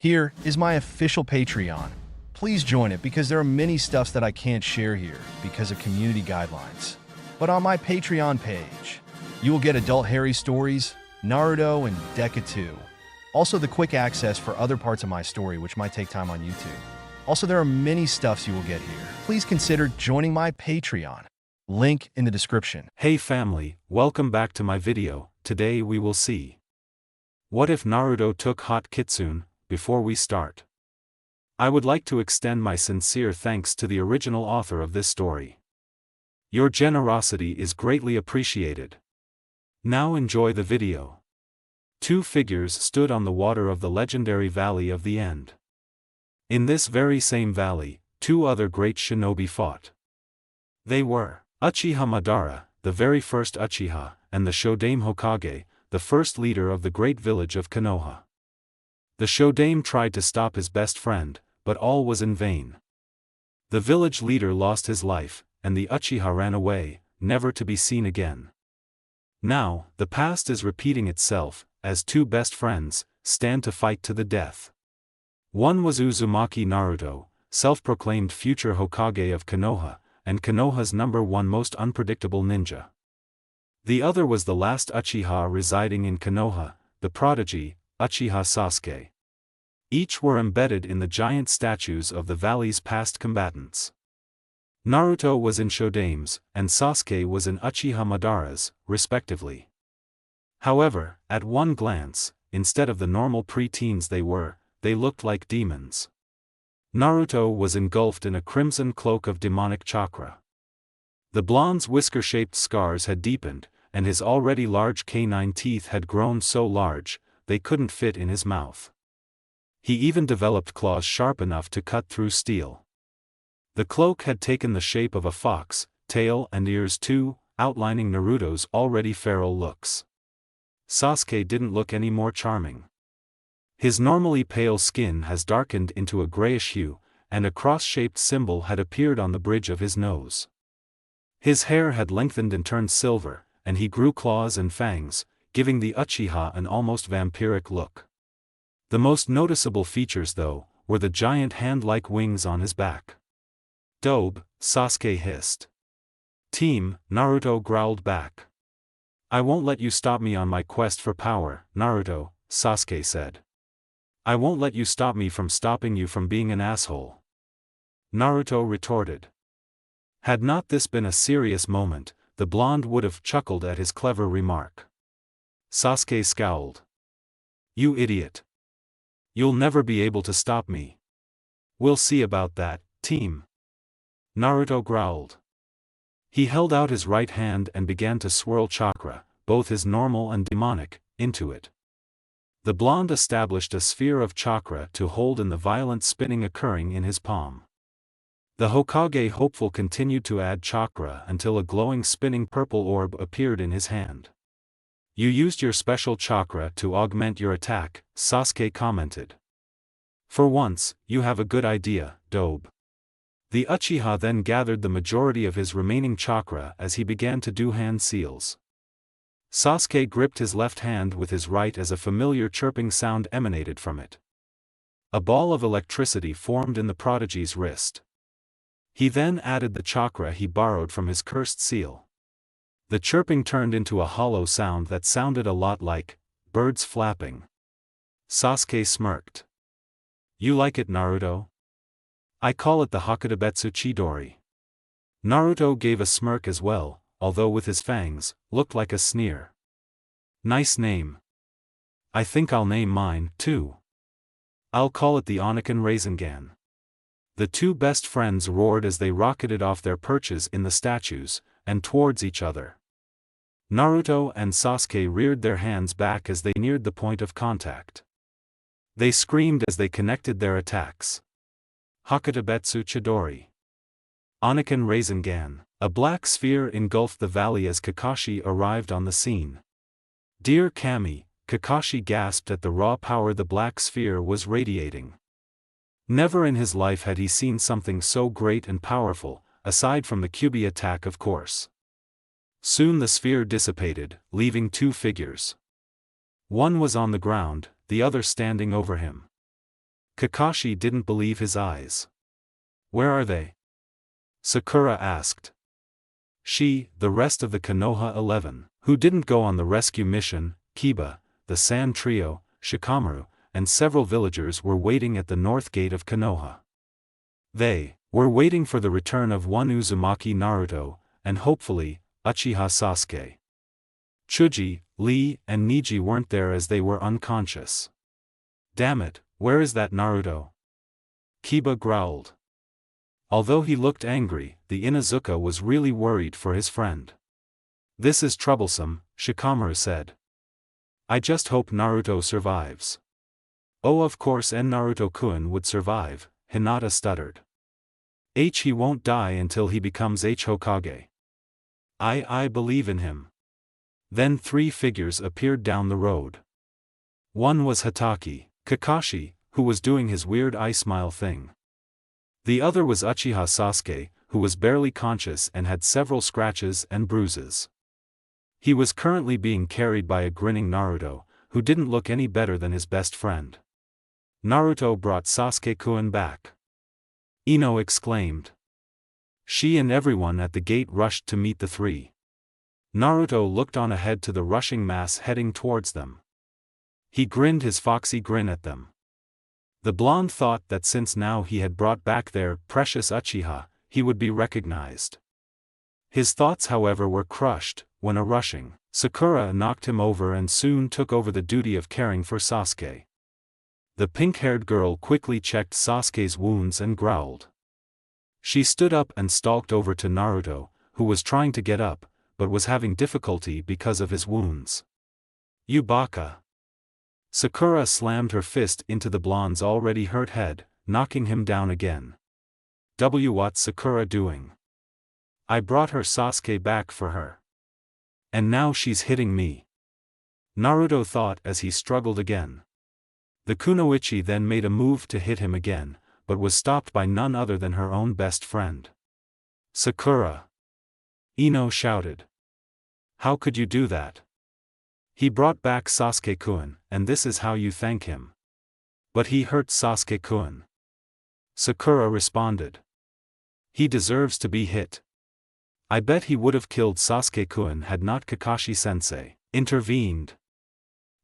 Here is my official Patreon. Please join it because there are many stuffs that I can't share here because of community guidelines. But on my Patreon page, you will get adult Harry stories, Naruto, and Deca 2. Also the quick access for other parts of my story which might take time on YouTube. Also there are many stuffs you will get here. Please consider joining my Patreon. Link in the description. Hey family, welcome back to my video. Today we will see what if Naruto took hot Kitsune. Before we start, I would like to extend my sincere thanks to the original author of this story. Your generosity is greatly appreciated. Now enjoy the video. Two figures stood on the water of the legendary Valley of the End. In this very same valley, two other great shinobi fought. They were Uchiha Madara, the very first Uchiha, and the Showdown Hokage, the first leader of the great village of Konoha. The Showdown tried to stop his best friend, but all was in vain. The village leader lost his life, and the Uchiha ran away, never to be seen again. Now, the past is repeating itself, as two best friends stand to fight to the death. One was Uzumaki Naruto, self-proclaimed future Hokage of Konoha, and Konoha's #1 most unpredictable ninja. The other was the last Uchiha residing in Konoha, the prodigy, Uchiha Sasuke. Each were embedded in the giant statues of the valley's past combatants. Naruto was in Showdown's, and Sasuke was in Uchiha Madara's, respectively. However, at one glance, instead of the normal pre-teens they looked like demons. Naruto was engulfed in a crimson cloak of demonic chakra. The blonde's whisker-shaped scars had deepened, and his already large canine teeth had grown so large, they couldn't fit in his mouth. He even developed claws sharp enough to cut through steel. The cloak had taken the shape of a fox, tail and ears too, outlining Naruto's already feral looks. Sasuke didn't look any more charming. His normally pale skin has darkened into a grayish hue, and a cross-shaped symbol had appeared on the bridge of his nose. His hair had lengthened and turned silver, and he grew claws and fangs, giving the Uchiha an almost vampiric look. The most noticeable features though, were the giant hand-like wings on his back. "Dobe," Sasuke hissed. "Team," Naruto growled back. "I won't let you stop me on my quest for power, Naruto," Sasuke said. "I won't let you stop me from stopping you from being an asshole," Naruto retorted. Had not this been a serious moment, the blonde would have chuckled at his clever remark. Sasuke scowled. "You idiot. You'll never be able to stop me." "We'll see about that, team," Naruto growled. He held out his right hand and began to swirl chakra, both his normal and demonic, into it. The blonde established a sphere of chakra to hold in the violent spinning occurring in his palm. The Hokage hopeful continued to add chakra until a glowing spinning purple orb appeared in his hand. "You used your special chakra to augment your attack," Sasuke commented. "For once, you have a good idea, Dobe." The Uchiha then gathered the majority of his remaining chakra as he began to do hand seals. Sasuke gripped his left hand with his right as a familiar chirping sound emanated from it. A ball of electricity formed in the prodigy's wrist. He then added the chakra he borrowed from his cursed seal. The chirping turned into a hollow sound that sounded a lot like birds flapping. Sasuke smirked. "You like it, Naruto? I call it the Hakutabetsu Chidori." Naruto gave a smirk as well, although with his fangs, looked like a sneer. "Nice name. I think I'll name mine, too. I'll call it the Oniken Rasengan." The two best friends roared as they rocketed off their perches in the statues, and towards each other. Naruto and Sasuke reared their hands back as they neared the point of contact. They screamed as they connected their attacks. Hakutabetsu Chidori. Oniken Rasengan. A black sphere engulfed the valley as Kakashi arrived on the scene. "Dear Kami," Kakashi gasped at the raw power the black sphere was radiating. Never in his life had he seen something so great and powerful, aside from the Kyuubi attack of course. Soon the sphere dissipated, leaving two figures. One was on the ground, the other standing over him. Kakashi didn't believe his eyes. Where are they? Sakura asked. The rest of the Konoha 11, who didn't go on the rescue mission, Kiba, the Sand Trio, Shikamaru, and several villagers were waiting at the north gate of Konoha. They were waiting for the return of one Uzumaki Naruto, and hopefully, Uchiha Sasuke. Chuji, Lee, and Niji weren't there as they were unconscious. Damn it, where is that Naruto? Kiba growled. Although he looked angry, the Inuzuka was really worried for his friend. This is troublesome, Shikamaru said. I just hope Naruto survives. Oh, of course, and Naruto-kun would survive, Hinata stuttered. He won't die until he becomes Hokage. I believe in him. Then three figures appeared down the road. One was Hatake, Kakashi, who was doing his weird eye smile thing. The other was Uchiha Sasuke, who was barely conscious and had several scratches and bruises. He was currently being carried by a grinning Naruto, who didn't look any better than his best friend. Naruto brought Sasuke-kun back. Ino exclaimed. She and everyone at the gate rushed to meet the three. Naruto looked on ahead to the rushing mass heading towards them. He grinned his foxy grin at them. The blonde thought that since now he had brought back their precious Uchiha, he would be recognized. His thoughts, however, were crushed when a rushing Sakura knocked him over and soon took over the duty of caring for Sasuke. The pink-haired girl quickly checked Sasuke's wounds and growled. She stood up and stalked over to Naruto, who was trying to get up, but was having difficulty because of his wounds. You baka! Sakura slammed her fist into the blonde's already hurt head, knocking him down again. What's Sakura doing? I brought her Sasuke back for her. And now she's hitting me. Naruto thought as he struggled again. The kunoichi then made a move to hit him again, but was stopped by none other than her own best friend. Sakura! Ino shouted. How could you do that? He brought back Sasuke-kun, and this is how you thank him. But he hurt Sasuke-kun. Sakura responded. He deserves to be hit. I bet he would have killed Sasuke-kun had not Kakashi-sensei intervened.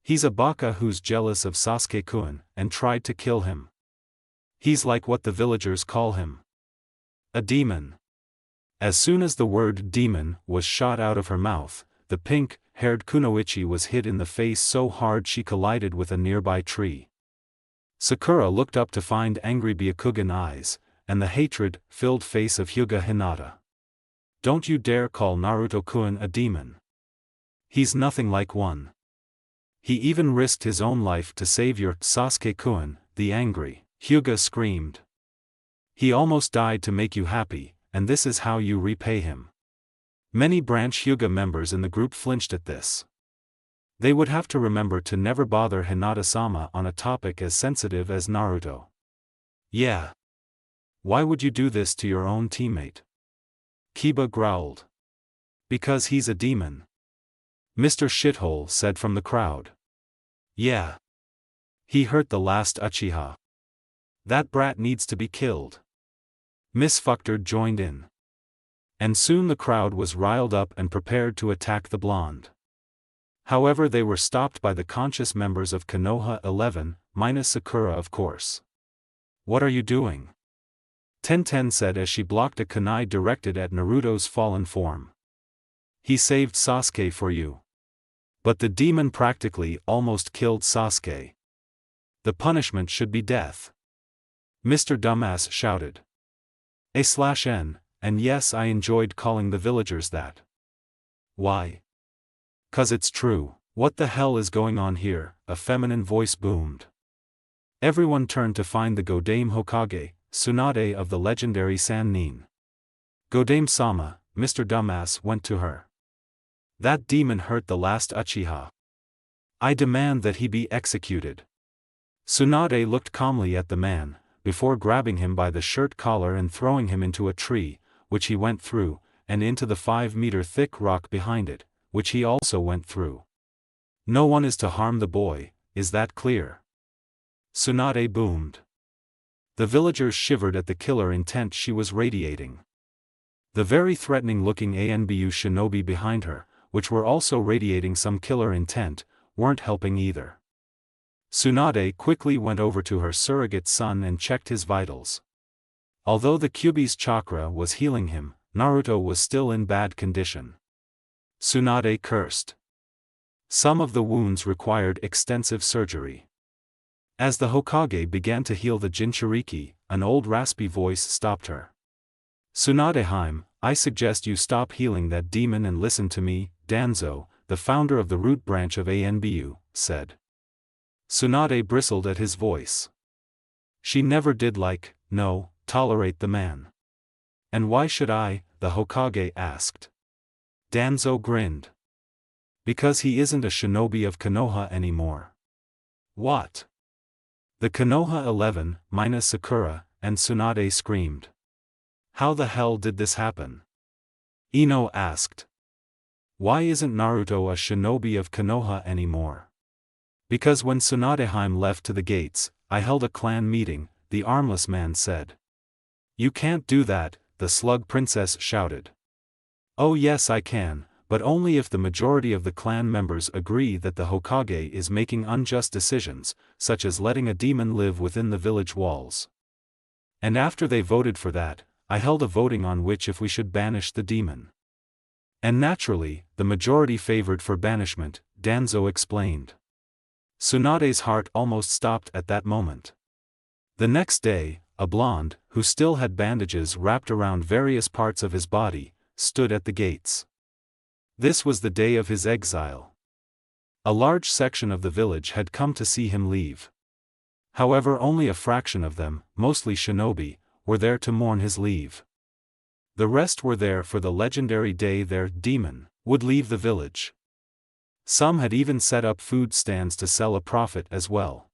He's a baka who's jealous of Sasuke-kun and tried to kill him. He's like what the villagers call him. A demon. As soon as the word demon was shot out of her mouth, the pink-haired kunoichi was hit in the face so hard she collided with a nearby tree. Sakura looked up to find angry Byakugan eyes, and the hatred-filled face of Hyuga Hinata. Don't you dare call Naruto-kun a demon. He's nothing like one. He even risked his own life to save your Sasuke-kun, the angry Hyuga screamed. He almost died to make you happy, and this is how you repay him. Many branch Hyuga members in the group flinched at this. They would have to remember to never bother Hinata-sama on a topic as sensitive as Naruto. Yeah. Why would you do this to your own teammate? Kiba growled. Because he's a demon. Mr. Shithole said from the crowd. Yeah. He hurt the last Uchiha. That brat needs to be killed. Miss Fucktard joined in. And soon the crowd was riled up and prepared to attack the blonde. However, they were stopped by the conscious members of Konoha 11, minus Sakura of course. What are you doing? Tenten said as she blocked a kunai directed at Naruto's fallen form. He saved Sasuke for you. But the demon practically almost killed Sasuke. The punishment should be death. Mr. Dumbass shouted. A/N, and yes, I enjoyed calling the villagers that. Why? 'Cause it's true. What the hell is going on here? A feminine voice boomed. Everyone turned to find the Godame Hokage, Tsunade of the legendary Sannin. Godame-sama, Mr. Dumbass went to her. That demon hurt the last Uchiha. I demand that he be executed. Tsunade looked calmly at the man, before grabbing him by the shirt collar and throwing him into a tree, which he went through, and into the 5-meter thick rock behind it, which he also went through. No one is to harm the boy, is that clear? Tsunade boomed. The villagers shivered at the killer intent she was radiating. The very threatening-looking ANBU shinobi behind her, which were also radiating some killer intent, weren't helping either. Tsunade quickly went over to her surrogate son and checked his vitals. Although the Kyuubi's chakra was healing him, Naruto was still in bad condition. Tsunade cursed. Some of the wounds required extensive surgery. As the Hokage began to heal the Jinchuriki, an old raspy voice stopped her. Tsunade-heim, I suggest you stop healing that demon and listen to me, Danzo, the founder of the root branch of ANBU, said. Tsunade bristled at his voice. She never did tolerate the man. And why should I, the Hokage asked. Danzo grinned. Because he isn't a shinobi of Konoha anymore. What? The Konoha 11, minus Sakura, and Tsunade screamed. How the hell did this happen? Ino asked. Why isn't Naruto a shinobi of Konoha anymore? Because when Tsunade-heim left to the gates, I held a clan meeting, the armless man said. You can't do that, the slug princess shouted. Oh yes I can, but only if the majority of the clan members agree that the Hokage is making unjust decisions, such as letting a demon live within the village walls. And after they voted for that, I held a voting on which if we should banish the demon. And naturally, the majority favored for banishment, Danzo explained. Tsunade's heart almost stopped at that moment. The next day, a blonde, who still had bandages wrapped around various parts of his body, stood at the gates. This was the day of his exile. A large section of the village had come to see him leave. However, only a fraction of them, mostly shinobi, were there to mourn his leave. The rest were there for the legendary day their demon would leave the village. Some had even set up food stands to sell a profit as well.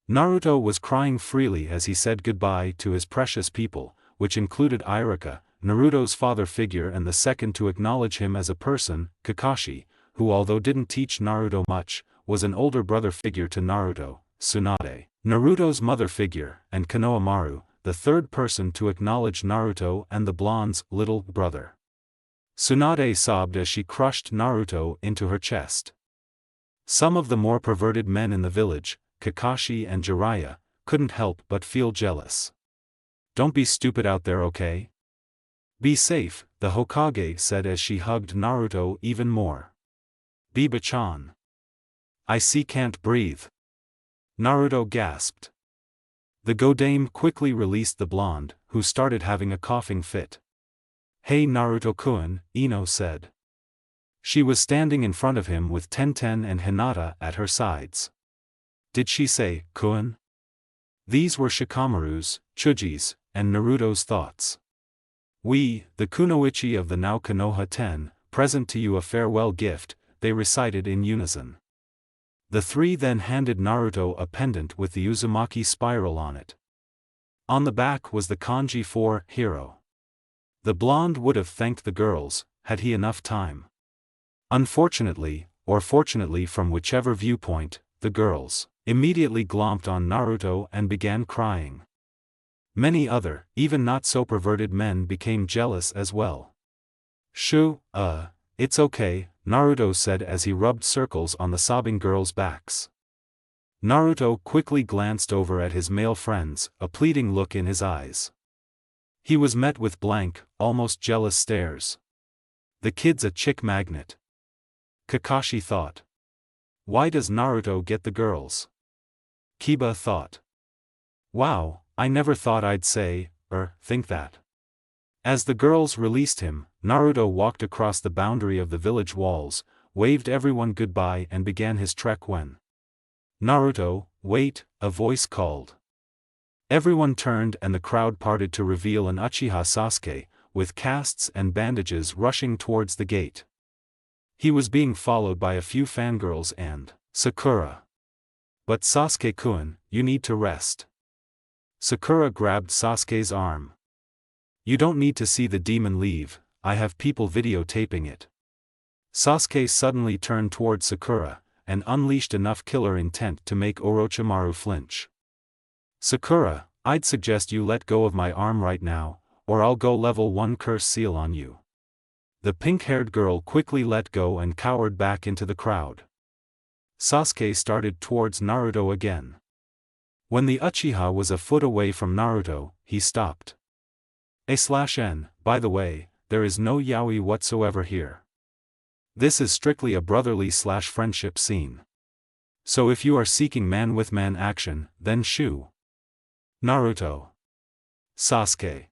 Naruto was crying freely as he said goodbye to his precious people, which included Iruka, Naruto's father figure and the second to acknowledge him as a person, Kakashi, who although didn't teach Naruto much, was an older brother figure to Naruto, Tsunade, Naruto's mother figure, and Konohamaru, the third person to acknowledge Naruto and the blonde's little brother. Tsunade sobbed as she crushed Naruto into her chest. Some of the more perverted men in the village, Kakashi and Jiraiya, couldn't help but feel jealous. Don't be stupid out there, okay? Be safe, the Hokage said as she hugged Naruto even more. Biba-chan. I see can't breathe. Naruto gasped. The Godame quickly released the blonde, who started having a coughing fit. Hey Naruto-kun, Ino said. She was standing in front of him with Tenten and Hinata at her sides. Did she say, kun? These were Shikamaru's, Chuji's, and Naruto's thoughts. We, the kunoichi of the now Konoha 10, present to you a farewell gift, they recited in unison. The three then handed Naruto a pendant with the Uzumaki spiral on it. On the back was the kanji for hero. The blonde would have thanked the girls, had he enough time. Unfortunately, or fortunately from whichever viewpoint, the girls immediately glomped on Naruto and began crying. Many other, even not so perverted men became jealous as well. It's okay, Naruto said as he rubbed circles on the sobbing girls' backs. Naruto quickly glanced over at his male friends, a pleading look in his eyes. He was met with blank, almost jealous stares. The kid's a chick magnet. Kakashi thought. Why does Naruto get the girls? Kiba thought. Wow, I never thought I'd think that. As the girls released him, Naruto walked across the boundary of the village walls, waved everyone goodbye and began his trek when. Naruto, wait, a voice called. Everyone turned and the crowd parted to reveal an Uchiha Sasuke, with casts and bandages rushing towards the gate. He was being followed by a few fangirls and Sakura. But Sasuke-kun, you need to rest. Sakura grabbed Sasuke's arm. You don't need to see the demon leave, I have people videotaping it. Sasuke suddenly turned towards Sakura, and unleashed enough killer intent to make Orochimaru flinch. Sakura, I'd suggest you let go of my arm right now, or I'll go level 1 curse seal on you. The pink-haired girl quickly let go and cowered back into the crowd. Sasuke started towards Naruto again. When the Uchiha was a foot away from Naruto, he stopped. A/N, by the way, there is no yaoi whatsoever here. This is strictly a brotherly/friendship scene. So if you are seeking man-with-man action, then shoo. Naruto. Sasuke.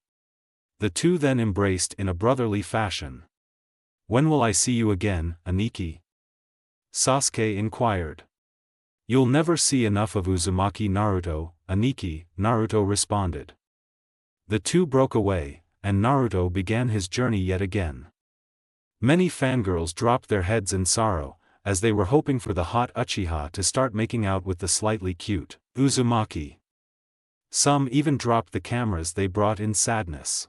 The two then embraced in a brotherly fashion. When will I see you again, Aniki? Sasuke inquired. You'll never see enough of Uzumaki Naruto, Aniki, Naruto responded. The two broke away, and Naruto began his journey yet again. Many fangirls dropped their heads in sorrow, as they were hoping for the hot Uchiha to start making out with the slightly cute Uzumaki. Some even dropped the cameras they brought in sadness.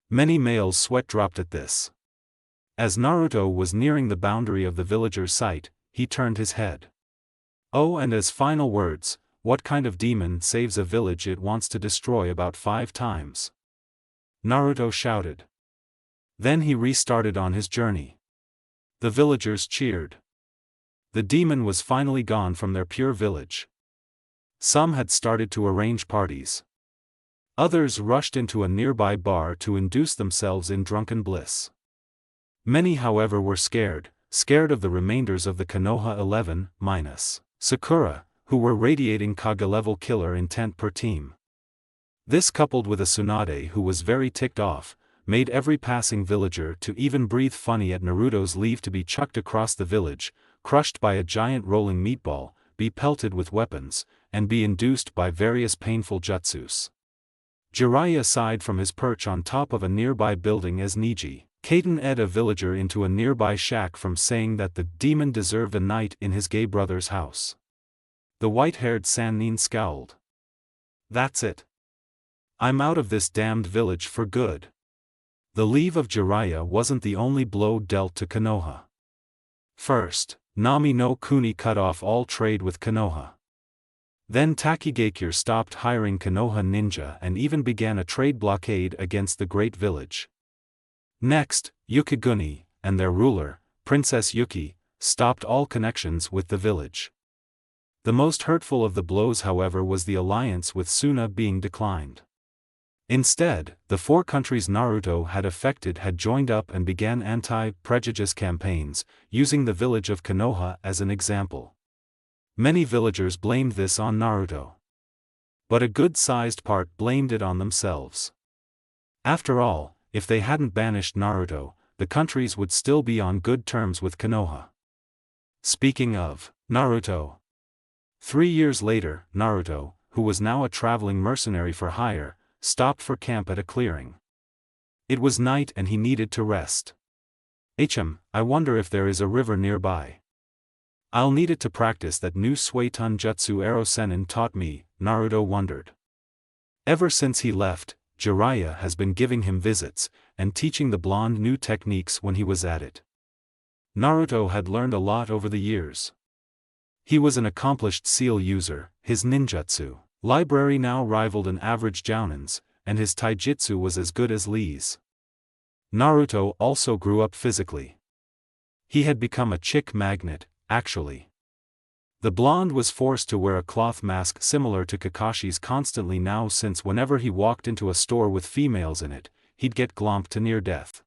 Many males sweat-dropped at this. As Naruto was nearing the boundary of the villager's sight, he turned his head. Oh, and as final words, what kind of demon saves a village it wants to destroy about 5 times? Naruto shouted. Then he restarted on his journey. The villagers cheered. The demon was finally gone from their pure village. Some had started to arrange parties. Others rushed into a nearby bar to induce themselves in drunken bliss. Many however were scared of the remainders of the Konoha 11, minus Sakura, who were radiating Kage-level killer intent per team. This coupled with a Tsunade who was very ticked off, made every passing villager to even breathe funny at Naruto's leave to be chucked across the village, crushed by a giant rolling meatball, be pelted with weapons, and be induced by various painful jutsus. Jiraiya sighed from his perch on top of a nearby building as Niji Kaiten-ed a villager into a nearby shack from saying that the demon deserved a night in his gay brother's house. The white-haired Sannin scowled. That's it. I'm out of this damned village for good. The leave of Jiraiya wasn't the only blow dealt to Konoha. First, Nami no Kuni cut off all trade with Konoha. Then Takigakure stopped hiring Konoha ninja and even began a trade blockade against the Great Village. Next, Yukiguni, and their ruler, Princess Yuki, stopped all connections with the village. The most hurtful of the blows however was the alliance with Suna being declined. Instead, the 4 countries Naruto had affected had joined up and began anti-prejudice campaigns, using the village of Konoha as an example. Many villagers blamed this on Naruto. But a good-sized part blamed it on themselves. After all, if they hadn't banished Naruto, the countries would still be on good terms with Konoha. Speaking of Naruto. 3 years later, Naruto, who was now a traveling mercenary for hire, stopped for camp at a clearing. It was night and he needed to rest. I wonder if there is a river nearby. I'll need it to practice that new Suitun Jutsu Aro Sennin taught me, Naruto wondered. Ever since he left, Jiraiya has been giving him visits, and teaching the blonde new techniques when he was at it. Naruto had learned a lot over the years. He was an accomplished seal user, his ninjutsu library now rivaled an average Jounin's, and his taijutsu was as good as Lee's. Naruto also grew up physically. He had become a chick magnet, actually. The blonde was forced to wear a cloth mask similar to Kakashi's constantly now since whenever he walked into a store with females in it, he'd get glomped to near death.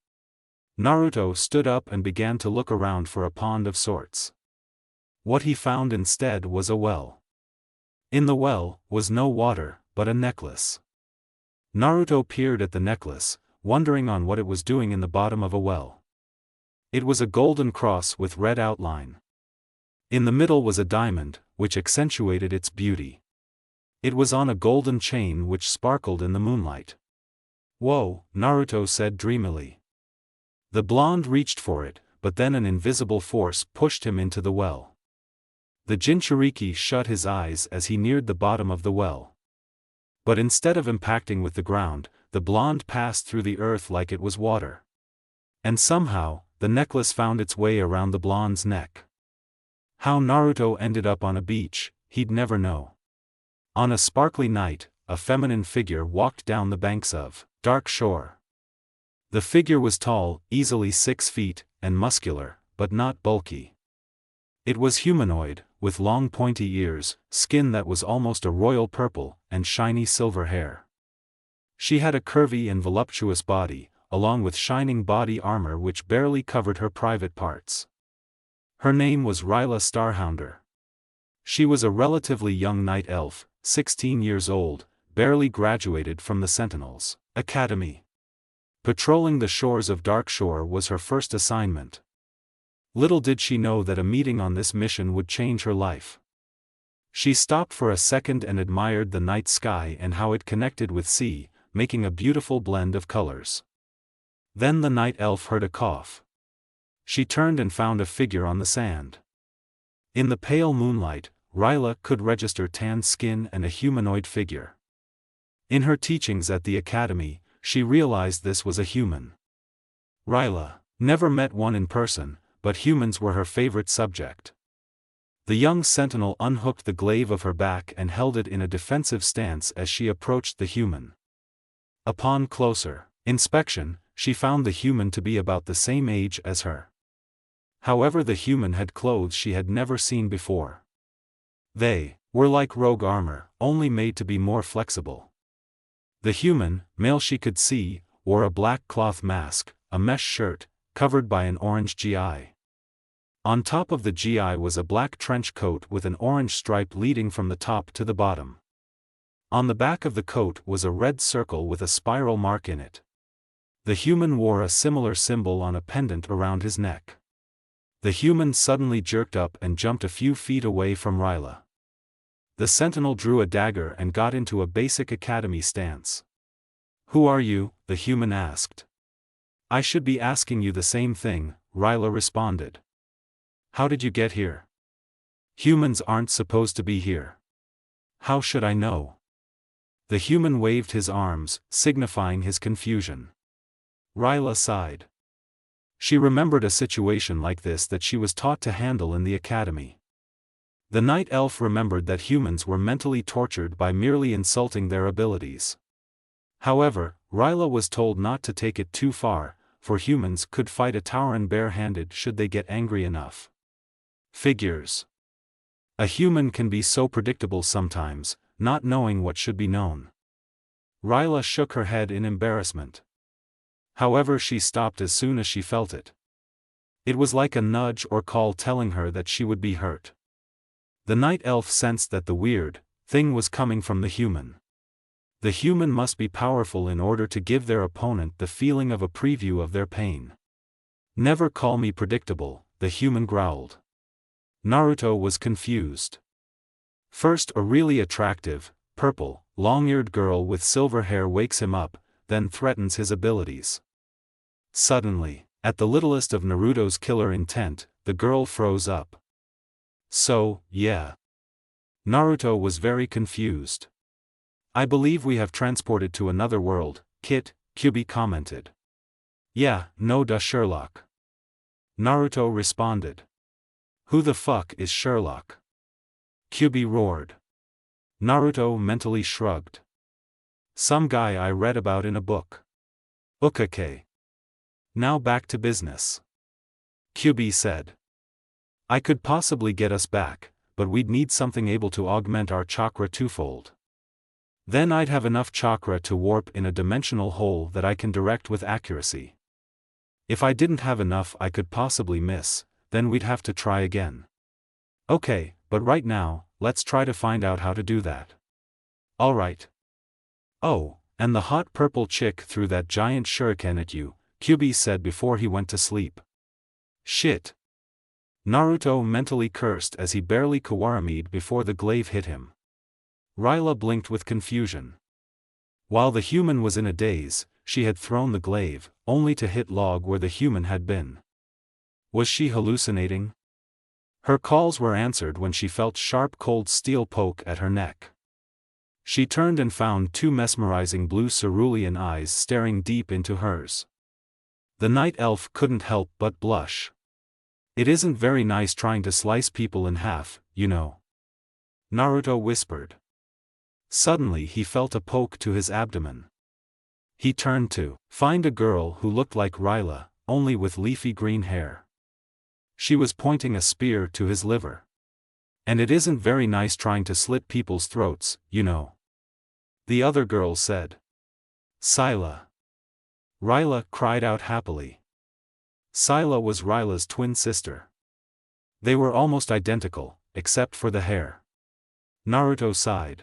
Naruto stood up and began to look around for a pond of sorts. What he found instead was a well. In the well was no water, but a necklace. Naruto peered at the necklace, wondering on what it was doing in the bottom of a well. It was a golden cross with red outline. In the middle was a diamond, which accentuated its beauty. It was on a golden chain which sparkled in the moonlight. Whoa, Naruto said dreamily. The blonde reached for it, but then an invisible force pushed him into the well. The Jinchuriki shut his eyes as he neared the bottom of the well. But instead of impacting with the ground, the blonde passed through the earth like it was water. And somehow, the necklace found its way around the blonde's neck. How Naruto ended up on a beach, he'd never know. On a sparkly night, a feminine figure walked down the banks of Dark Shore. The figure was tall, easily 6 feet, and muscular, but not bulky. It was humanoid, with long pointy ears, skin that was almost a royal purple, and shiny silver hair. She had a curvy and voluptuous body, along with shining body armor which barely covered her private parts. Her name was Ryla Starhounder. She was a relatively young night elf, 16 years old, barely graduated from the Sentinels Academy. Patrolling the shores of Dark Shore was her first assignment. Little did she know that a meeting on this mission would change her life. She stopped for a second and admired the night sky and how it connected with sea, making a beautiful blend of colors. Then the night elf heard a cough. She turned and found a figure on the sand. In the pale moonlight, Ryla could register tanned skin and a humanoid figure. In her teachings at the academy, she realized this was a human. Ryla never met one in person, but humans were her favorite subject. The young sentinel unhooked the glaive of her back and held it in a defensive stance as she approached the human. Upon closer inspection, she found the human to be about the same age as her. However, the human had clothes she had never seen before. They were like rogue armor, only made to be more flexible. The human, male she could see, wore a black cloth mask, a mesh shirt, covered by an orange GI. On top of the GI was a black trench coat with an orange stripe leading from the top to the bottom. On the back of the coat was a red circle with a spiral mark in it. The human wore a similar symbol on a pendant around his neck. The human suddenly jerked up and jumped a few feet away from Ryla. The sentinel drew a dagger and got into a basic academy stance. "Who are you?" the human asked. "I should be asking you the same thing," Ryla responded. "How did you get here? Humans aren't supposed to be here." "How should I know?" The human waved his arms, signifying his confusion. Ryla sighed. She remembered a situation like this that she was taught to handle in the academy. The night elf remembered that humans were mentally tortured by merely insulting their abilities. However, Ryla was told not to take it too far, for humans could fight a Tauren bare-handed should they get angry enough. Figures. A human can be so predictable sometimes, not knowing what should be known. Ryla shook her head in embarrassment. However, she stopped as soon as she felt it. It was like a nudge or call telling her that she would be hurt. The night elf sensed that the weird thing was coming from the human. The human must be powerful in order to give their opponent the feeling of a preview of their pain. "Never call me predictable," the human growled. Naruto was confused. First, a really attractive, purple, long-eared girl with silver hair wakes him up, then threatens his abilities. Suddenly, at the littlest of Naruto's killer intent, the girl froze up. "So, yeah." Naruto was very confused. "I believe we have transported to another world," Kyubi commented. "Yeah, no duh Sherlock." Naruto responded. "Who the fuck is Sherlock?" Kyubi roared. Naruto mentally shrugged. "Some guy I read about in a book." "Okay. Now back to business," Kyubi said. "I could possibly get us back, but we'd need something able to augment our chakra twofold. Then I'd have enough chakra to warp in a dimensional hole that I can direct with accuracy. If I didn't have enough I could possibly miss, then we'd have to try again." "Okay, but right now, let's try to find out how to do that." "Alright." "Oh, and the hot purple chick threw that giant shuriken at you," Kyubi said before he went to sleep. "Shit." Naruto mentally cursed as he barely kawaramied before the glaive hit him. Ryla blinked with confusion. While the human was in a daze, she had thrown the glaive, only to hit log where the human had been. Was she hallucinating? Her calls were answered when she felt sharp cold steel poke at her neck. She turned and found two mesmerizing blue cerulean eyes staring deep into hers. The night elf couldn't help but blush. "It isn't very nice trying to slice people in half, you know," Naruto whispered. Suddenly he felt a poke to his abdomen. He turned to find a girl who looked like Ryla, only with leafy green hair. She was pointing a spear to his liver. And it isn't very nice trying to slit people's throats, you know. The other girl said. Scylla. Ryla cried out happily. Scylla was Ryla's twin sister. They were almost identical, except for the hair. Naruto sighed.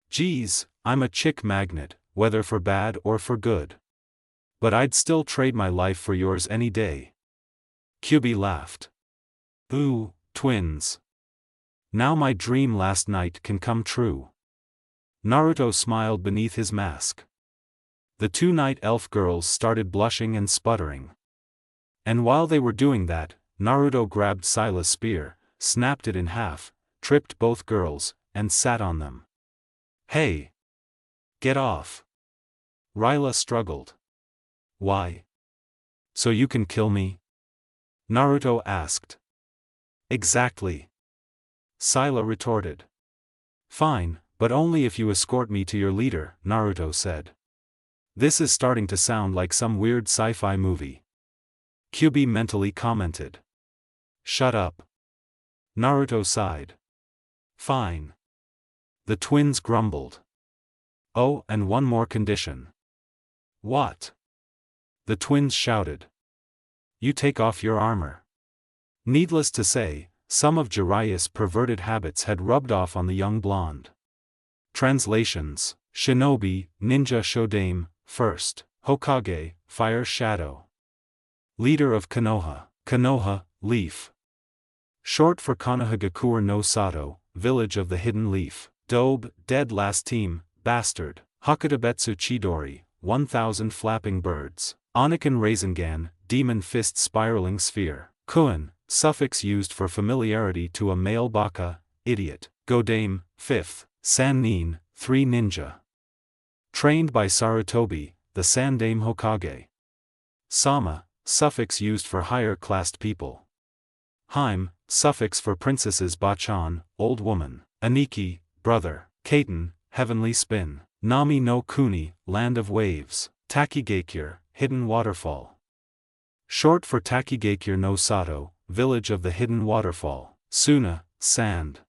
Geez, I'm a chick magnet, whether for bad or for good. But I'd still trade my life for yours any day. Kyubi laughed. Ooh, twins. Now my dream last night can come true. Naruto smiled beneath his mask. The two night elf girls started blushing and sputtering. And while they were doing that, Naruto grabbed Scylla's spear, snapped it in half, tripped both girls, and sat on them. Hey! Get off! Ryla struggled. Why? So you can kill me? Naruto asked. Exactly. Scylla retorted. Fine, but only if you escort me to your leader, Naruto said. This is starting to sound like some weird sci-fi movie. Kyubi mentally commented. Shut up. Naruto sighed. Fine. The twins grumbled. Oh, and one more condition. What? The twins shouted. You take off your armor. Needless to say, some of Jiraiya's perverted habits had rubbed off on the young blonde. Translations: Shinobi, Ninja Showdown, First, Hokage, Fire Shadow. Leader of Konoha, Konoha, Leaf. Short for Konohagakure no Sato, Village of the Hidden Leaf. Dobe, Dead Last Team, Bastard. Hakutabetsu Chidori, 1000 Flapping Birds. Oniken Rasengan, Demon Fist Spiraling Sphere. Kuin, suffix used for familiarity to a male baka, idiot. Godame, 5th. Sannin, 3 Ninja. Trained by Sarutobi, the Sandame Hokage. Sama, suffix used for higher-classed people. Haim, suffix for princesses Bachan, old woman. Aniki, brother. Kaiten, heavenly spin. Nami no Kuni, land of waves. Takigakure, hidden waterfall. Short for Takigakure no Sato, village of the hidden waterfall. Suna, sand.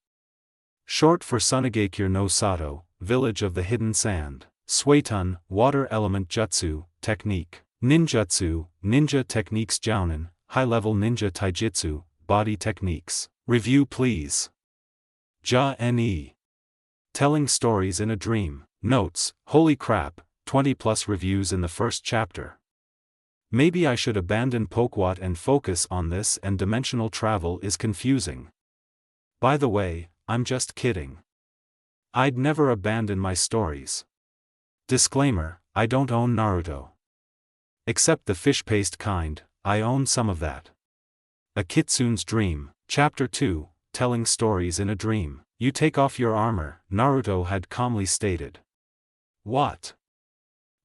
Short for Sunagakure no Sato, village of the hidden sand. Suetun, water element jutsu, technique. Ninjutsu, ninja techniques. Jounin, high-level ninja taijutsu, body techniques. Review please. Ja-ne. Telling stories in a dream. Notes: holy crap, 20+ reviews in the first chapter. Maybe I should abandon Pokwat and focus on this, and dimensional travel is confusing. By the way, I'm just kidding. I'd never abandon my stories. Disclaimer: I don't own Naruto. Except the fish paste kind, I own some of that. A Kitsune's Dream, Chapter 2, Telling Stories in a Dream. You take off your armor, Naruto had calmly stated. What?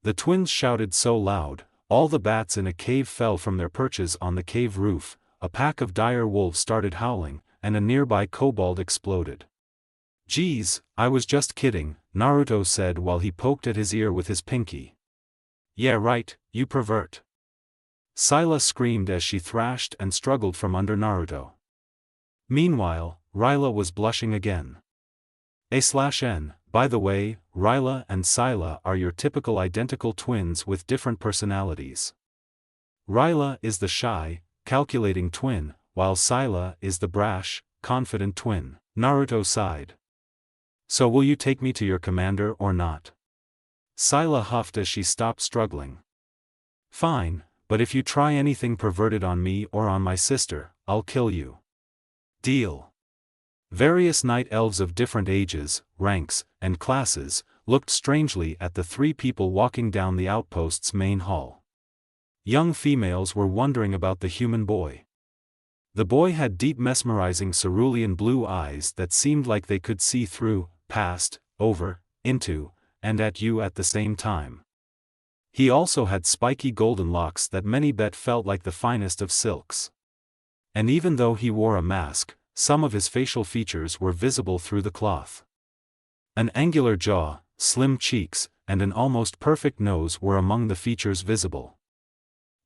The twins shouted so loud, all the bats in a cave fell from their perches on the cave roof, a pack of dire wolves started howling, and a nearby kobold exploded. Geez, I was just kidding, Naruto said while he poked at his ear with his pinky. Yeah right, you pervert. Scylla screamed as she thrashed and struggled from under Naruto. Meanwhile, Ryla was blushing again. A/N, by the way, Ryla and Scylla are your typical identical twins with different personalities. Ryla is the shy, calculating twin, while Scylla is the brash, confident twin. Naruto sighed. So will you take me to your commander or not? Scylla huffed as she stopped struggling. Fine, but if you try anything perverted on me or on my sister, I'll kill you. Deal. Various night elves of different ages, ranks, and classes, looked strangely at the three people walking down the outpost's main hall. Young females were wondering about the human boy. The boy had deep mesmerizing cerulean blue eyes that seemed like they could see through, past, over, into, and at you at the same time. He also had spiky golden locks that many bet felt like the finest of silks. And even though he wore a mask, some of his facial features were visible through the cloth. An angular jaw, slim cheeks, and an almost perfect nose were among the features visible.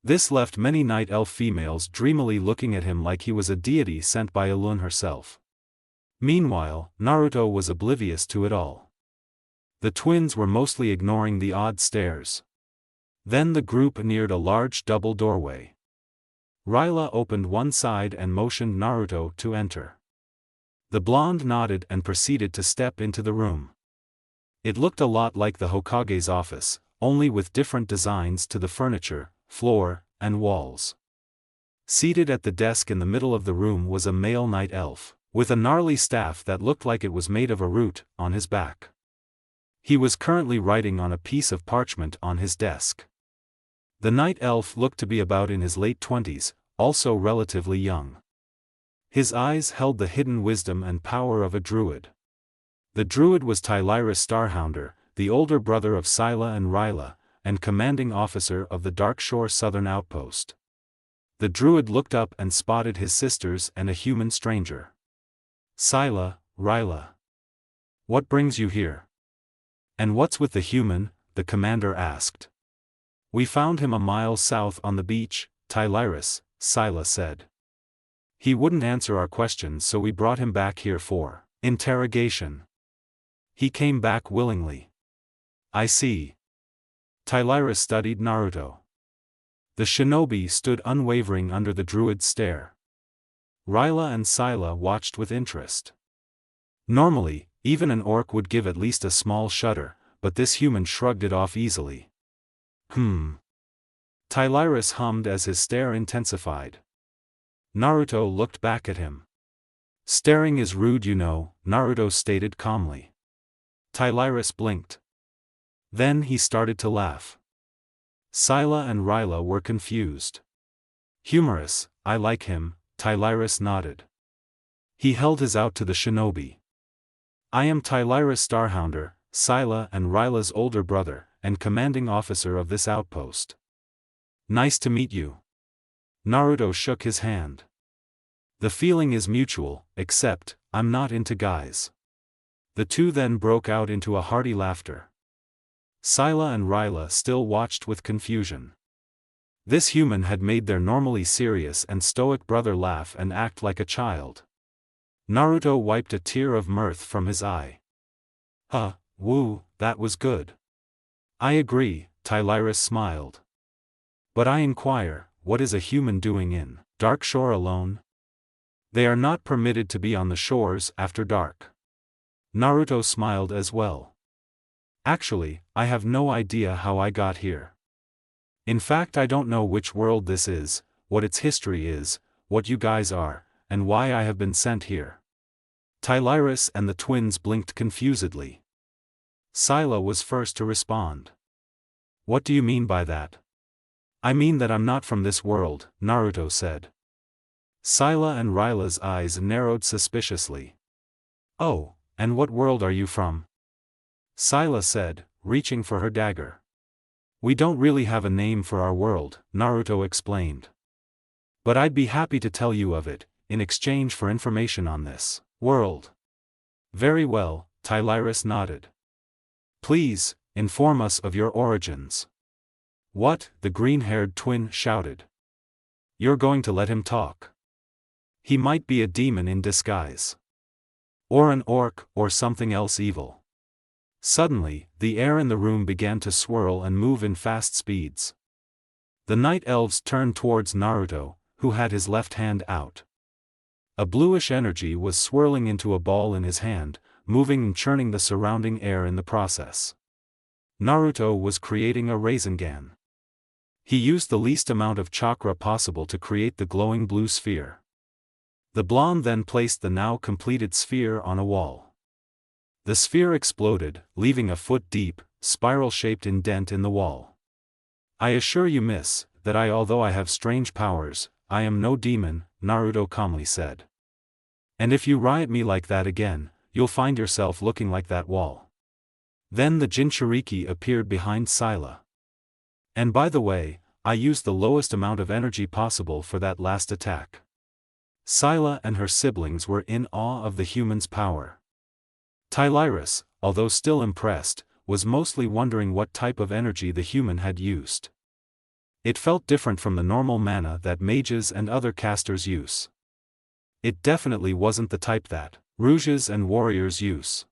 This left many night elf females dreamily looking at him like he was a deity sent by Ilidan herself. Meanwhile, Naruto was oblivious to it all. The twins were mostly ignoring the odd stares. Then the group neared a large double doorway. Ryla opened one side and motioned Naruto to enter. The blonde nodded and proceeded to step into the room. It looked a lot like the Hokage's office, only with different designs to the furniture, floor, and walls. Seated at the desk in the middle of the room was a male night elf, with a gnarly staff that looked like it was made of a root, on his back. He was currently writing on a piece of parchment on his desk. The night elf looked to be about in his late 20s, also relatively young. His eyes held the hidden wisdom and power of a druid. The druid was Tylyrus Starhounder, the older brother of Scylla and Ryla, and commanding officer of the Darkshore Southern Outpost. The druid looked up and spotted his sisters and a human stranger. Scylla, Ryla. What brings you here? And what's with the human? The commander asked. We found him a mile south on the beach, Tylyrus, Scylla said. He wouldn't answer our questions, so we brought him back here for interrogation. He came back willingly. I see. Tylyrus studied Naruto. The shinobi stood unwavering under the druid's stare. Ryla and Scylla watched with interest. Normally, even an orc would give at least a small shudder, but this human shrugged it off easily. Tylyrus hummed as his stare intensified. Naruto looked back at him. Staring is rude, you know, Naruto stated calmly. Tylyrus blinked. Then he started to laugh. Scylla and Ryla were confused. Humorous, I like him, Tylyrus nodded. He held his out to the shinobi. I am Tylyrus Starhounder, Scylla and Ryla's older brother, and commanding officer of this outpost. Nice to meet you. Naruto shook his hand. The feeling is mutual, except, I'm not into guys. The two then broke out into a hearty laughter. Scylla and Ryla still watched with confusion. This human had made their normally serious and stoic brother laugh and act like a child. Naruto wiped a tear of mirth from his eye. Woo, that was good. I agree, Tylyrus smiled. But I inquire, what is a human doing in Darkshore alone? They are not permitted to be on the shores after dark. Naruto smiled as well. Actually, I have no idea how I got here. In fact, I don't know which world this is, what its history is, what you guys are, and why I have been sent here. Tylyrus and the twins blinked confusedly. Scylla was first to respond. What do you mean by that? I mean that I'm not from this world, Naruto said. Scylla and Ryla's eyes narrowed suspiciously. Oh, and what world are you from? Scylla said, reaching for her dagger. We don't really have a name for our world, Naruto explained. But I'd be happy to tell you of it, in exchange for information on this world. Very well, Tylyrus nodded. Please, inform us of your origins. What? The green-haired twin shouted. You're going to let him talk. He might be a demon in disguise. Or an orc, or something else evil. Suddenly, the air in the room began to swirl and move in fast speeds. The night elves turned towards Naruto, who had his left hand out. A bluish energy was swirling into a ball in his hand, moving and churning the surrounding air in the process. Naruto was creating a Rasengan. He used the least amount of chakra possible to create the glowing blue sphere. The blonde then placed the now completed sphere on a wall. The sphere exploded, leaving a foot-deep, spiral-shaped indent in the wall. I assure you, miss, that although I have strange powers, I am no demon, Naruto calmly said. And if you riot me like that again, you'll find yourself looking like that wall. Then the Jinchuriki appeared behind Scylla. And by the way, I used the lowest amount of energy possible for that last attack. Scylla and her siblings were in awe of the human's power. Tylyrus, although still impressed, was mostly wondering what type of energy the human had used. It felt different from the normal mana that mages and other casters use. It definitely wasn't the type that rouges and warriors use.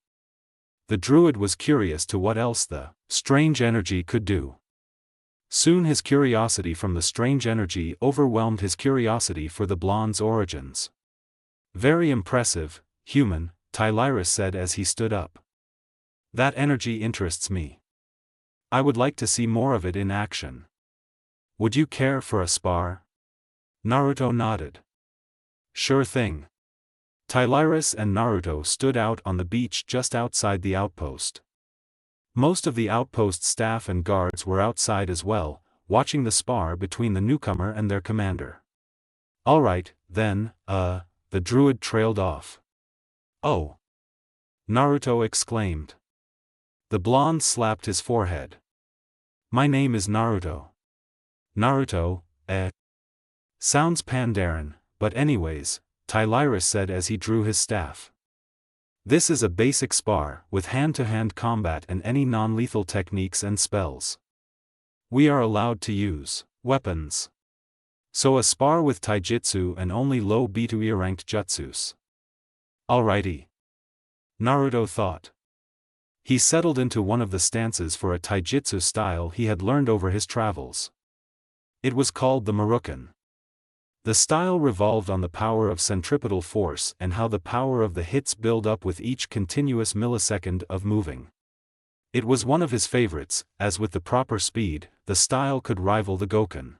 The druid was curious to what else the strange energy could do. Soon his curiosity from the strange energy overwhelmed his curiosity for the blonde's origins. Very impressive, human, Tylyrus said as he stood up. That energy interests me. I would like to see more of it in action. Would you care for a spar? Naruto nodded. Sure thing. Tylyrus and Naruto stood out on the beach just outside the outpost. Most of the outpost staff and guards were outside as well, watching the spar between the newcomer and their commander. Alright, then, the druid trailed off. Oh! Naruto exclaimed. The blonde slapped his forehead. My name is Naruto. Naruto, Sounds Pandaren, but anyways, Tylyrus said as he drew his staff. This is a basic spar, with hand-to-hand combat and any non-lethal techniques and spells. We are allowed to use weapons. So a spar with taijutsu and only low B2E ranked jutsus. Alrighty. Naruto thought. He settled into one of the stances for a taijutsu style he had learned over his travels. It was called the Murukan. The style revolved on the power of centripetal force and how the power of the hits build up with each continuous millisecond of moving. It was one of his favorites, as with the proper speed, the style could rival the Goken.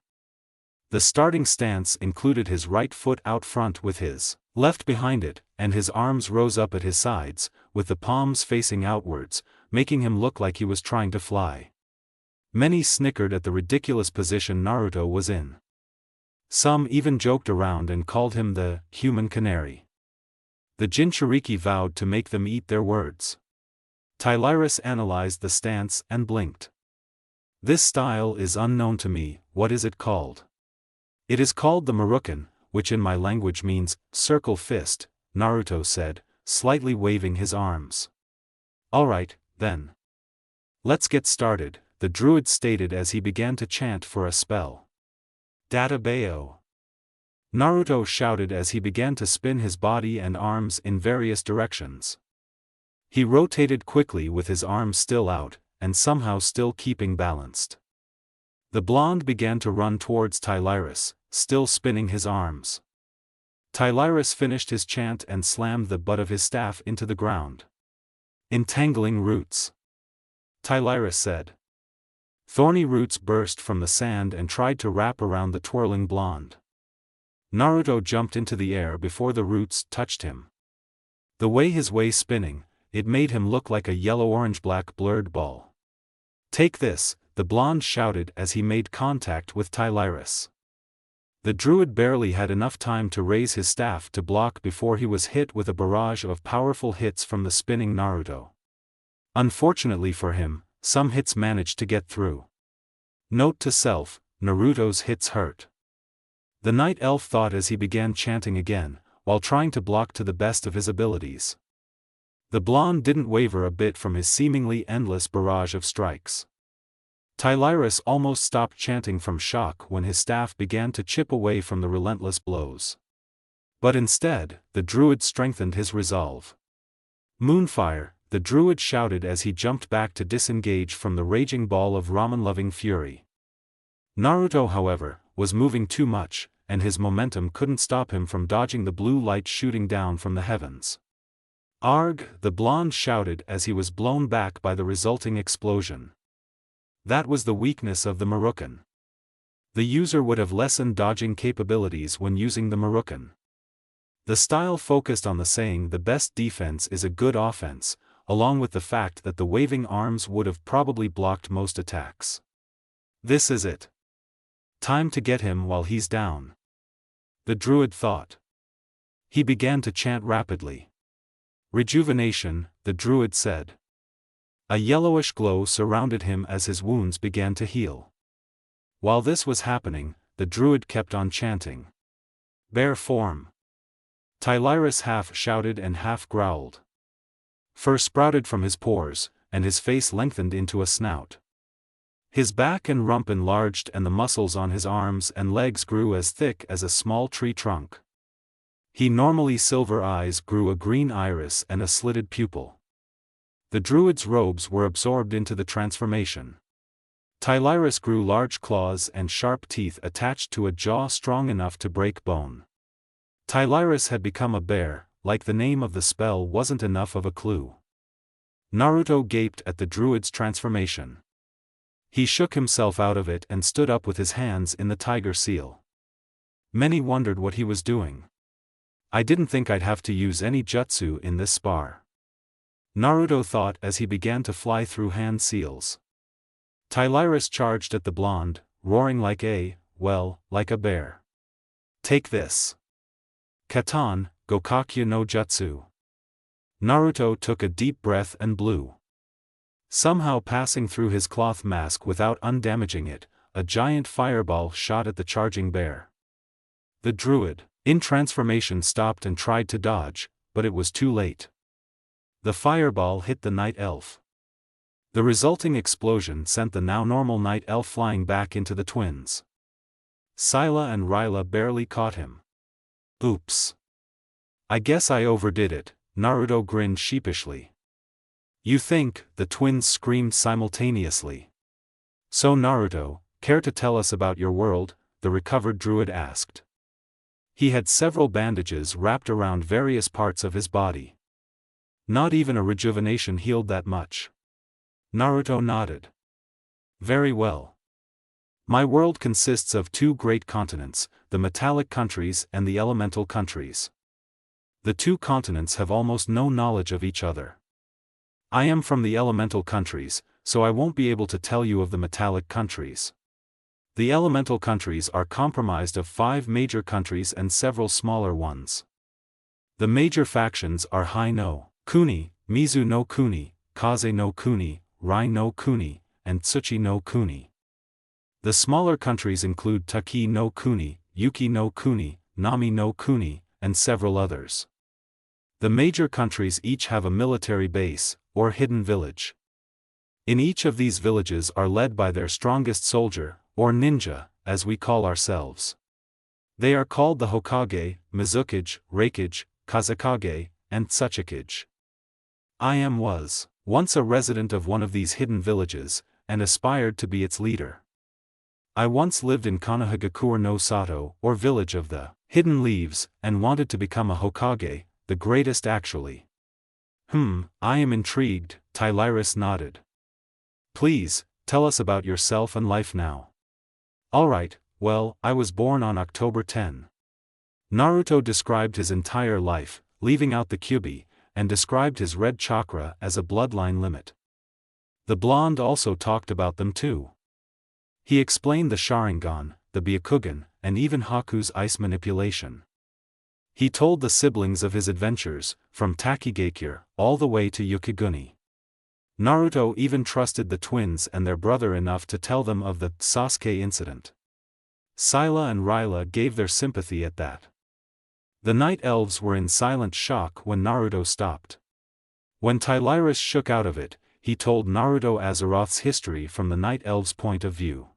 The starting stance included his right foot out front with his left behind it, and his arms rose up at his sides, with the palms facing outwards, making him look like he was trying to fly. Many snickered at the ridiculous position Naruto was in. Some even joked around and called him the human canary. The Jinchuriki vowed to make them eat their words. Tylyrus analyzed the stance and blinked. This style is unknown to me. What is it called? It is called the Murukan, which in my language means circle fist, Naruto said, slightly waving his arms. Alright, then. Let's get started, the druid stated as he began to chant for a spell. Databeo. Naruto shouted as he began to spin his body and arms in various directions. He rotated quickly with his arms still out, and somehow still keeping balanced. The blonde began to run towards Tylyrus, still spinning his arms. Tylyrus finished his chant and slammed the butt of his staff into the ground. Entangling roots. Tylyrus said. Thorny roots burst from the sand and tried to wrap around the twirling blonde. Naruto jumped into the air before the roots touched him. The way his way spinning, it made him look like a yellow-orange-black blurred ball. Take this, the blonde shouted as he made contact with Tylyrus. The druid barely had enough time to raise his staff to block before he was hit with a barrage of powerful hits from the spinning Naruto. Unfortunately for him, some hits managed to get through. Note to self, Naruto's hits hurt. The night elf thought as he began chanting again, while trying to block to the best of his abilities. The blonde didn't waver a bit from his seemingly endless barrage of strikes. Tylyrus almost stopped chanting from shock when his staff began to chip away from the relentless blows. But instead, the druid strengthened his resolve. Moonfire, the druid shouted as he jumped back to disengage from the raging ball of ramen-loving fury. Naruto, however, was moving too much, and his momentum couldn't stop him from dodging the blue light shooting down from the heavens. Arg! The blonde shouted as he was blown back by the resulting explosion. That was the weakness of the Murukan. The user would have lessened dodging capabilities when using the Murukan. The style focused on the saying the best defense is a good offense, along with the fact that the waving arms would have probably blocked most attacks. This is it. Time to get him while he's down. The druid thought. He began to chant rapidly. Rejuvenation, the druid said. A yellowish glow surrounded him as his wounds began to heal. While this was happening, the druid kept on chanting. Bear form. Tylyrus half shouted and half growled. Fur sprouted from his pores, and his face lengthened into a snout. His back and rump enlarged and the muscles on his arms and legs grew as thick as a small tree trunk. He normally silver eyes grew a green iris and a slitted pupil. The druid's robes were absorbed into the transformation. Tylyrus grew large claws and sharp teeth attached to a jaw strong enough to break bone. Tylyrus had become a bear, like the name of the spell wasn't enough of a clue. Naruto gaped at the druid's transformation. He shook himself out of it and stood up with his hands in the tiger seal. Many wondered what he was doing. I didn't think I'd have to use any jutsu in this spar. Naruto thought as he began to fly through hand seals. Tylyrus charged at the blonde, roaring like a bear. Take this. Katan, Gokakyu no Jutsu. Naruto took a deep breath and blew. Somehow passing through his cloth mask without undamaging it, a giant fireball shot at the charging bear. The druid, in transformation, stopped and tried to dodge, but it was too late. The fireball hit the night elf. The resulting explosion sent the now normal night elf flying back into the twins. Scylla and Ryla barely caught him. Oops. I guess I overdid it, Naruto grinned sheepishly. You think, the twins screamed simultaneously. So Naruto, care to tell us about your world? The recovered druid asked. He had several bandages wrapped around various parts of his body. Not even a rejuvenation healed that much. Naruto nodded. Very well. My world consists of 2 great continents, the metallic countries and the elemental countries. The 2 continents have almost no knowledge of each other. I am from the elemental countries, so I won't be able to tell you of the metallic countries. The elemental countries are comprised of 5 major countries and several smaller ones. The major factions are Hai no Kuni, Mizu no Kuni, Kaze no Kuni, Rai no Kuni, and Tsuchi no Kuni. The smaller countries include Taki no Kuni, Yuki no Kuni, Nami no Kuni, and several others. The major countries each have a military base, or hidden village. In each of these villages are led by their strongest soldier, or ninja, as we call ourselves. They are called the Hokage, Mizukage, Reikage, Kazekage, and Tsuchikage. I was once a resident of one of these hidden villages, and aspired to be its leader. I once lived in Konohagakure no Sato, or village of the hidden leaves, and wanted to become a Hokage, the greatest actually. I am intrigued, Tylyrus nodded. Please, tell us about yourself and life now. Alright, well, I was born on October 10. Naruto described his entire life, leaving out the Kyuubi, and described his red chakra as a bloodline limit. The blonde also talked about them too. He explained the Sharingan, the Byakugan, and even Haku's ice manipulation. He told the siblings of his adventures, from Takigakure, all the way to Yukiguni. Naruto even trusted the twins and their brother enough to tell them of the Sasuke incident. Scylla and Ryla gave their sympathy at that. The night elves were in silent shock when Naruto stopped. When Tylyrus shook out of it, he told Naruto Azeroth's history from the night elves' point of view.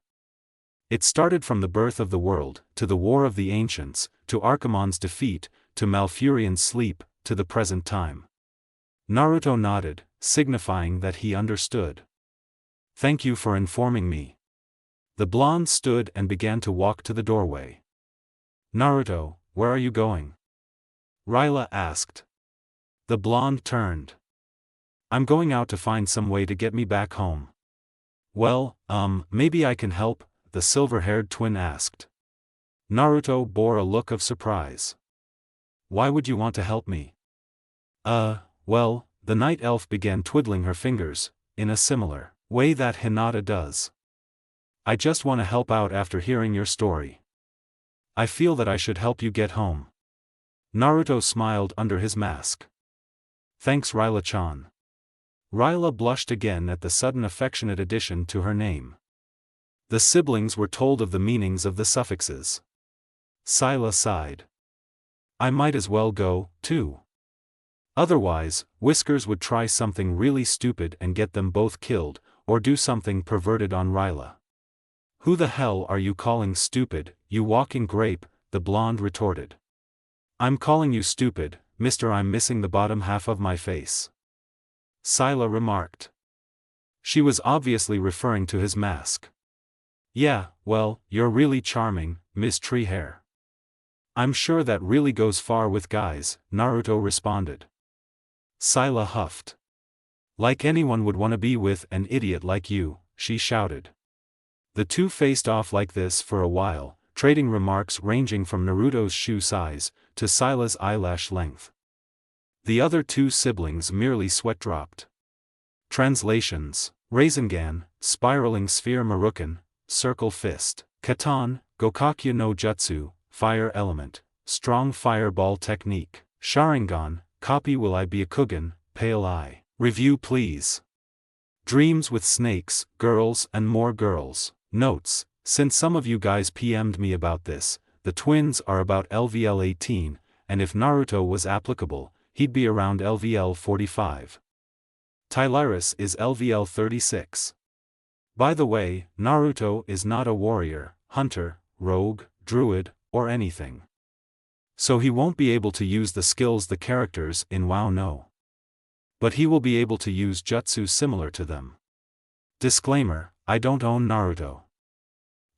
It started from the birth of the world, to the War of the Ancients, to Archimonde's defeat, to Malfurion's sleep, to the present time. Naruto nodded, signifying that he understood. Thank you for informing me. The blonde stood and began to walk to the doorway. Naruto, where are you going? Ryla asked. The blonde turned. I'm going out to find some way to get me back home. Well, maybe I can help, the silver-haired twin asked. Naruto bore a look of surprise. Why would you want to help me? Well, the night elf began twiddling her fingers, in a similar way that Hinata does. I just want to help out after hearing your story. I feel that I should help you get home. Naruto smiled under his mask. Thanks, Ryla-chan. Ryla blushed again at the sudden affectionate addition to her name. The siblings were told of the meanings of the suffixes. Scylla sighed. I might as well go, too. Otherwise, Whiskers would try something really stupid and get them both killed, or do something perverted on Ryla. "Who the hell are you calling stupid, you walking grape?" the blonde retorted. "I'm calling you stupid, mister. I'm missing the bottom half of my face," Scylla remarked. She was obviously referring to his mask. "Yeah, well, you're really charming, Miss Treehair. I'm sure that really goes far with guys," Naruto responded. Scylla huffed. "Like anyone would want to be with an idiot like you," she shouted. The two faced off like this for a while, trading remarks ranging from Naruto's shoe size to Scylla's eyelash length. The other two siblings merely sweat-dropped. Translations: Rasengan, Spiraling Sphere Marukan, Circle Fist, Katan, Gokakyu no Jutsu, Fire Element, Strong Fireball Technique, Sharingan, Copy Will I Be a Kugan, Pale Eye. Review please. Dreams with Snakes, Girls and More Girls. Notes: since some of you guys PM'd me about this, the twins are about LVL 18, and if Naruto was applicable, he'd be around LVL 45. Tylyrus is LVL 36. By the way, Naruto is not a warrior, hunter, rogue, druid, or anything. So he won't be able to use the skills the characters in WoW know. But he will be able to use jutsu similar to them. Disclaimer: I don't own Naruto.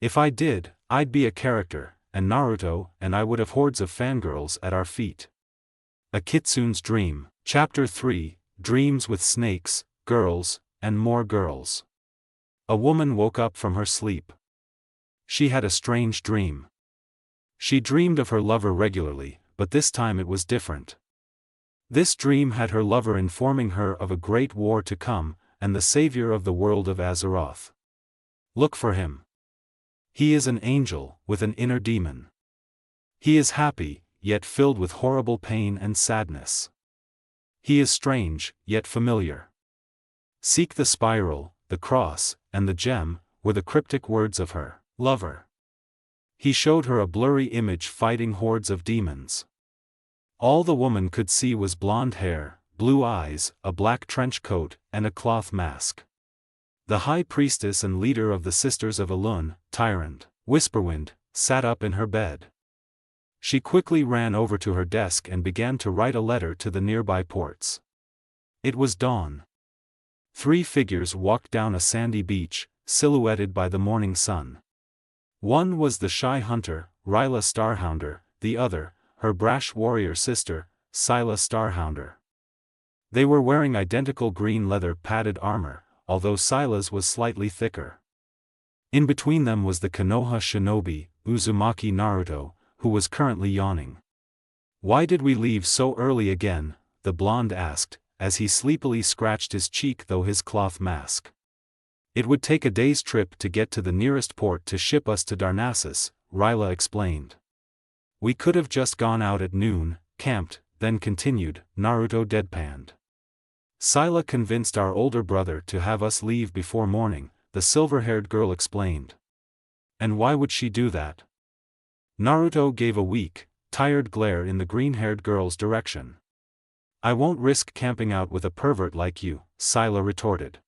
If I did, I'd be a character, and Naruto and I would have hordes of fangirls at our feet. A Kitsune's Dream. Chapter 3, Dreams with Snakes, Girls, and More Girls. A woman woke up from her sleep. She had a strange dream. She dreamed of her lover regularly, but this time it was different. This dream had her lover informing her of a great war to come, and the savior of the world of Azeroth. Look for him. He is an angel, with an inner demon. He is happy, yet filled with horrible pain and sadness. He is strange, yet familiar. Seek the spiral, the cross, and the gem, were the cryptic words of her lover. He showed her a blurry image fighting hordes of demons. All the woman could see was blonde hair, blue eyes, a black trench coat, and a cloth mask. The high priestess and leader of the Sisters of Elun, Tyrant, Whisperwind, sat up in her bed. She quickly ran over to her desk and began to write a letter to the nearby ports. It was dawn. 3 figures walked down a sandy beach, silhouetted by the morning sun. One was the shy hunter, Ryla Starhounder, the other, her brash warrior sister, Scylla Starhounder. They were wearing identical green leather padded armor, although Scylla's was slightly thicker. In between them was the Konoha shinobi, Uzumaki Naruto, who was currently yawning. "Why did we leave so early again?" the blonde asked, as he sleepily scratched his cheek through his cloth mask. "It would take a day's trip to get to the nearest port to ship us to Darnassus," Ryla explained. "We could have just gone out at noon, camped, then continued," Naruto deadpanned. "Scylla convinced our older brother to have us leave before morning," the silver-haired girl explained. "And why would she do that?" Naruto gave a weak, tired glare in the green-haired girl's direction. "I won't risk camping out with a pervert like you," Scylla retorted.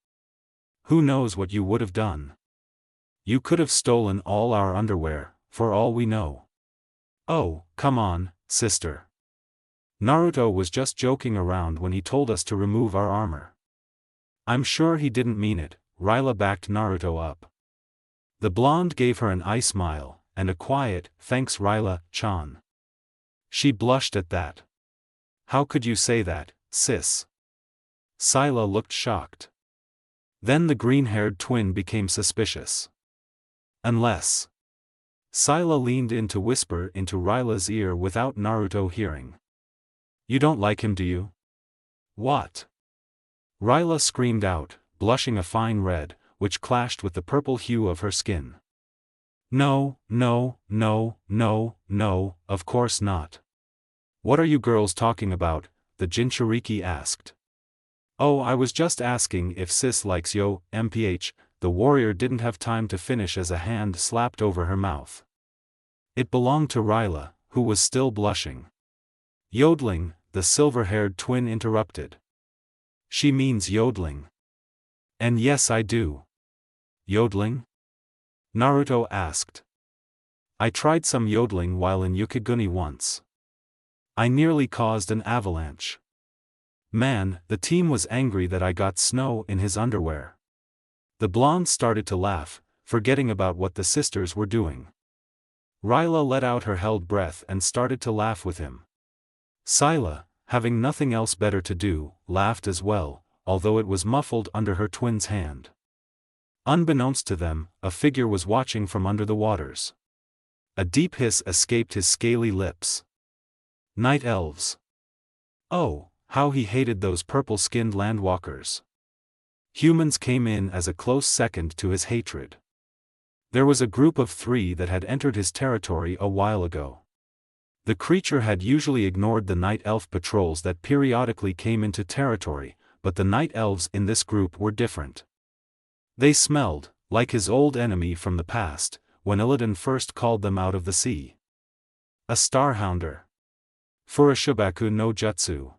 "Who knows what you would have done? You could have stolen all our underwear, for all we know." "Oh, come on, sister. Naruto was just joking around when he told us to remove our armor." "I'm sure he didn't mean it," Ryla backed Naruto up. The blonde gave her an eye smile, and a quiet, "Thanks Ryla-chan." She blushed at that. "How could you say that, sis?" Scylla looked shocked. Then the green-haired twin became suspicious. "Unless..." Scylla leaned in to whisper into Ryla's ear without Naruto hearing. "You don't like him, do you?" "What?" Ryla screamed out, blushing a fine red, which clashed with the purple hue of her skin. "No, no, no, no, no, of course not. What are you girls talking about?" the Jinchuriki asked. "Oh, I was just asking if sis likes yo, mph, the warrior didn't have time to finish as a hand slapped over her mouth. It belonged to Ryla, who was still blushing. Yodeling, the silver-haired twin interrupted. She means yodeling. And yes, I do. Yodeling? Naruto asked. I tried some yodeling while in Yukiguni once. I nearly caused an avalanche. Man, the team was angry that I got snow in his underwear. The blonde started to laugh, forgetting about what the sisters were doing. Ryla let out her held breath and started to laugh with him. Scylla, having nothing else better to do, laughed as well, although it was muffled under her twin's hand. Unbeknownst to them, a figure was watching from under the waters. A deep hiss escaped his scaly lips. Night elves. Oh, how he hated those purple-skinned landwalkers. Humans came in as a close second to his hatred. There was a group of 3 that had entered his territory a while ago. The creature had usually ignored the night elf patrols that periodically came into territory, but the night elves in this group were different. They smelled like his old enemy from the past, when Ilidan first called them out of the sea. A starhounder. Furashibaku no jutsu.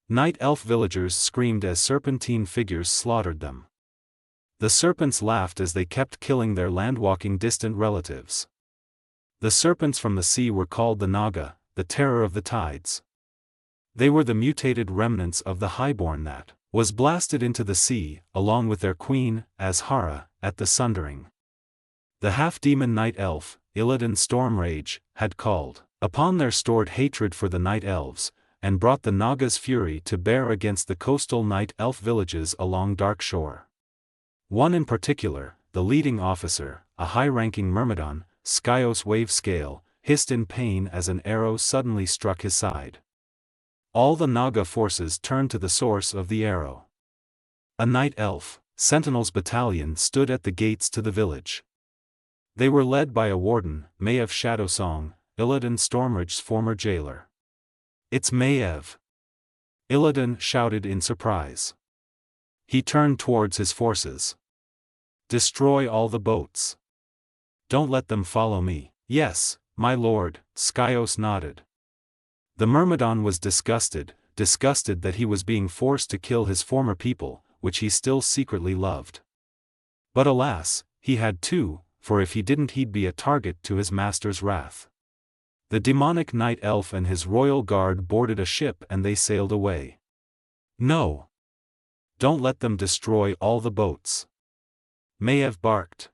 Night elf villagers screamed as serpentine figures slaughtered them. The serpents laughed as they kept killing their landwalking distant relatives. The serpents from the sea were called the Naga, the terror of the tides. They were the mutated remnants of the highborn that was blasted into the sea, along with their queen, Azhara, at the sundering. The half-demon night elf, Ilidan Stormrage, had called upon their stored hatred for the night elves, and brought the Naga's fury to bear against the coastal night elf villages along Dark Shore. One in particular, the leading officer, a high-ranking Myrmidon, Skyos Wave Scale, hissed in pain as an arrow suddenly struck his side. All the Naga forces turned to the source of the arrow. A night elf, Sentinels battalion stood at the gates to the village. They were led by a warden, Maev Shadowsong, Ilidan Stormrage's former jailer. It's Maev! Ilidan shouted in surprise. He turned towards his forces. Destroy all the boats. Don't let them follow me. Yes, my lord, Skyos nodded. The Myrmidon was disgusted that he was being forced to kill his former people, which he still secretly loved. But alas, he had to, for if he didn't he'd be a target to his master's wrath. The demonic night elf and his royal guard boarded a ship and they sailed away. No! Don't let them destroy all the boats. Maev barked.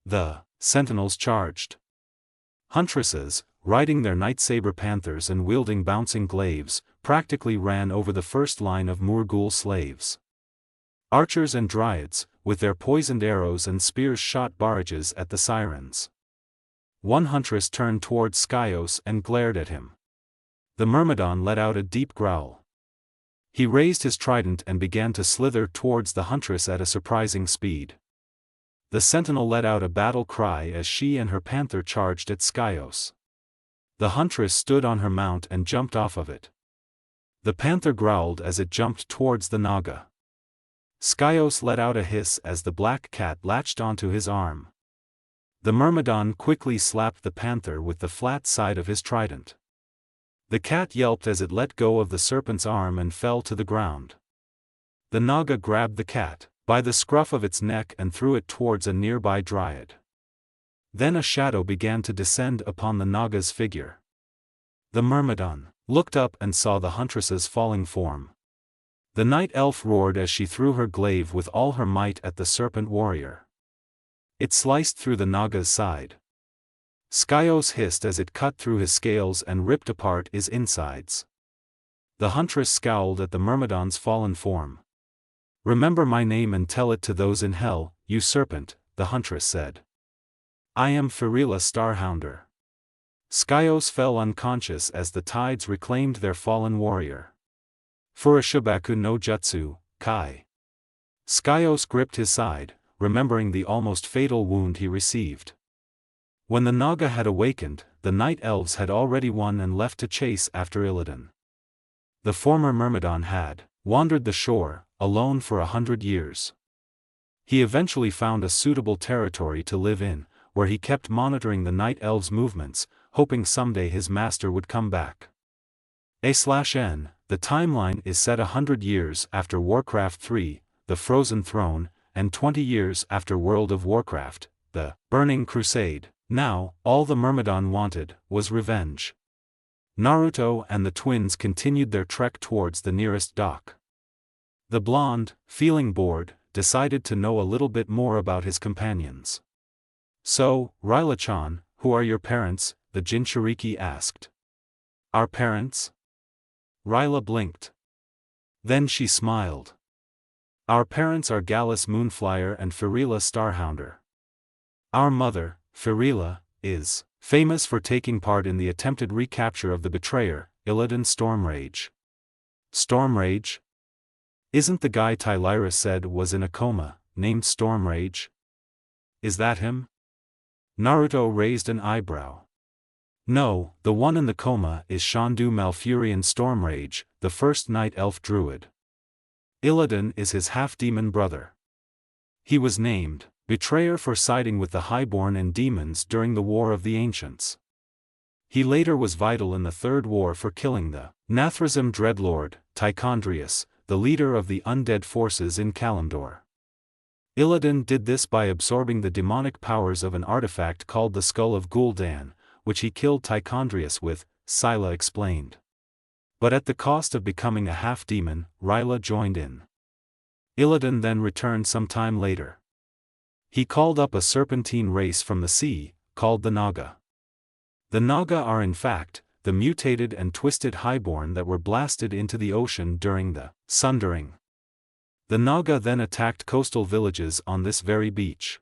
The sentinels charged. Huntresses, riding their night-saber panthers and wielding bouncing glaives, practically ran over the first line of Murghul slaves. Archers and dryads, with their poisoned arrows and spears shot barrages at the sirens. One huntress turned towards Skyos and glared at him. The Myrmidon let out a deep growl. He raised his trident and began to slither towards the huntress at a surprising speed. The sentinel let out a battle cry as she and her panther charged at Skyos. The huntress stood on her mount and jumped off of it. The panther growled as it jumped towards the Naga. Skyos let out a hiss as the black cat latched onto his arm. The Myrmidon quickly slapped the panther with the flat side of his trident. The cat yelped as it let go of the serpent's arm and fell to the ground. The Naga grabbed the cat by the scruff of its neck and threw it towards a nearby dryad. Then a shadow began to descend upon the Naga's figure. The Myrmidon looked up and saw the huntress's falling form. The night elf roared as she threw her glaive with all her might at the serpent warrior. It sliced through the Naga's side. Skyos hissed as it cut through his scales and ripped apart his insides. The huntress scowled at the Myrmidon's fallen form. "Remember my name and tell it to those in hell, you serpent," the huntress said. "I am Firila Starhounder." Skyos fell unconscious as the tides reclaimed their fallen warrior. Furashibaku no jutsu, Kai. Skyos gripped his side, remembering the almost fatal wound he received. When the Naga had awakened, the night elves had already won and left to chase after Ilidan. The former Myrmidon had wandered the shore, alone for 100 years. He eventually found a suitable territory to live in, where he kept monitoring the night elves' movements, hoping someday his master would come back. A/N, the timeline is set 100 years after Warcraft 3, The Frozen Throne, and 20 years after World of Warcraft, The Burning Crusade. Now, all the Myrmidon wanted was revenge. Naruto and the twins continued their trek towards the nearest dock. The blonde, feeling bored, decided to know a little bit more about his companions. "So, Ryla-chan, who are your parents?" the Jinchuriki asked. "Our parents?" Ryla blinked. Then she smiled. "Our parents are Gallus Moonflyer and Firila Starhounder. Our mother, Firila, is famous for taking part in the attempted recapture of the betrayer, Ilidan Stormrage." "Stormrage? Isn't the guy Tylira said was in a coma, named Stormrage? Is that him?" Naruto raised an eyebrow. "No, the one in the coma is Shandu Malfurion Stormrage, the first night elf druid. Ilidan is his half-demon brother. He was named betrayer for siding with the Highborn and demons during the War of the Ancients. He later was vital in the Third War for killing the Nathrazim Dreadlord, Tichondrius, the leader of the undead forces in Kalimdor. Ilidan did this by absorbing the demonic powers of an artifact called the Skull of Gul'dan, which he killed Tichondrius with," Scylla explained. "But at the cost of becoming a half-demon," Ryla joined in. Ilidan then returned some time later. He called up a serpentine race from the sea, called the Naga. The Naga are in fact, the mutated and twisted highborn that were blasted into the ocean during the Sundering. The Naga then attacked coastal villages on this very beach.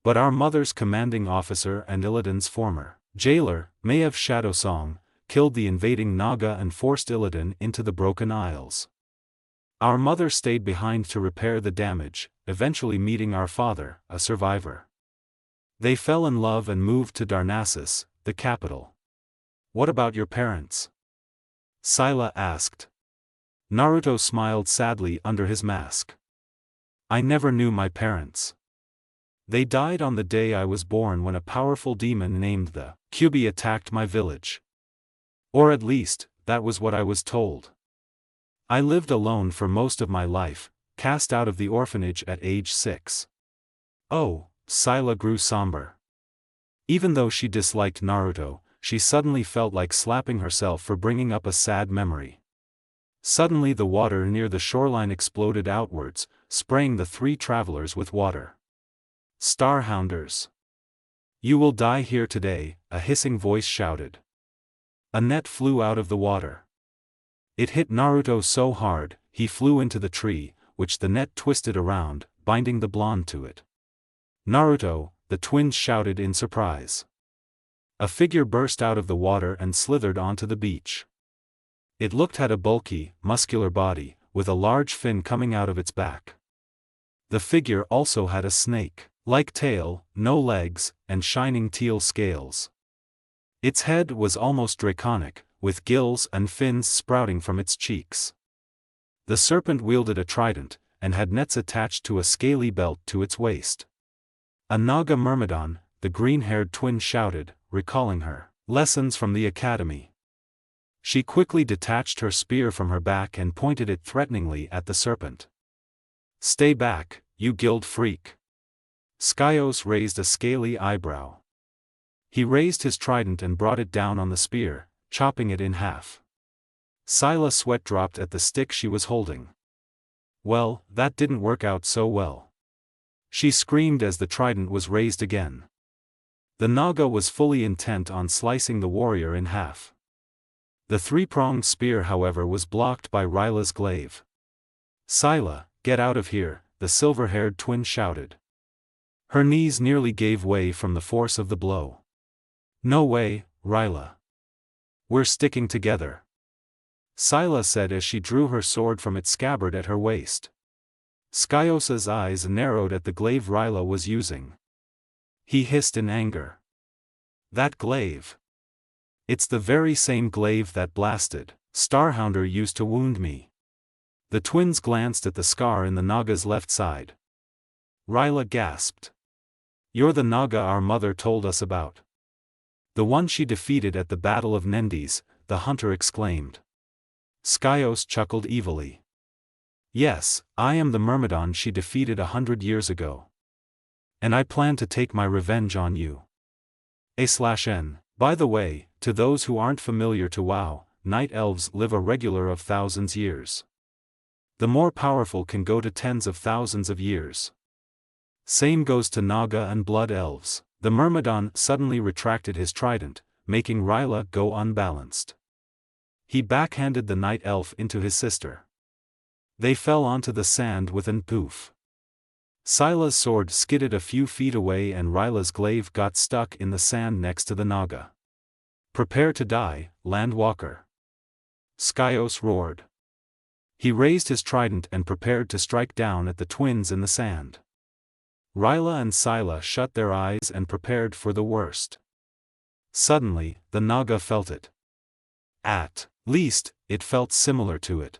But our mother's commanding officer and Illidan's former jailer, Maev Shadowsong, killed the invading Naga and forced Ilidan into the Broken Isles. Our mother stayed behind to repair the damage, eventually meeting our father, a survivor. They fell in love and moved to Darnassus, the capital." "What about your parents?" Scylla asked. Naruto smiled sadly under his mask. "I never knew my parents. They died on the day I was born when a powerful demon named the Kyubi attacked my village. Or at least, that was what I was told. I lived alone for most of my life, cast out of the orphanage at age 6. "Oh," Scylla grew somber. Even though she disliked Naruto, she suddenly felt like slapping herself for bringing up a sad memory. Suddenly the water near the shoreline exploded outwards, spraying the three travelers with water. "Starhounders! You will die here today," a hissing voice shouted. A net flew out of the water. It hit Naruto so hard, he flew into the tree, which the net twisted around, binding the blonde to it. "Naruto," the twins shouted in surprise. A figure burst out of the water and slithered onto the beach. It had a bulky, muscular body, with a large fin coming out of its back. The figure also had a snake-like tail, no legs, and shining teal scales. Its head was almost draconic, with gills and fins sprouting from its cheeks. The serpent wielded a trident, and had nets attached to a scaly belt to its waist. "A Naga Myrmidon," the green-haired twin shouted, recalling her lessons from the academy. She quickly detached her spear from her back and pointed it threateningly at the serpent. "Stay back, you guild freak." Skyos raised a scaly eyebrow. He raised his trident and brought it down on the spear, chopping it in half. Scylla sweat dropped at the stick she was holding. Well, that didn't work out so well. She screamed as the trident was raised again. The Naga was fully intent on slicing the warrior in half. The three-pronged spear however was blocked by Ryla's glaive. "Scylla, get out of here," the silver-haired twin shouted. Her knees nearly gave way from the force of the blow. "No way, Ryla. We're sticking together," Scylla said as she drew her sword from its scabbard at her waist. Skyos's eyes narrowed at the glaive Ryla was using. He hissed in anger. "That glaive! It's the very same glaive that blasted Starhounder used to wound me." The twins glanced at the scar in the Naga's left side. Ryla gasped. "You're the Naga our mother told us about. The one she defeated at the Battle of Nendes," the hunter exclaimed. Skyos chuckled evilly. Yes, I am the Myrmidon she defeated 100 years ago. And I plan to take my revenge on you. A/N. By the way, to those who aren't familiar to WoW, night elves live a regular of thousands years. The more powerful can go to tens of thousands of years. Same goes to Naga and blood elves. The Myrmidon suddenly retracted his trident, making Ryla go unbalanced. He backhanded the night elf into his sister. They fell onto the sand with an poof. Sila's sword skidded a few feet away and Ryla's glaive got stuck in the sand next to the Naga. Prepare to die, Landwalker. Skyos roared. He raised his trident and prepared to strike down at the twins in the sand. Ryla and Sila shut their eyes and prepared for the worst. Suddenly, the Naga felt it. At least, it felt similar to it.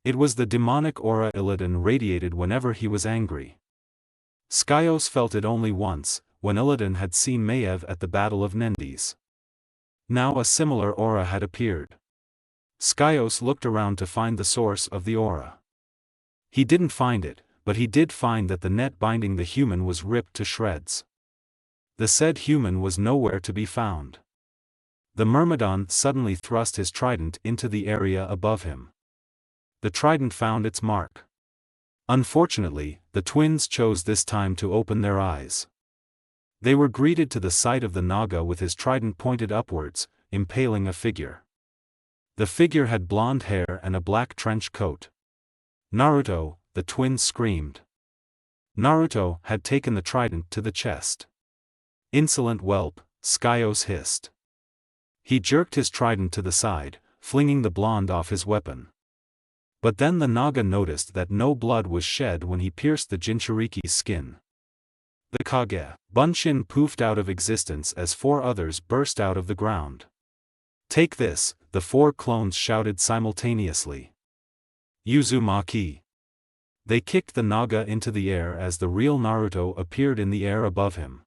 It was the demonic aura Ilidan radiated whenever he was angry. Skyos felt it only once, when Ilidan had seen Maiev at the Battle of Nendis. Now a similar aura had appeared. Skyos looked around to find the source of the aura. He didn't find it, but he did find that the net binding the human was ripped to shreds. The said human was nowhere to be found. The Myrmidon suddenly thrust his trident into the area above him. The trident found its mark. Unfortunately, the twins chose this time to open their eyes. They were greeted to the sight of the Naga with his trident pointed upwards, impaling a figure. The figure had blonde hair and a black trench coat. Naruto, the twins screamed. Naruto had taken the trident to the chest. Insolent whelp, Skyos hissed. He jerked his trident to the side, flinging the blonde off his weapon. But then the Naga noticed that no blood was shed when he pierced the Jinchuriki's skin. The Kage Bunshin poofed out of existence as 4 others burst out of the ground. Take this, the 4 clones shouted simultaneously. Uzumaki. They kicked the Naga into the air as the real Naruto appeared in the air above him.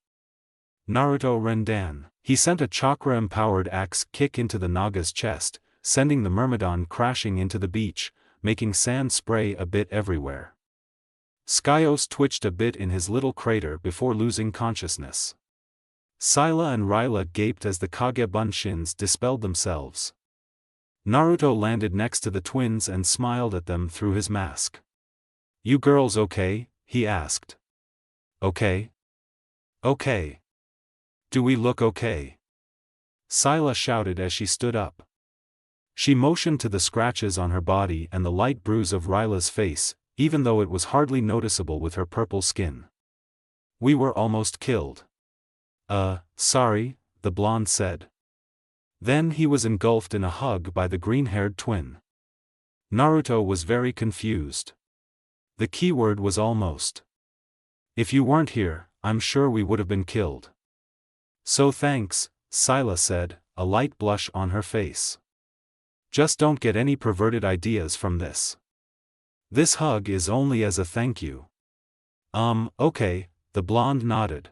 Naruto Rendan. He sent a chakra-empowered axe kick into the Naga's chest, sending the Myrmidon crashing into the beach, making sand spray a bit everywhere. Skyos twitched a bit in his little crater before losing consciousness. Sila and Ryla gaped as the Kage Bunshins dispelled themselves. Naruto landed next to the twins and smiled at them through his mask. You girls okay? He asked. Okay? Okay. Do we look okay? Sila shouted as she stood up. She motioned to the scratches on her body and the light bruise of Ryla's face, even though it was hardly noticeable with her purple skin. We were almost killed. Sorry, the blonde said. Then he was engulfed in a hug by the green-haired twin. Naruto was very confused. The keyword was almost. If you weren't here, I'm sure we would have been killed. So thanks, Sila said, a light blush on her face. Just don't get any perverted ideas from this. This hug is only as a thank you. Okay, the blonde nodded.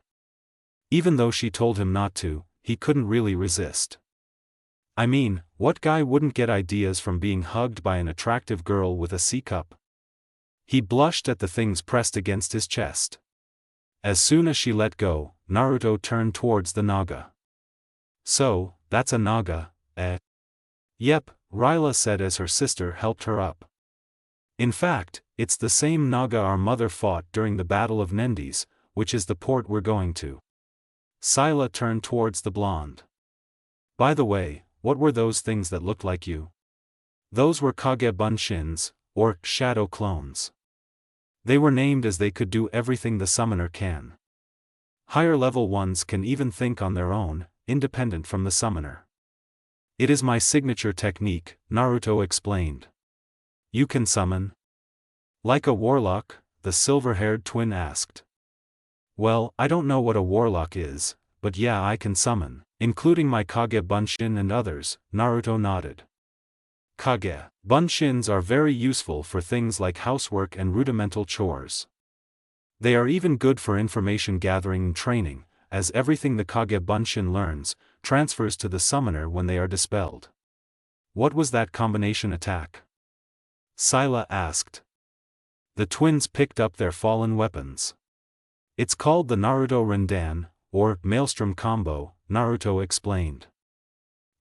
Even though she told him not to, he couldn't really resist. I mean, what guy wouldn't get ideas from being hugged by an attractive girl with a C-cup? He blushed at the things pressed against his chest. As soon as she let go, Naruto turned towards the Naga. So, that's a Naga, eh? Yep, Ryla said as her sister helped her up. In fact, it's the same Naga our mother fought during the Battle of Nendis, which is the port we're going to. Sila turned towards the blonde. By the way, what were those things that looked like you? Those were Kage Bunshins, or shadow clones. They were named as they could do everything the summoner can. Higher level ones can even think on their own, independent from the summoner. It is my signature technique, Naruto explained. You can summon? Like a warlock? The silver-haired twin asked. Well, I don't know what a warlock is, but yeah, I can summon, including my Kage Bunshin and others, Naruto nodded. Kage Bunshins are very useful for things like housework and rudimental chores. They are even good for information gathering and training, as everything the Kage Bunshin learns, transfers to the summoner when they are dispelled. What was that combination attack? Scylla asked. The twins picked up their fallen weapons. It's called the Naruto Rendan, or Maelstrom Combo, Naruto explained.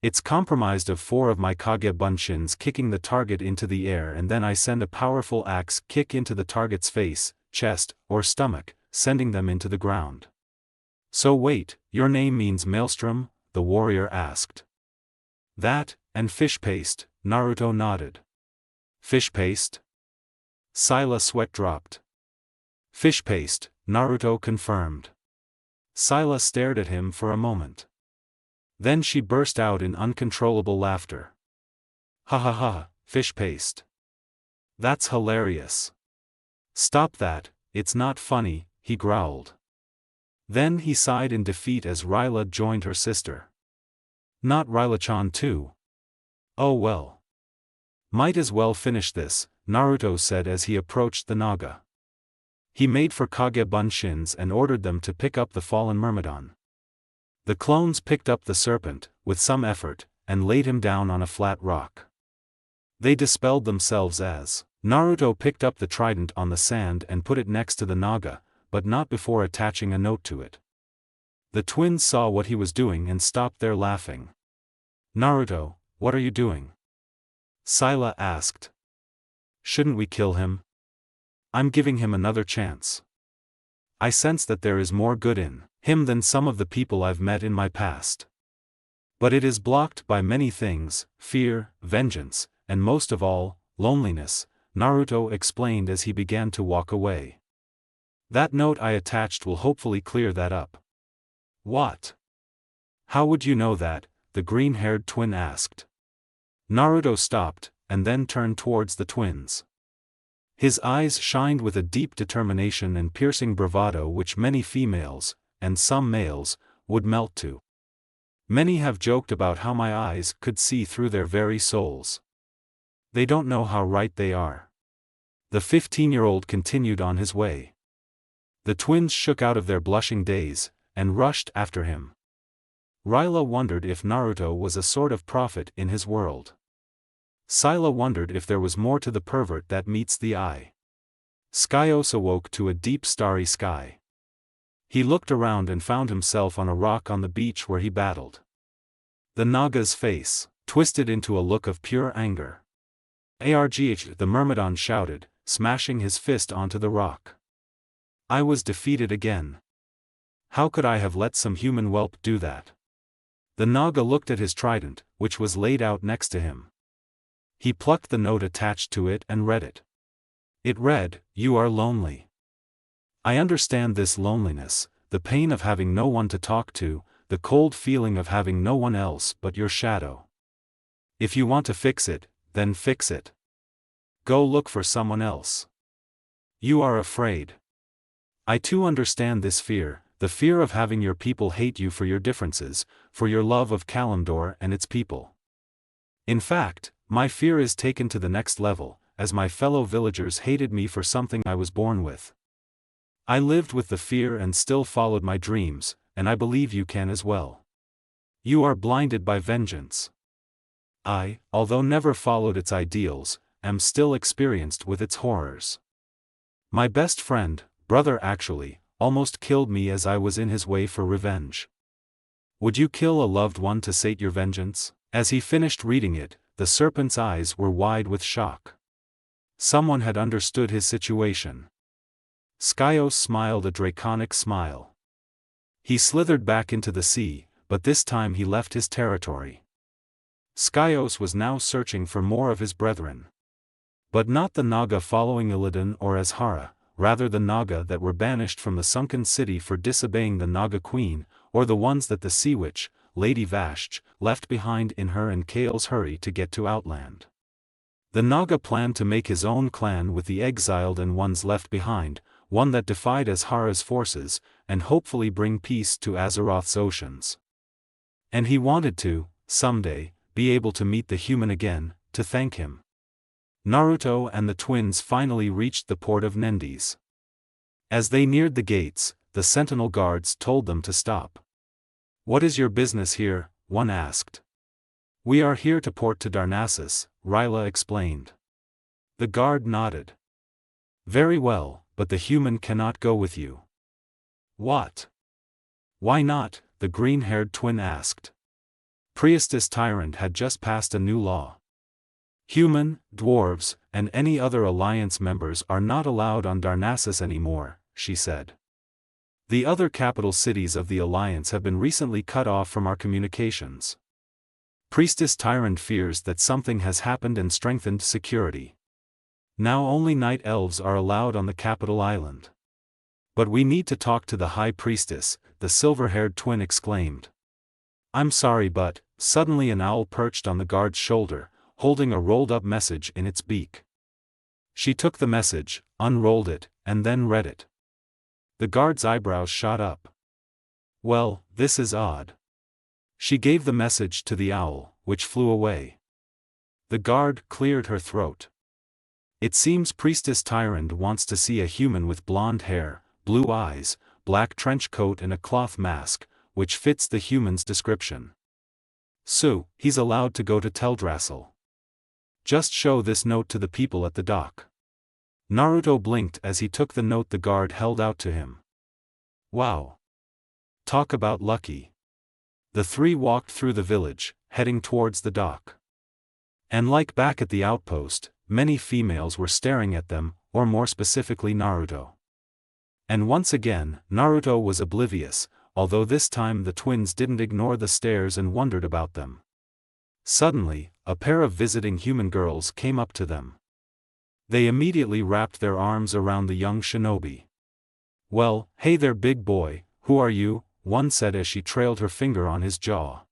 It's comprised of 4 of my Kage Bunshins kicking the target into the air, and then I send a powerful axe kick into the target's face, chest, or stomach, sending them into the ground. So wait, your name means Maelstrom? The warrior asked. That, and fish paste, Naruto nodded. Fish paste? Scylla sweat dropped. Fish paste, Naruto confirmed. Scylla stared at him for a moment. Then she burst out in uncontrollable laughter. Ha ha ha, fish paste. That's hilarious. Stop that, it's not funny, he growled. Then he sighed in defeat as Ryla joined her sister. Not Ryla-chan too. Oh well. Might as well finish this, Naruto said as he approached the Naga. He made for Kage Bunshins and ordered them to pick up the fallen Myrmidon. The clones picked up the serpent, with some effort, and laid him down on a flat rock. They dispelled themselves as Naruto picked up the trident on the sand and put it next to the Naga, but not before attaching a note to it. The twins saw what he was doing and stopped their laughing. Naruto, what are you doing? Scylla asked. Shouldn't we kill him? I'm giving him another chance. I sense that there is more good in him than some of the people I've met in my past. But it is blocked by many things, fear, vengeance, and most of all, loneliness, Naruto explained as he began to walk away. That note I attached will hopefully clear that up. What? How would you know that? The green-haired twin asked. Naruto stopped, and then turned towards the twins. His eyes shined with a deep determination and piercing bravado which many females, and some males, would melt to. Many have joked about how my eyes could see through their very souls. They don't know how right they are. The 15-year-old continued on his way. The twins shook out of their blushing daze, and rushed after him. Ryla wondered if Naruto was a sort of prophet in his world. Scylla wondered if there was more to the pervert that meets the eye. Skyos awoke to a deep starry sky. He looked around and found himself on a rock on the beach where he battled. The Naga's face twisted into a look of pure anger. Argh, the Myrmidon shouted, smashing his fist onto the rock. I was defeated again. How could I have let some human whelp do that? The Naga looked at his trident, which was laid out next to him. He plucked the note attached to it and read it. It read, "You are lonely. I understand this loneliness, the pain of having no one to talk to, the cold feeling of having no one else but your shadow. If you want to fix it, then fix it. Go look for someone else. You are afraid. I too understand this fear, the fear of having your people hate you for your differences, for your love of Kalimdor and its people. In fact, my fear is taken to the next level, as my fellow villagers hated me for something I was born with. I lived with the fear and still followed my dreams, and I believe you can as well. You are blinded by vengeance. I, although never followed its ideals, am still experienced with its horrors. My best friend, brother actually, almost killed me as I was in his way for revenge. Would you kill a loved one to sate your vengeance?" As he finished reading it, the serpent's eyes were wide with shock. Someone had understood his situation. Skyos smiled a draconic smile. He slithered back into the sea, but this time he left his territory. Skyos was now searching for more of his brethren. But not the Naga following Ilidan or Azhara, rather the Naga that were banished from the sunken city for disobeying the Naga queen, or the ones that the sea witch, Lady Vashj, left behind in her and Kale's hurry to get to Outland. The Naga planned to make his own clan with the exiled and ones left behind, one that defied Azhara's forces, and hopefully bring peace to Azeroth's oceans. And he wanted to, someday, be able to meet the human again, to thank him. Naruto and the twins finally reached the port of Nendis. As they neared the gates, the sentinel guards told them to stop. "What is your business here?" one asked. We are here to port to Darnassus, Ryla explained. The guard nodded. Very well, but the human cannot go with you. What? Why not? The green-haired twin asked. Priestess Tyrant had just passed a new law. Human, dwarves, and any other alliance members are not allowed on Darnassus anymore, she said. The other capital cities of the alliance have been recently cut off from our communications. Priestess Tyrant fears that something has happened and strengthened security. Now only night elves are allowed on the capital island. But we need to talk to the High Priestess, the silver-haired twin exclaimed. I'm sorry, but, suddenly an owl perched on the guard's shoulder, holding a rolled-up message in its beak. She took the message, unrolled it, and then read it. The guard's eyebrows shot up. Well, this is odd. She gave the message to the owl, which flew away. The guard cleared her throat. It seems Priestess Tyrant wants to see a human with blonde hair, blue eyes, black trench coat and a cloth mask, which fits the human's description. So, he's allowed to go to Teldrassil. Just show this note to the people at the dock. Naruto blinked as he took the note the guard held out to him. Wow. Talk about lucky. The three walked through the village, heading towards the dock. And like back at the outpost, many females were staring at them, or more specifically Naruto. And once again, Naruto was oblivious, although this time the twins didn't ignore the stares and wondered about them. Suddenly, a pair of visiting human girls came up to them. They immediately wrapped their arms around the young shinobi. Well, hey there big boy, who are you? One said as she trailed her finger on his jaw.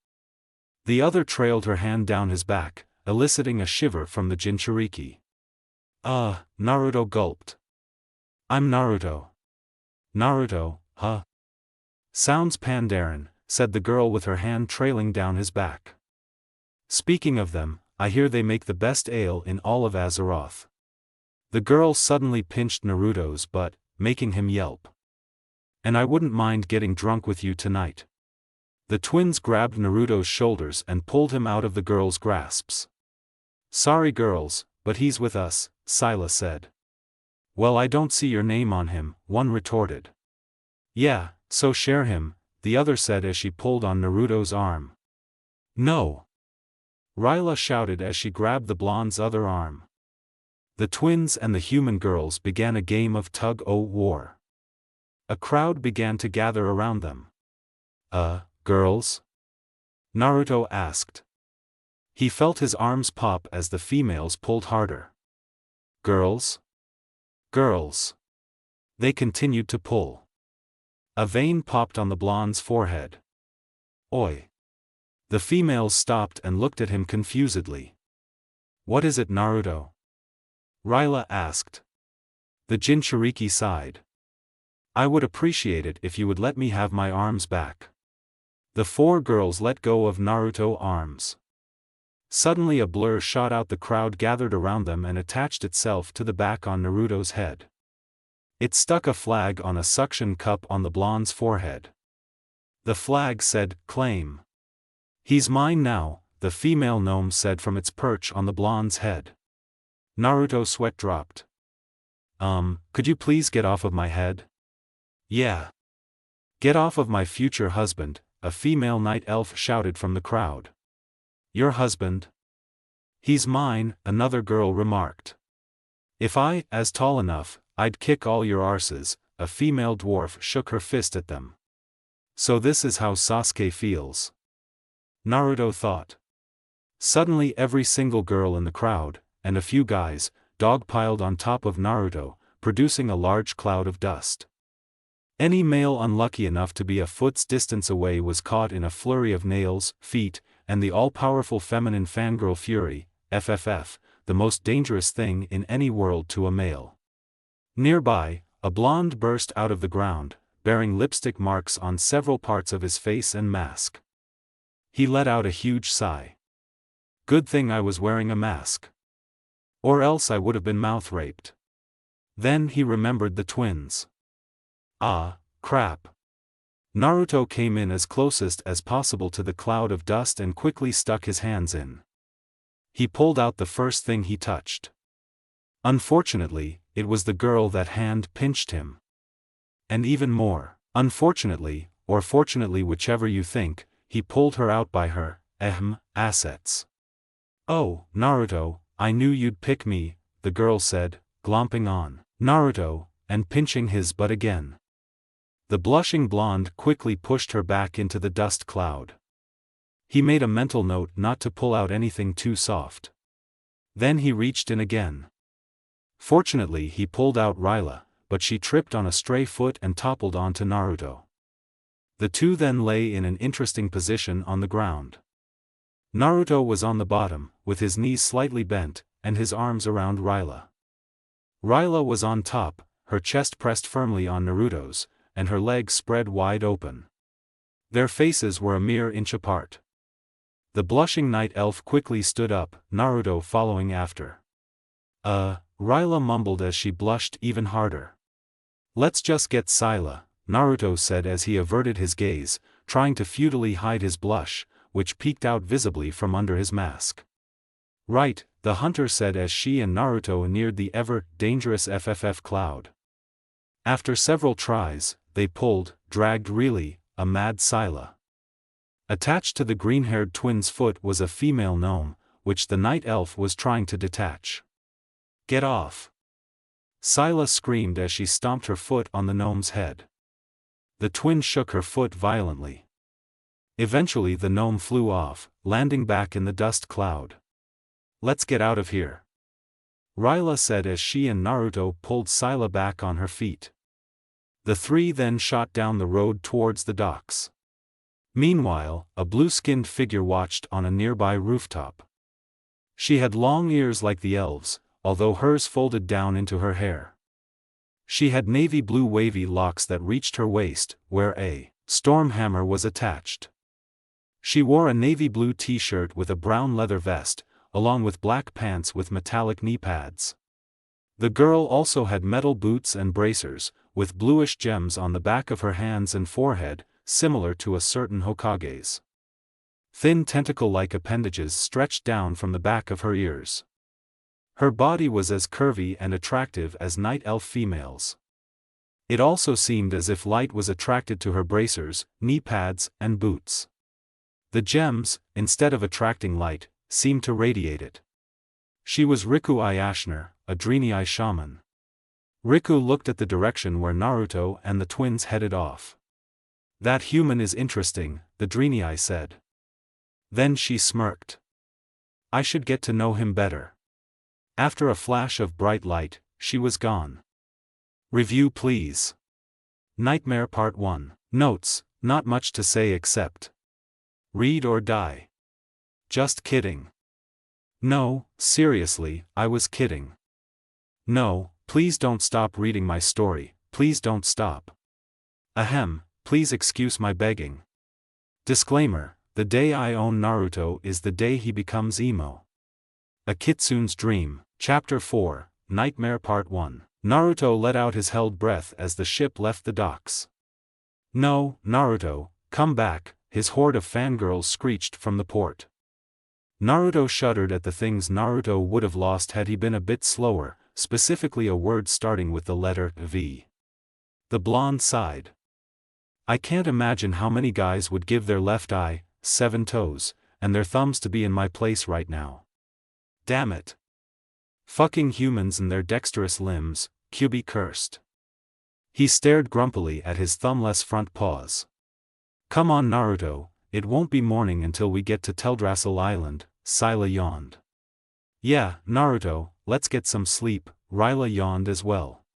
The other trailed her hand down his back, eliciting a shiver from the Jinchuriki. Naruto gulped. I'm Naruto. Naruto, huh? Sounds Pandaren, said the girl with her hand trailing down his back. Speaking of them, I hear they make the best ale in all of Azeroth. The girl suddenly pinched Naruto's butt, making him yelp. And I wouldn't mind getting drunk with you tonight. The twins grabbed Naruto's shoulders and pulled him out of the girl's grasps. Sorry girls, but he's with us, Scylla said. Well, I don't see your name on him, one retorted. Yeah, so share him, the other said as she pulled on Naruto's arm. No! Ryla shouted as she grabbed the blonde's other arm. The twins and the human girls began a game of tug-o-war. A crowd began to gather around them. Girls? Naruto asked. He felt his arms pop as the females pulled harder. Girls? Girls. They continued to pull. A vein popped on the blonde's forehead. Oi. The females stopped and looked at him confusedly. What is it, Naruto? Ryla asked. The Jinchuriki sighed. I would appreciate it if you would let me have my arms back. The four girls let go of Naruto's arms. Suddenly a blur shot out the crowd gathered around them and attached itself to the back on Naruto's head. It stuck a flag on a suction cup on the blonde's forehead. The flag said, "Claim." He's mine now, the female gnome said from its perch on the blonde's head. Naruto's sweat dropped. Could you please get off of my head? Yeah. Get off of my future husband, a female night elf shouted from the crowd. Your husband? He's mine, another girl remarked. If I, as tall enough, I'd kick all your arses, a female dwarf shook her fist at them. So this is how Sasuke feels. Naruto thought. Suddenly every single girl in the crowd, and a few guys, dogpiled on top of Naruto, producing a large cloud of dust. Any male unlucky enough to be a foot's distance away was caught in a flurry of nails, feet, and the all-powerful feminine fangirl fury, FFF, the most dangerous thing in any world to a male. Nearby, a blonde burst out of the ground, bearing lipstick marks on several parts of his face and mask. He let out a huge sigh. Good thing I was wearing a mask. Or else I would have been mouth-raped. Then he remembered the twins. Ah, crap. Naruto came in as closest as possible to the cloud of dust and quickly stuck his hands in. He pulled out the first thing he touched. Unfortunately, it was the girl that hand pinched him. And even more, unfortunately, or fortunately, whichever you think, he pulled her out by her, assets. "Oh, Naruto, I knew you'd pick me," the girl said, glomping on Naruto, and pinching his butt again. The blushing blonde quickly pushed her back into the dust cloud. He made a mental note not to pull out anything too soft. Then he reached in again. Fortunately, he pulled out Ryla, but she tripped on a stray foot and toppled onto Naruto. The two then lay in an interesting position on the ground. Naruto was on the bottom, with his knees slightly bent, and his arms around Ryla. Ryla was on top, her chest pressed firmly on Naruto's, and her legs spread wide open. Their faces were a mere inch apart. The blushing night elf quickly stood up, Naruto following after. Ryla mumbled as she blushed even harder. "Let's just get Scylla," Naruto said as he averted his gaze, trying to futilely hide his blush, which peeked out visibly from under his mask. "Right," the hunter said as she and Naruto neared the ever-dangerous FFF cloud. After several tries, they pulled, dragged really, a mad Scylla. Attached to the green-haired twin's foot was a female gnome, which the night elf was trying to detach. "Get off!" Scylla screamed as she stomped her foot on the gnome's head. The twin shook her foot violently. Eventually the gnome flew off, landing back in the dust cloud. "Let's get out of here," Ryla said as she and Naruto pulled Scylla back on her feet. The three then shot down the road towards the docks. Meanwhile, a blue-skinned figure watched on a nearby rooftop. She had long ears like the elves, although hers folded down into her hair. She had navy blue wavy locks that reached her waist, where a storm hammer was attached. She wore a navy blue t-shirt with a brown leather vest, along with black pants with metallic knee pads. The girl also had metal boots and bracers, with bluish gems on the back of her hands and forehead, similar to a certain Hokage's. Thin tentacle-like appendages stretched down from the back of her ears. Her body was as curvy and attractive as night elf females. It also seemed as if light was attracted to her bracers, knee pads, and boots. The gems, instead of attracting light, seemed to radiate it. She was Riku Ayashner, a Draenei shaman. Riku looked at the direction where Naruto and the twins headed off. "That human is interesting," the Draenei said. Then she smirked. "I should get to know him better." After a flash of bright light, she was gone. Review please. Nightmare Part 1. Notes, not much to say except read or die. Just kidding. No, seriously, I was kidding. No, please don't stop reading my story, please don't stop. Ahem, please excuse my begging. Disclaimer, the day I own Naruto is the day he becomes emo. A Kitsune's Dream, Chapter 4, Nightmare Part 1. Naruto let out his held breath as the ship left the docks. "No, Naruto, come back," his horde of fangirls screeched from the port. Naruto shuddered at the things Naruto would have lost had he been a bit slower, specifically a word starting with the letter V. The blonde sighed. "I can't imagine how many guys would give their left eye, 7 toes, and their thumbs to be in my place right now. Damn it. Fucking humans and their dexterous limbs," Kyubi cursed. He stared grumpily at his thumbless front paws. "Come on Naruto, it won't be morning until we get to Teldrassil Island," Scylla yawned. "Yeah, Naruto, let's get some sleep," Ryla yawned as well.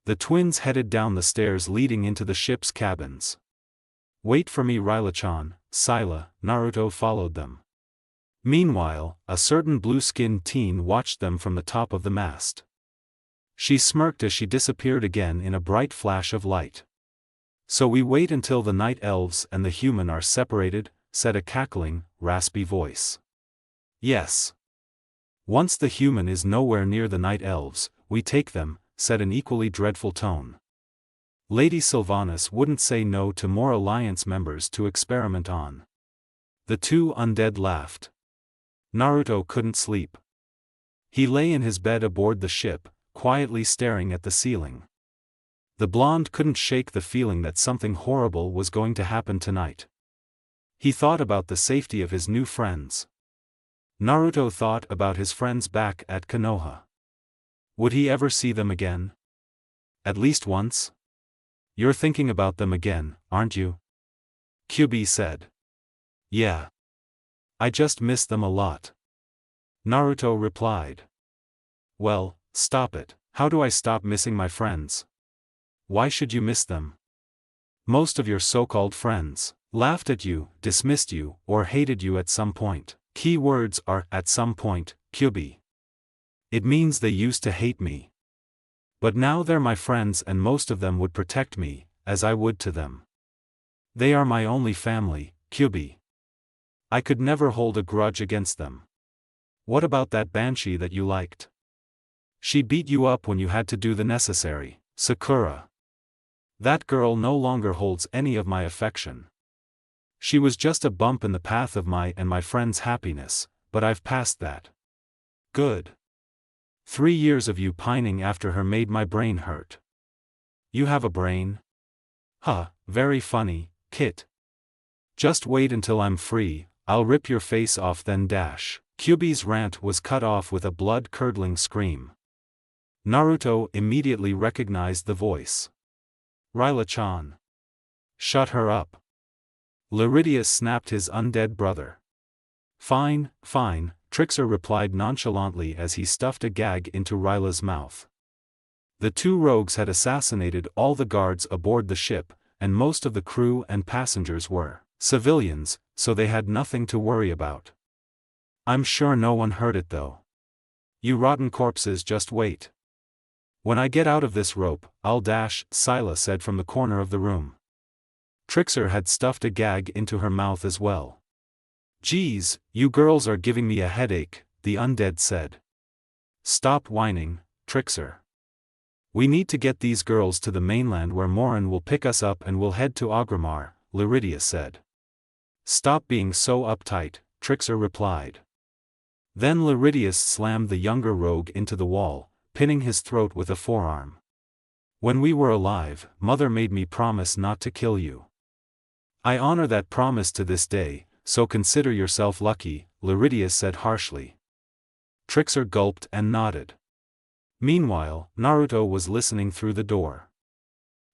The twins headed down the stairs leading into the ship's cabins. "Wait for me Ryla-chan," Scylla, Naruto followed them. Meanwhile, a certain blue-skinned teen watched them from the top of the mast. She smirked as she disappeared again in a bright flash of light. "So we wait until the night elves and the human are separated," said a cackling, raspy voice. "Yes. Once the human is nowhere near the night elves, we take them," said an equally dreadful tone. Lady Sylvanas wouldn't say no to more alliance members to experiment on. The two undead laughed. Naruto couldn't sleep. He lay in his bed aboard the ship, quietly staring at the ceiling. The blonde couldn't shake the feeling that something horrible was going to happen tonight. He thought about the safety of his new friends. Naruto thought about his friends back at Konoha. Would he ever see them again? At least once? You're thinking about them again, aren't you? Kyubi said. Yeah. I just miss them a lot. Naruto replied. Well, stop it. How do I stop missing my friends? Why should you miss them? Most of your so-called friends laughed at you, dismissed you, or hated you at some point. Key words are at some point, Kyubi. It means they used to hate me. But now they're my friends and most of them would protect me, as I would to them. They are my only family, Kyubi. I could never hold a grudge against them. What about that banshee that you liked? She beat you up when you had to do the necessary, Sakura. That girl no longer holds any of my affection. She was just a bump in the path of my and my friend's happiness, but I've passed that. Good. 3 years of you pining after her made my brain hurt. You have a brain? Huh, very funny, Kit. Just wait until I'm free, I'll rip your face off then dash. Kyubi's rant was cut off with a blood-curdling scream. Naruto immediately recognized the voice. Ryla-chan. Shut her up. Laridius snapped his undead brother. Fine, fine, Trixer replied nonchalantly as he stuffed a gag into Ryla's mouth. The two rogues had assassinated all the guards aboard the ship, and most of the crew and passengers were civilians, so they had nothing to worry about. I'm sure no one heard it though. You rotten corpses, just wait. When I get out of this rope, I'll dash, Scylla said from the corner of the room. Trixer had stuffed a gag into her mouth as well. Geez, you girls are giving me a headache, the undead said. Stop whining, Trixer. We need to get these girls to the mainland where Morin will pick us up and we'll head to Agramar, Laridius said. Stop being so uptight, Trixer replied. Then Laridius slammed the younger rogue into the wall, pinning his throat with a forearm. When we were alive, Mother made me promise not to kill you. I honor that promise to this day, so consider yourself lucky, Laridius said harshly. Trixer gulped and nodded. Meanwhile, Naruto was listening through the door.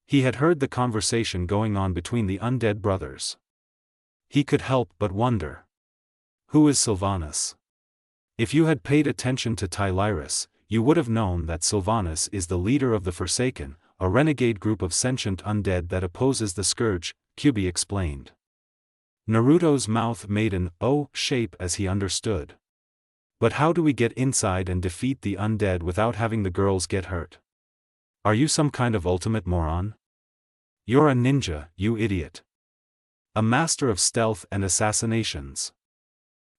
He had heard the conversation going on between the undead brothers. He could help but wonder. Who is Sylvanas? If you had paid attention to Tylyrus, you would have known that Sylvanas is the leader of the Forsaken, a renegade group of sentient undead that opposes the Scourge, Kyubi explained. Naruto's mouth made an O shape as he understood. But how do we get inside and defeat the undead without having the girls get hurt? Are you some kind of ultimate moron? You're a ninja, you idiot. A master of stealth and assassinations.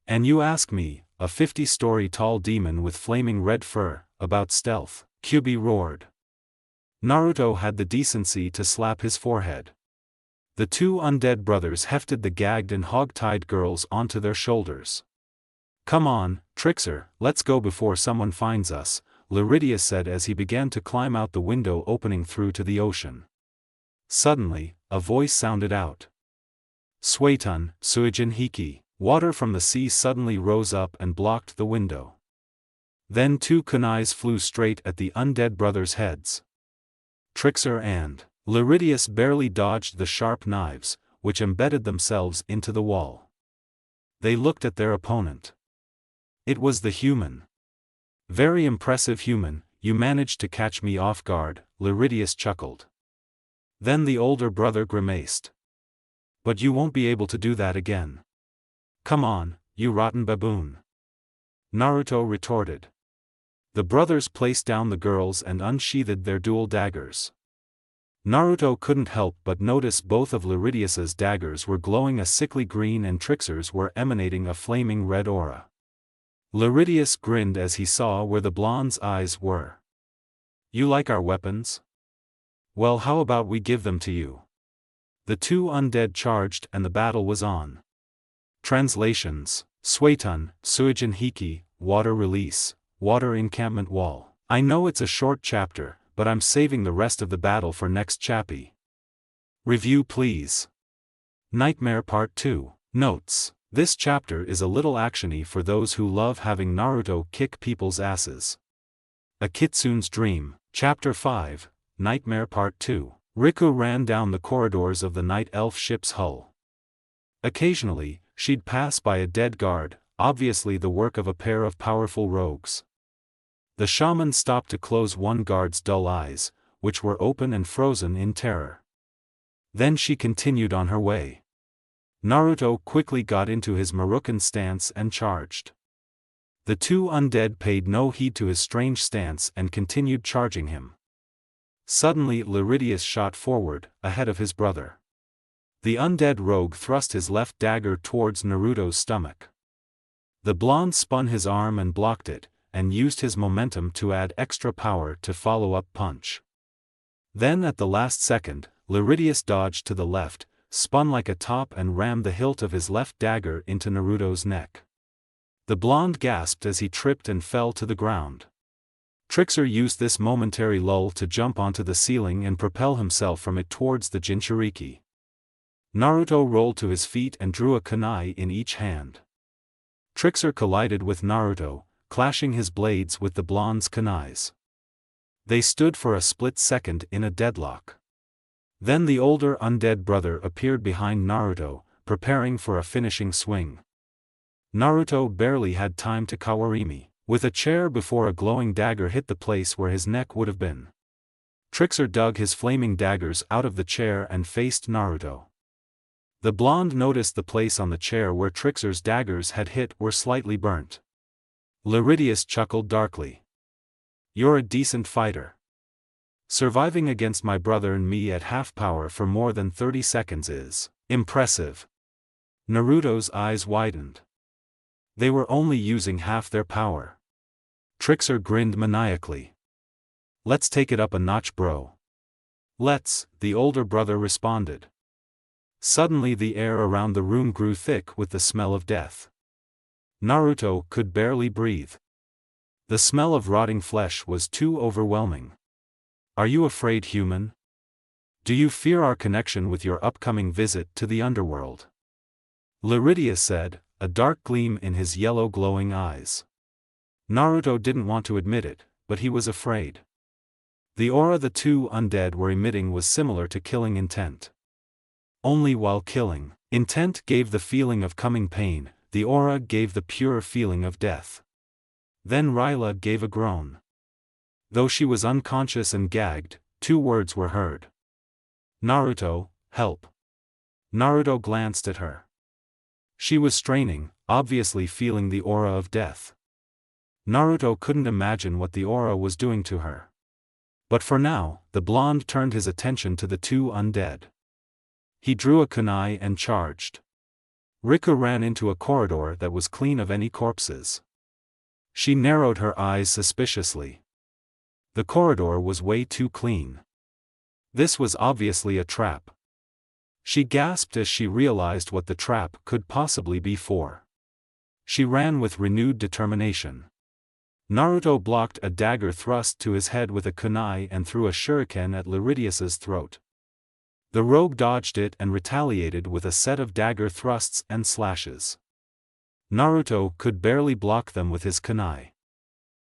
And you ask me, a 50-story tall demon with flaming red fur, about stealth, Kyubi roared. Naruto had the decency to slap his forehead. The two undead brothers hefted the gagged and hog-tied girls onto their shoulders. Come on, Trixer, let's go before someone finds us, Laridius said as he began to climb out the window opening through to the ocean. Suddenly, a voice sounded out. Suetun, Suijin Hiki. Water from the sea suddenly rose up and blocked the window. Then 2 kunais flew straight at the undead brothers' heads. Trixer and Laridius barely dodged the sharp knives, which embedded themselves into the wall. They looked at their opponent. It was the human. Very impressive human, you managed to catch me off guard, Laridius chuckled. Then the older brother grimaced. But you won't be able to do that again. Come on, you rotten baboon. Naruto retorted. The brothers placed down the girls and unsheathed their dual daggers. Naruto couldn't help but notice both of Laridius's daggers were glowing a sickly green and Trixer's were emanating a flaming red aura. Laridius grinned as he saw where the blonde's eyes were. You like our weapons? Well, how about we give them to you? The two undead charged and the battle was on. Translations: Suetun, Suijin Hiki, Water Release, Water Encampment Wall. I know it's a short chapter, but I'm saving the rest of the battle for next chappy. Review please. Nightmare Part 2. Notes: this chapter is a little actiony for those who love having Naruto kick people's asses. A Kitsune's Dream. Chapter 5. Nightmare Part 2. Riku ran down the corridors of the night elf ship's hull. Occasionally, she'd pass by a dead guard, obviously the work of a pair of powerful rogues. The shaman stopped to close one guard's dull eyes, which were open and frozen in terror. Then she continued on her way. Naruto quickly got into his Marukan stance and charged. The two undead paid no heed to his strange stance and continued charging him. Suddenly Liridius shot forward, ahead of his brother. The undead rogue thrust his left dagger towards Naruto's stomach. The blonde spun his arm and blocked it, and used his momentum to add extra power to follow-up punch. Then at the last second, Liridius dodged to the left, spun like a top and rammed the hilt of his left dagger into Naruto's neck. The blonde gasped as he tripped and fell to the ground. Trickster used this momentary lull to jump onto the ceiling and propel himself from it towards the Jinchuriki. Naruto rolled to his feet and drew a kunai in each hand. Trickster collided with Naruto, clashing his blades with the blonde's kunais. They stood for a split second in a deadlock. Then the older undead brother appeared behind Naruto, preparing for a finishing swing. Naruto barely had time to kawarimi with a chair before a glowing dagger hit the place where his neck would have been. Trickster dug his flaming daggers out of the chair and faced Naruto. The blonde noticed the place on the chair where Trickster's daggers had hit were slightly burnt. Liridius chuckled darkly. "You're a decent fighter. Surviving against my brother and me at half power for more than 30 seconds is impressive." Naruto's eyes widened. They were only using half their power. Trickster grinned maniacally. "Let's take it up a notch, bro." "Let's," the older brother responded. Suddenly the air around the room grew thick with the smell of death. Naruto could barely breathe. The smell of rotting flesh was too overwhelming. "Are you afraid, human? Do you fear our connection with your upcoming visit to the underworld?" Liridius said, a dark gleam in his yellow glowing eyes. Naruto didn't want to admit it, but he was afraid. The aura the two undead were emitting was similar to killing intent. Only while killing, intent gave the feeling of coming pain, the aura gave the pure feeling of death. Then Ryla gave a groan. Though she was unconscious and gagged, two words were heard. "Naruto, help." Naruto glanced at her. She was straining, obviously feeling the aura of death. Naruto couldn't imagine what the aura was doing to her. But for now, the blonde turned his attention to the two undead. He drew a kunai and charged. Riku ran into a corridor that was clean of any corpses. She narrowed her eyes suspiciously. The corridor was way too clean. This was obviously a trap. She gasped as she realized what the trap could possibly be for. She ran with renewed determination. Naruto blocked a dagger thrust to his head with a kunai and threw a shuriken at Liridius's throat. The rogue dodged it and retaliated with a set of dagger thrusts and slashes. Naruto could barely block them with his kunai.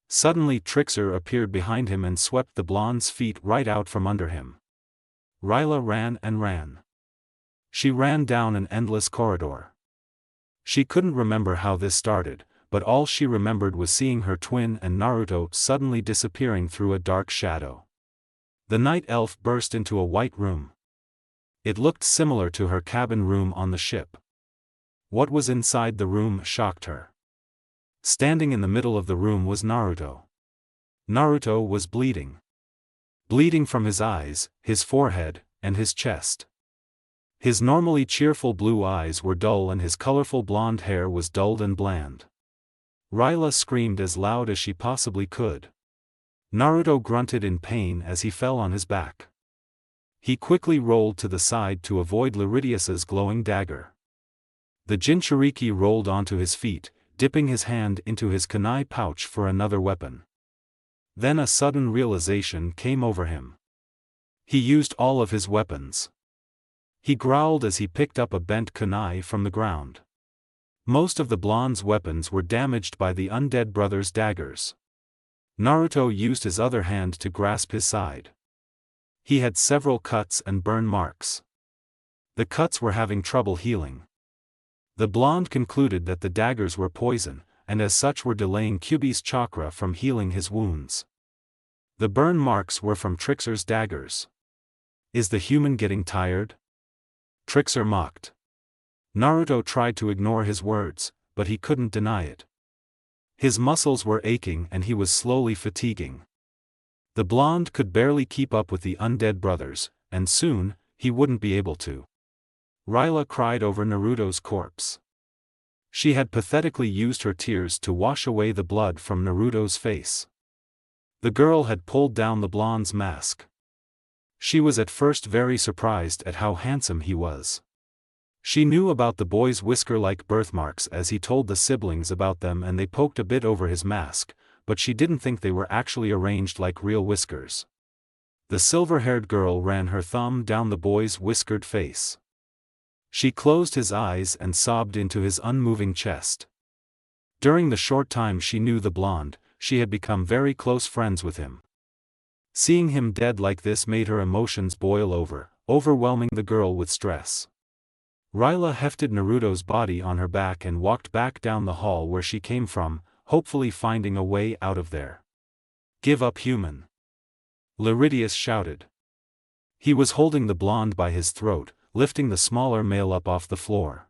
Suddenly Trickster appeared behind him and swept the blonde's feet right out from under him. Ryla ran and ran. She ran down an endless corridor. She couldn't remember how this started, but all she remembered was seeing her twin and Naruto suddenly disappearing through a dark shadow. The night elf burst into a white room. It looked similar to her cabin room on the ship. What was inside the room shocked her. Standing in the middle of the room was Naruto. Naruto was bleeding. Bleeding from his eyes, his forehead, and his chest. His normally cheerful blue eyes were dull and his colorful blonde hair was dulled and bland. Ryla screamed as loud as she possibly could. Naruto grunted in pain as he fell on his back. He quickly rolled to the side to avoid Laridius's glowing dagger. The Jinchuriki rolled onto his feet, dipping his hand into his kunai pouch for another weapon. Then a sudden realization came over him. He used all of his weapons. He growled as he picked up a bent kunai from the ground. Most of the blonde's weapons were damaged by the undead brothers' daggers. Naruto used his other hand to grasp his side. He had several cuts and burn marks. The cuts were having trouble healing. The blonde concluded that the daggers were poison, and as such were delaying Kyuubi's chakra from healing his wounds. The burn marks were from Trickster's daggers. Is the human getting tired? Trickster mocked. Naruto tried to ignore his words, but he couldn't deny it. His muscles were aching and he was slowly fatiguing. The blonde could barely keep up with the undead brothers, and soon, he wouldn't be able to. Rayla cried over Naruto's corpse. She had pathetically used her tears to wash away the blood from Naruto's face. The girl had pulled down the blonde's mask. She was at first very surprised at how handsome he was. She knew about the boy's whisker-like birthmarks as he told the siblings about them, and they poked a bit over his mask, but she didn't think they were actually arranged like real whiskers. The silver-haired girl ran her thumb down the boy's whiskered face. She closed his eyes and sobbed into his unmoving chest. During the short time she knew the blonde, she had become very close friends with him. Seeing him dead like this made her emotions boil over, overwhelming the girl with stress. Rayla hefted Naruto's body on her back and walked back down the hall where she came from, hopefully finding a way out of there. "Give up, human!" Laridius shouted. He was holding the blonde by his throat, lifting the smaller male up off the floor.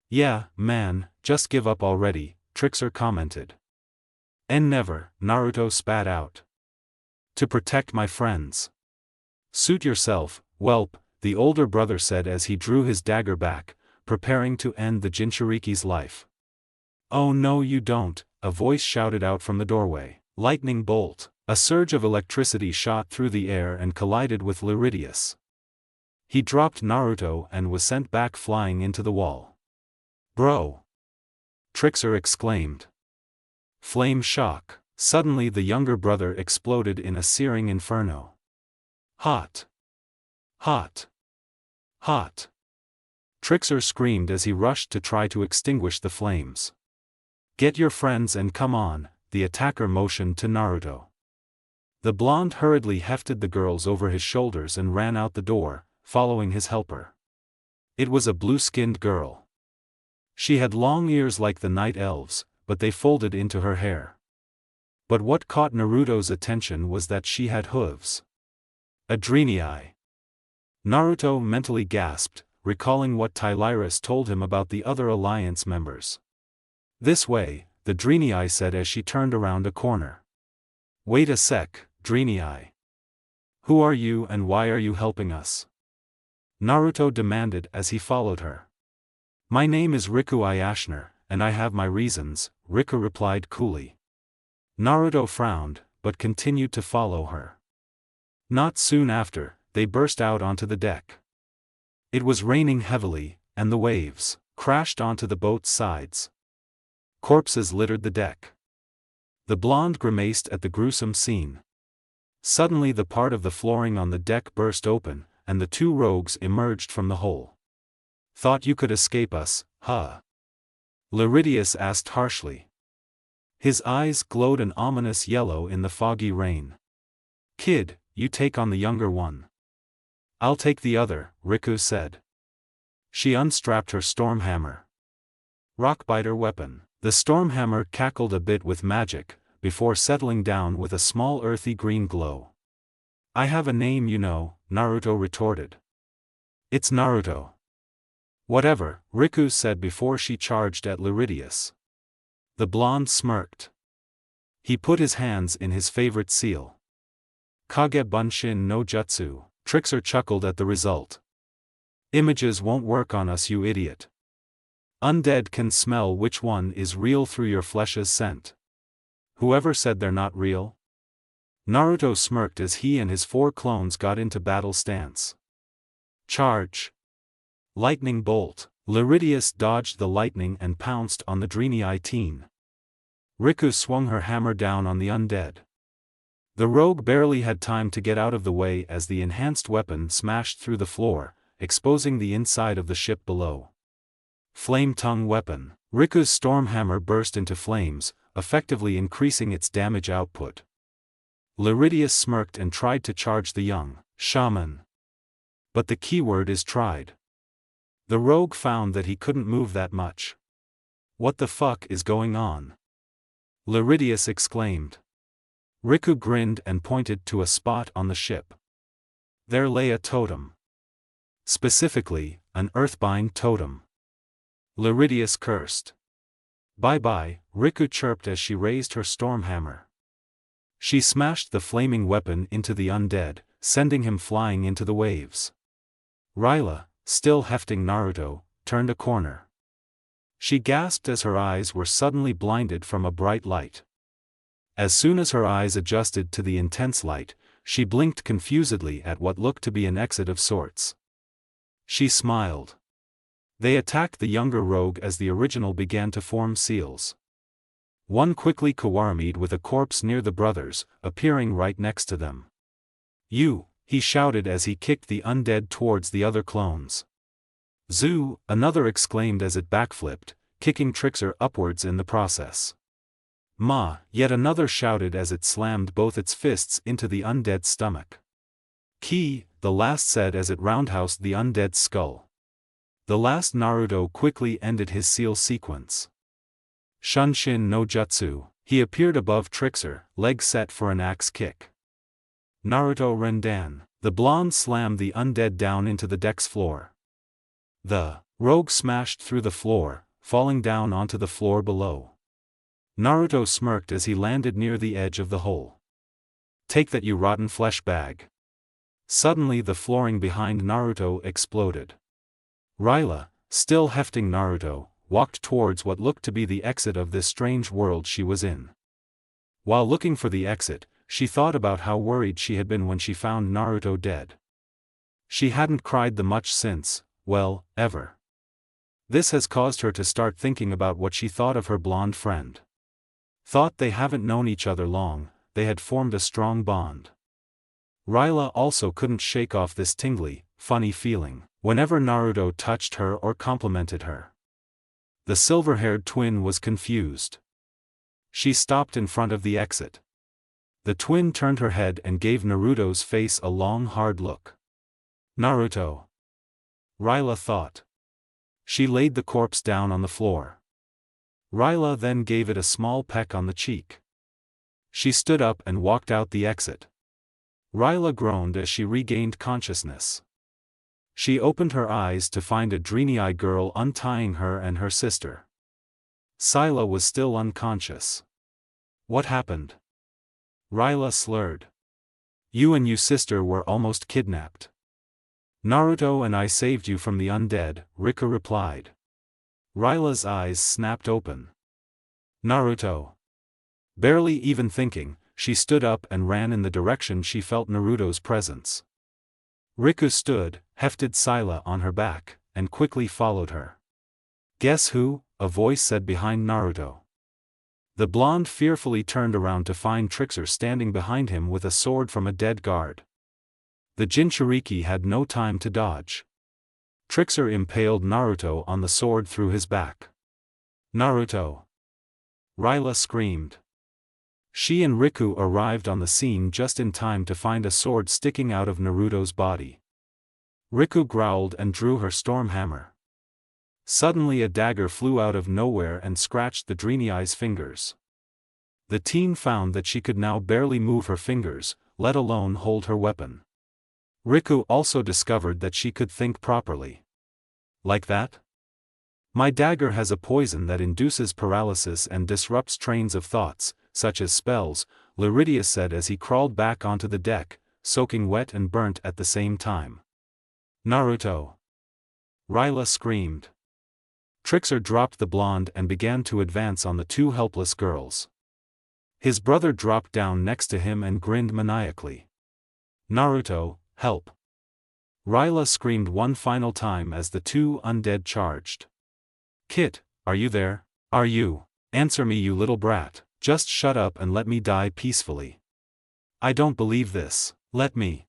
"Yeah, man, just give up already," Trickster commented. "And never," Naruto spat out. "To protect my friends." "Suit yourself, whelp," the older brother said as he drew his dagger back, preparing to end the Jinchuriki's life. "Oh no you don't," a voice shouted out from the doorway. "Lightning bolt." A surge of electricity shot through the air and collided with Laridius. He dropped Naruto and was sent back flying into the wall. "Bro!" Trickster exclaimed. Flame shock. Suddenly the younger brother exploded in a searing inferno. "Hot! Hot! Hot!" Trickster screamed as he rushed to try to extinguish the flames. "Get your friends and come on," the attacker motioned to Naruto. The blonde hurriedly hefted the girls over his shoulders and ran out the door, following his helper. It was a blue-skinned girl. She had long ears like the night elves, but they folded into her hair. But what caught Naruto's attention was that she had hooves. Adrenii. Naruto mentally gasped, recalling what Tylyrus told him about the other alliance members. "This way," the Drenii said as she turned around a corner. "Wait a sec, Drenii. Who are you and why are you helping us?" Naruto demanded as he followed her. "My name is Riku Ayashner, and I have my reasons," Riku replied coolly. Naruto frowned, but continued to follow her. Not soon after, they burst out onto the deck. It was raining heavily, and the waves crashed onto the boat's sides. Corpses littered the deck. The blonde grimaced at the gruesome scene. Suddenly the part of the flooring on the deck burst open, and the two rogues emerged from the hole. "Thought you could escape us, huh?" Laridius asked harshly. His eyes glowed an ominous yellow in the foggy rain. "Kid, you take on the younger one." "I'll take the other," Riku said. She unstrapped her storm hammer. Rockbiter weapon. The storm hammer cackled a bit with magic, before settling down with a small earthy green glow. "I have a name you know," Naruto retorted. "It's Naruto." "Whatever," Riku said before she charged at Laridius. The blonde smirked. He put his hands in his favorite seal. "Kage Bunshin no Jutsu." Trickster chuckled at the result. "Images won't work on us, you idiot. Undead can smell which one is real through your flesh's scent." "Whoever said they're not real?" Naruto smirked as he and his 4 clones got into battle stance. Charge! Lightning bolt! Liridius dodged the lightning and pounced on the Draenei teen. Riku swung her hammer down on the undead. The rogue barely had time to get out of the way as the enhanced weapon smashed through the floor, exposing the inside of the ship below. Flame tongue weapon. Riku's storm hammer burst into flames, effectively increasing its damage output. Liridius smirked and tried to charge the young shaman. But the keyword is tried. The rogue found that he couldn't move that much. What the fuck is going on? Liridius exclaimed. Riku grinned and pointed to a spot on the ship. There lay a totem. Specifically, an earthbind totem. Liridius cursed. Bye-bye, Riku chirped as she raised her storm hammer. She smashed the flaming weapon into the undead, sending him flying into the waves. Ryla, still hefting Naruto, turned a corner. She gasped as her eyes were suddenly blinded from a bright light. As soon as her eyes adjusted to the intense light, she blinked confusedly at what looked to be an exit of sorts. She smiled. They attacked the younger rogue as the original began to form seals. One quickly Kawarami'd with a corpse near the brothers, appearing right next to them. "You," he shouted as he kicked the undead towards the other clones. "Zoo," another exclaimed as it backflipped, kicking Trickster upwards in the process. "Ma," yet another shouted as it slammed both its fists into the undead's stomach. "Ki," the last said as it roundhoused the undead's skull. The last Naruto quickly ended his seal sequence. Shunshin no Jutsu, he appeared above Trickster, leg set for an axe kick. Naruto Rendan, the blonde slammed the undead down into the deck's floor. The rogue smashed through the floor, falling down onto the floor below. Naruto smirked as he landed near the edge of the hole. "Take that, you rotten flesh bag." Suddenly the flooring behind Naruto exploded. Ryla, still hefting Naruto, walked towards what looked to be the exit of this strange world she was in. While looking for the exit, she thought about how worried she had been when she found Naruto dead. She hadn't cried that much since, well, ever. This has caused her to start thinking about what she thought of her blonde friend. Thought they haven't known each other long, they had formed a strong bond. Ryla also couldn't shake off this tingly, funny feeling, whenever Naruto touched her or complimented her. The silver-haired twin was confused. She stopped in front of the exit. The twin turned her head and gave Naruto's face a long hard look. "Naruto," Ryla thought. She laid the corpse down on the floor. Ryla then gave it a small peck on the cheek. She stood up and walked out the exit. Ryla groaned as she regained consciousness. She opened her eyes to find a Draenei girl untying her and her sister. Scylla was still unconscious. "What happened?" Ryla slurred. "You and your sister were almost kidnapped." "Naruto and I saved you from the undead," Riku replied. Ryla's eyes snapped open. "Naruto." Barely even thinking, she stood up and ran in the direction she felt Naruto's presence. Riku stood, hefted Scylla on her back, and quickly followed her. "Guess who?" a voice said behind Naruto. The blonde fearfully turned around to find Trickster standing behind him with a sword from a dead guard. The Jinchuriki had no time to dodge. Trickster impaled Naruto on the sword through his back. "Naruto!" Ryla screamed. She and Riku arrived on the scene just in time to find a sword sticking out of Naruto's body. Riku growled and drew her storm hammer. Suddenly a dagger flew out of nowhere and scratched the Draenei's fingers. The teen found that she could now barely move her fingers, let alone hold her weapon. Riku also discovered that she could think properly. "Like that? My dagger has a poison that induces paralysis and disrupts trains of thoughts, such as spells," Liridius said as he crawled back onto the deck, soaking wet and burnt at the same time. "Naruto!" Ryla screamed. Trickster dropped the blonde and began to advance on the two helpless girls. His brother dropped down next to him and grinned maniacally. Naruto, help! Ryla screamed one final time as the two undead charged. Kit, are you there? Are you? Answer me, you little brat. Just shut up and let me die peacefully. I don't believe this. Let me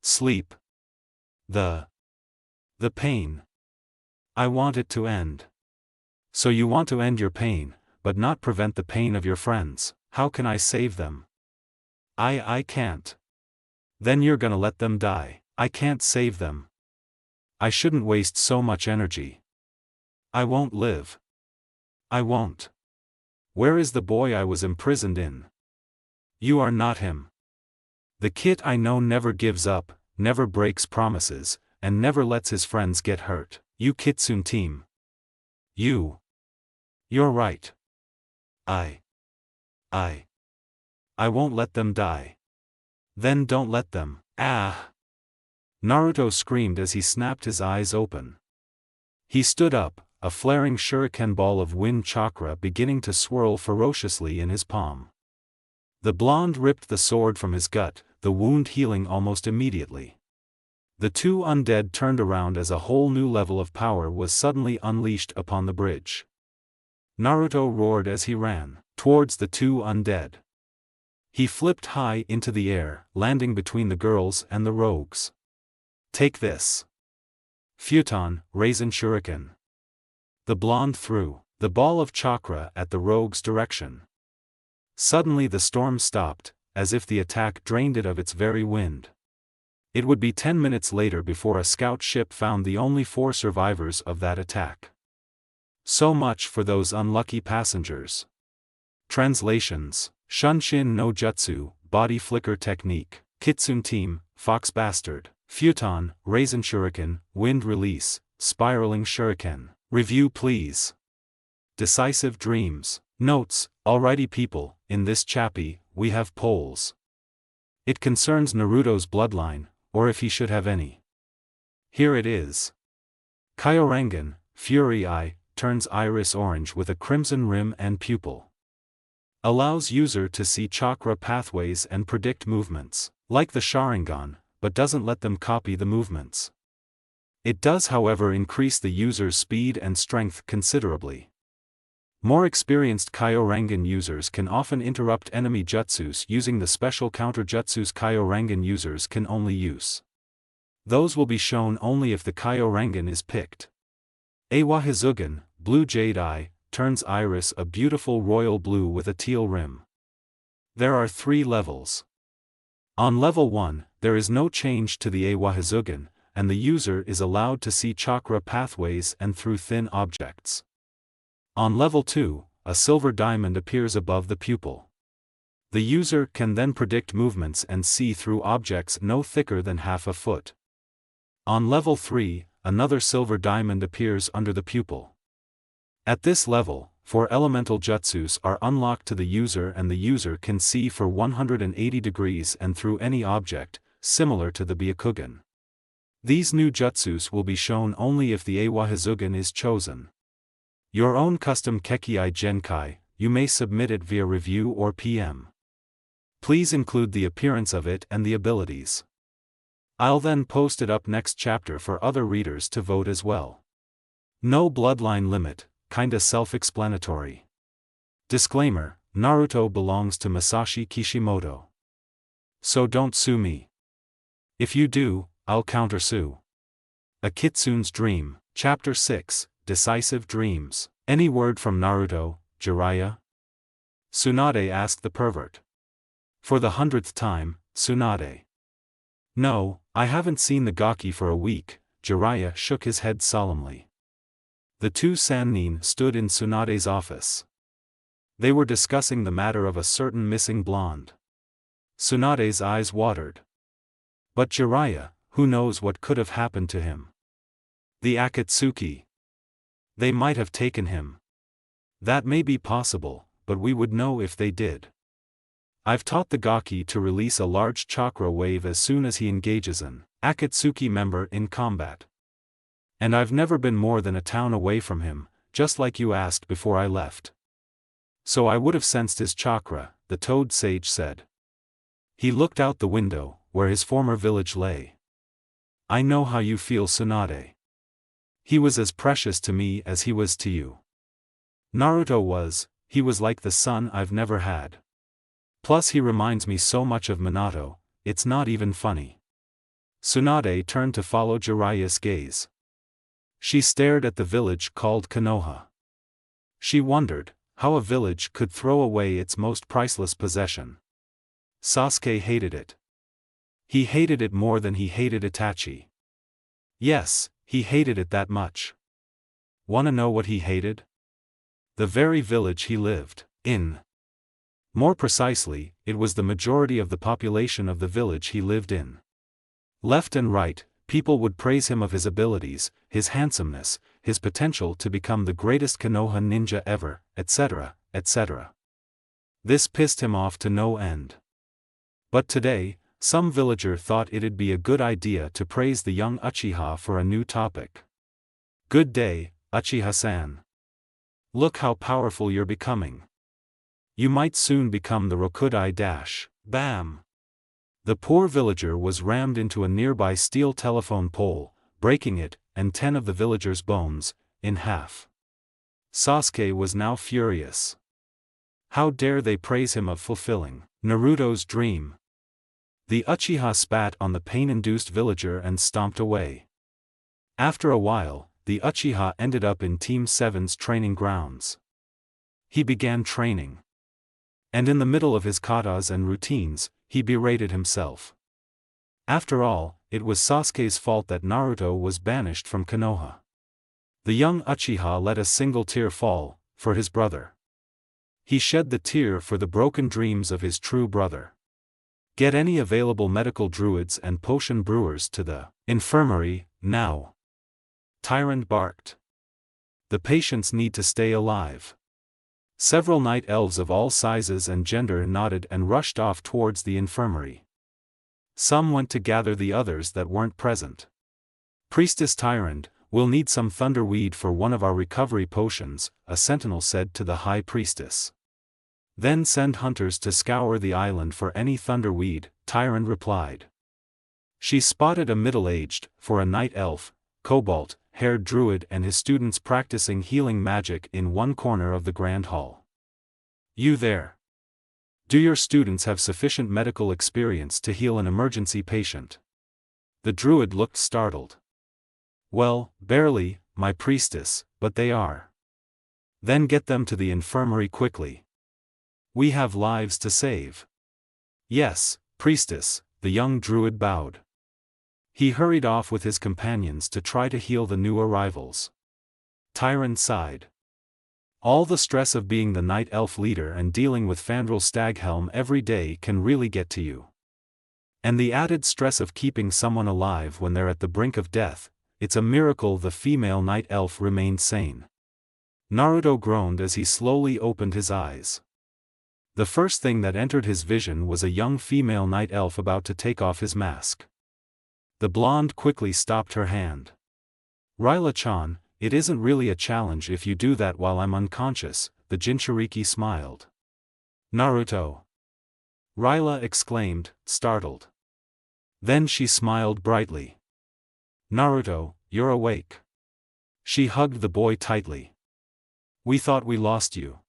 sleep. The pain. I want it to end. So you want to end your pain, but not prevent the pain of your friends. How can I save them? I can't. Then you're gonna let them die. I can't save them. I shouldn't waste so much energy. I won't live. I won't. Where is the boy I was imprisoned in? You are not him. The kid I know never gives up, never breaks promises, and never lets his friends get hurt. You Kitsune team. You're right. I won't let them die. Then don't let them. Ah! Naruto screamed as he snapped his eyes open. He stood up, a flaring shuriken ball of wind chakra beginning to swirl ferociously in his palm. The blonde ripped the sword from his gut, the wound healing almost immediately. The two undead turned around as a whole new level of power was suddenly unleashed upon the bridge. Naruto roared as he ran towards the two undead. He flipped high into the air, landing between the girls and the rogues. Take this. Futon, Raisin Shuriken. The blonde threw the ball of chakra at the rogue's direction. Suddenly the storm stopped, as if the attack drained it of its very wind. It would be 10 minutes later before a scout ship found the only 4 survivors of that attack. So much for those unlucky passengers. Translations: Shunshin no Jutsu, Body Flicker Technique, Kitsune Team, Fox Bastard, Futon, Raisin Shuriken, Wind Release, Spiraling Shuriken. Review please. Decisive Dreams. Notes: Alrighty people, in this chappy, we have polls. It concerns Naruto's bloodline, or if he should have any. Here it is. Kyorangan, Fury Eye, turns iris orange with a crimson rim and pupil. Allows user to see chakra pathways and predict movements, like the Sharingan, but doesn't let them copy the movements. It does however increase the user's speed and strength considerably. More experienced Kyorangan users can often interrupt enemy jutsus using the special counter jutsus Kyorangan users can only use. Those will be shown only if the Kyorangan is picked. Awahizugan, Blue Jade Eye, turns iris a beautiful royal blue with a teal rim. There are 3 levels. On level 1, there is no change to the Awahizugan, and the user is allowed to see chakra pathways and through thin objects. On level 2, a silver diamond appears above the pupil. The user can then predict movements and see through objects no thicker than half a foot. On level 3, another silver diamond appears under the pupil. At this level, 4 elemental jutsus are unlocked to the user and the user can see for 180 degrees and through any object, similar to the Byakugan. These new jutsus will be shown only if the Awahizugan is chosen. Your own custom Kekei Genkai, you may submit it via review or PM. Please include the appearance of it and the abilities. I'll then post it up next chapter for other readers to vote as well. No bloodline limit, kinda self-explanatory. Disclaimer: Naruto belongs to Masashi Kishimoto. So don't sue me. If you do, I'll countersue. A Kitsune's Dream, Chapter 6, Decisive Dreams. Any word from Naruto, Jiraiya? Tsunade asked the pervert. For the 100th time, Tsunade. No, I haven't seen the Gaki for a week, Jiraiya shook his head solemnly. The 2 Sannin stood in Tsunade's office. They were discussing the matter of a certain missing blonde. Tsunade's eyes watered. But Jiraiya, who knows what could have happened to him? The Akatsuki. They might have taken him. That may be possible, but we would know if they did. I've taught the Gaki to release a large chakra wave as soon as he engages an Akatsuki member in combat. And I've never been more than a town away from him, just like you asked before I left. So I would have sensed his chakra, the Toad Sage said. He looked out the window, where his former village lay. I know how you feel, Tsunade. He was as precious to me as he was to you. Naruto was, he was like the son I've never had. Plus he reminds me so much of Minato, it's not even funny. Tsunade turned to follow Jiraiya's gaze. She stared at the village called Konoha. She wondered how a village could throw away its most priceless possession. Sasuke hated it. He hated it more than he hated Itachi. Yes, he hated it that much. Wanna know what he hated? The very village he lived in. More precisely, it was the majority of the population of the village he lived in. Left and right, people would praise him of his abilities, his handsomeness, his potential to become the greatest Konoha ninja ever, etc., etc. This pissed him off to no end. But today, some villager thought it'd be a good idea to praise the young Uchiha for a new topic. Good day, Uchiha-san. Look how powerful you're becoming. You might soon become the Rokudai dash. Bam! The poor villager was rammed into a nearby steel telephone pole, breaking it, and 10 of the villager's bones, in half. Sasuke was now furious. How dare they praise him of fulfilling Naruto's dream? The Uchiha spat on the pain-induced villager and stomped away. After a while, the Uchiha ended up in Team 7's training grounds. He began training. And in the middle of his katas and routines, he berated himself. After all, it was Sasuke's fault that Naruto was banished from Konoha. The young Uchiha let a single tear fall, for his brother. He shed the tear for the broken dreams of his true brother. Get any available medical druids and potion brewers to the infirmary, now. Tyrant barked. The patients need to stay alive. Several night elves of all sizes and gender nodded and rushed off towards the infirmary. Some went to gather the others that weren't present. Priestess Tyrant, we'll need some thunderweed for one of our recovery potions, a sentinel said to the high priestess. Then send hunters to scour the island for any thunderweed, Tyrant replied. She spotted a middle-aged, for a night elf, cobalt-haired druid and his students practicing healing magic in one corner of the grand hall. You there? Do your students have sufficient medical experience to heal an emergency patient? The druid looked startled. Well, barely, my priestess, but they are. Then get them to the infirmary quickly. We have lives to save. Yes, priestess, the young druid bowed. He hurried off with his companions to try to heal the new arrivals. Tyrant sighed. All the stress of being the night elf leader and dealing with Fandral Staghelm every day can really get to you. And the added stress of keeping someone alive when they're at the brink of death, it's a miracle the female night elf remained sane. Naruto groaned as he slowly opened his eyes. The first thing that entered his vision was a young female night elf about to take off his mask. The blonde quickly stopped her hand. Ryla-chan, it isn't really a challenge if you do that while I'm unconscious, the Jinchuriki smiled. Naruto! Ryla exclaimed, startled. Then she smiled brightly. Naruto, you're awake. She hugged the boy tightly. We thought we lost you.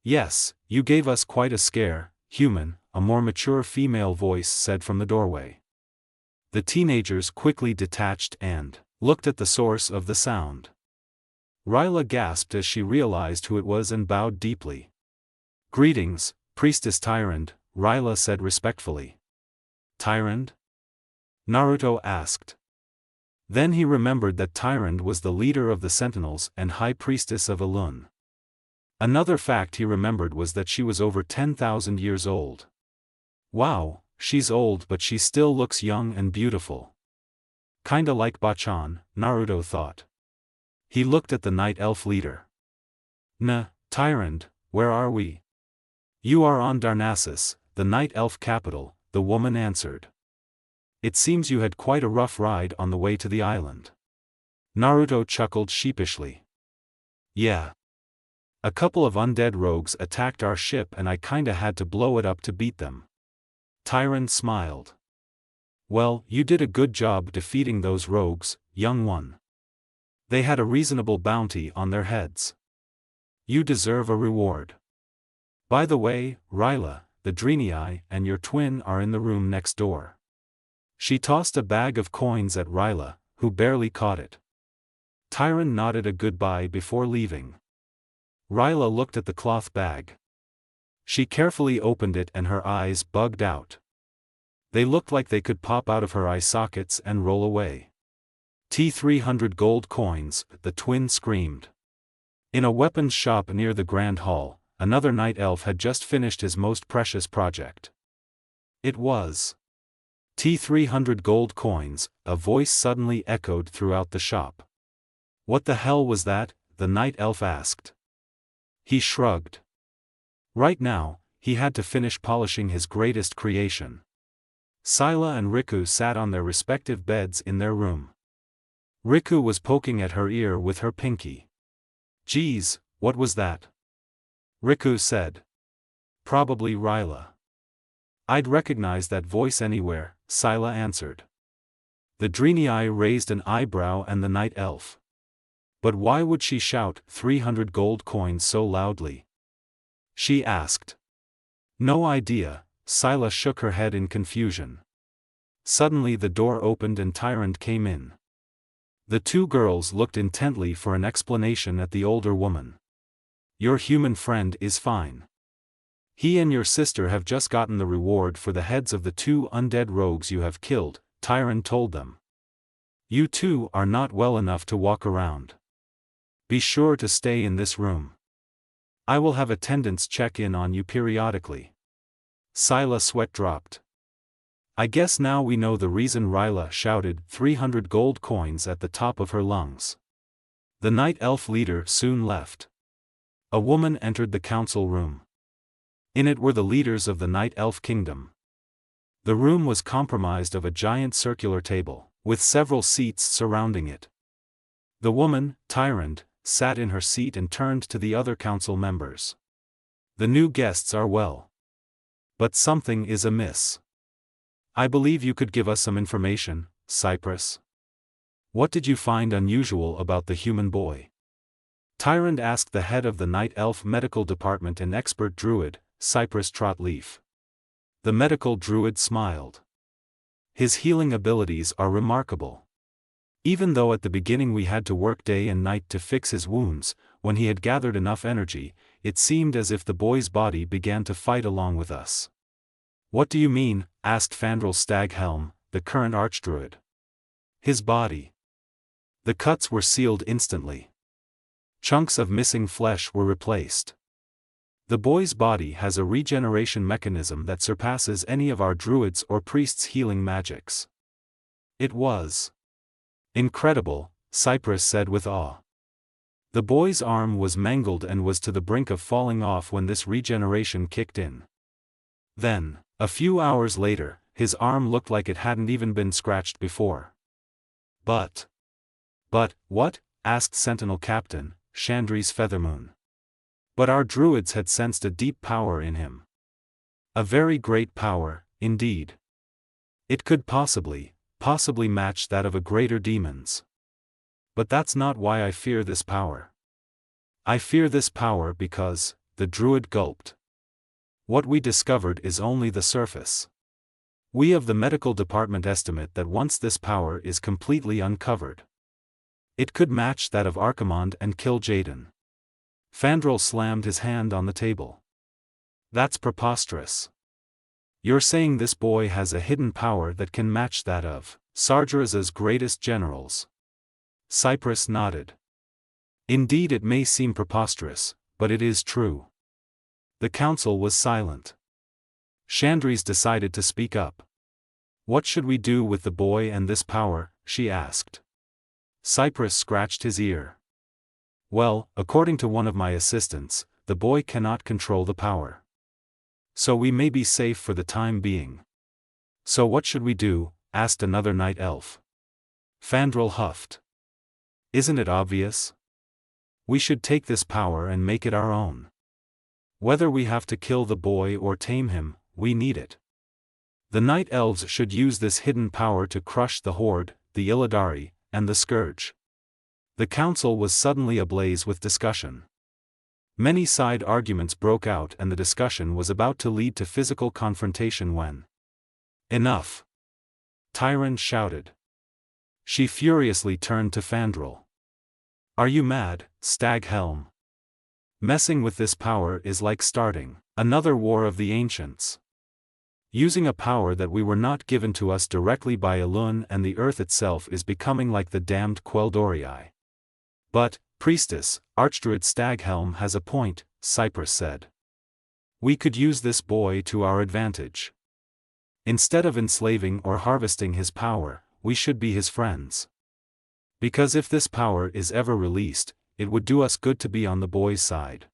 Yes, you gave us quite a scare, human, a more mature female voice said from the doorway. The teenagers quickly detached and looked at the source of the sound. Ryla gasped as she realized who it was and bowed deeply. Greetings, Priestess Tyrant, Ryla said respectfully. Tyrant? Naruto asked. Then he remembered that Tyrant was the leader of the Sentinels and High Priestess of Elun. Another fact he remembered was that she was over 10,000 years old. Wow, she's old but she still looks young and beautiful. Kinda like Bachan, Naruto thought. He looked at the night elf leader. Tyrant, where are we? You are on Darnassus, the night elf capital, the woman answered. It seems you had quite a rough ride on the way to the island. Naruto chuckled sheepishly. Yeah. A couple of undead rogues attacked our ship and I kinda had to blow it up to beat them. Tyrant smiled. Well, you did a good job defeating those rogues, young one. They had a reasonable bounty on their heads. You deserve a reward. By the way, Ryla, the Draenei and your twin are in the room next door. She tossed a bag of coins at Ryla, who barely caught it. Tyrant nodded a goodbye before leaving. Ryla looked at the cloth bag. She carefully opened it and her eyes bugged out. They looked like they could pop out of her eye sockets and roll away. 300 gold coins, the twin screamed. In a weapons shop near the Grand Hall, another night elf had just finished his most precious project. It was 300 gold coins, a voice suddenly echoed throughout the shop. What the hell was that? The night elf asked. He shrugged. Right now, he had to finish polishing his greatest creation. Scylla and Riku sat on their respective beds in their room. Riku was poking at her ear with her pinky. Geez, what was that? Riku said. Probably Ryla. I'd recognize that voice anywhere, Scylla answered. The Draenei raised an eyebrow and the night elf. But why would she shout 300 gold coins so loudly? She asked. No idea, Scylla shook her head in confusion. Suddenly the door opened and Tyrant came in. The two girls looked intently for an explanation at the older woman. Your human friend is fine. He and your sister have just gotten the reward for the heads of the 2 undead rogues you have killed, Tyrant told them. You two are not well enough to walk around. Be sure to stay in this room. I will have attendants check in on you periodically. Scylla's sweat dropped. I guess now we know the reason Ryla shouted 300 gold coins at the top of her lungs. The night elf leader soon left. A woman entered the council room. In it were the leaders of the night elf kingdom. The room was comprised of a giant circular table, with several seats surrounding it. The woman, Tyrant, sat in her seat and turned to the other council members. The new guests are well. But something is amiss. I believe you could give us some information, Cypress. What did you find unusual about the human boy? Tyrant asked the head of the night elf medical department and expert druid, Cypress Trotleaf. The medical druid smiled. His healing abilities are remarkable. Even though at the beginning we had to work day and night to fix his wounds, when he had gathered enough energy, it seemed as if the boy's body began to fight along with us. What do you mean? Asked Fandral Staghelm, the current archdruid. His body. The cuts were sealed instantly. Chunks of missing flesh were replaced. The boy's body has a regeneration mechanism that surpasses any of our druids' or priests' healing magics. It was incredible, Cypress said with awe. The boy's arm was mangled and was to the brink of falling off when this regeneration kicked in. Then, a few hours later, his arm looked like it hadn't even been scratched before. But, what? Asked Sentinel Captain, Chandri's Feathermoon. But our druids had sensed a deep power in him. A very great power, indeed. It could possibly match that of a greater demon's. But that's not why I fear this power. I fear this power because, the druid gulped. What we discovered is only the surface. We of the medical department estimate that once this power is completely uncovered, it could match that of Archimonde and kill Jaden. Fandral slammed his hand on the table. That's preposterous. You're saying this boy has a hidden power that can match that of Sargeraz's greatest generals? Cypress nodded. Indeed, it may seem preposterous, but it is true. The council was silent. Chandris decided to speak up. What should we do with the boy and this power? She asked. Cypress scratched his ear. Well, according to one of my assistants, the boy cannot control the power. So we may be safe for the time being. So what should we do? Asked another night elf. Fandral huffed. Isn't it obvious? We should take this power and make it our own. Whether we have to kill the boy or tame him, we need it. The night elves should use this hidden power to crush the Horde, the Illidari, and the Scourge. The council was suddenly ablaze with discussion. Many side arguments broke out and the discussion was about to lead to physical confrontation when... Enough! Tyron shouted. She furiously turned to Fandral. Are you mad, Staghelm? Messing with this power is like starting another war of the ancients. Using a power that we were not given to us directly by Ilidan and the earth itself is becoming like the damned Quel'Dorii. But, Priestess, Archdruid Staghelm has a point, Cypress said. We could use this boy to our advantage. Instead of enslaving or harvesting his power, we should be his friends. Because if this power is ever released, it would do us good to be on the boy's side.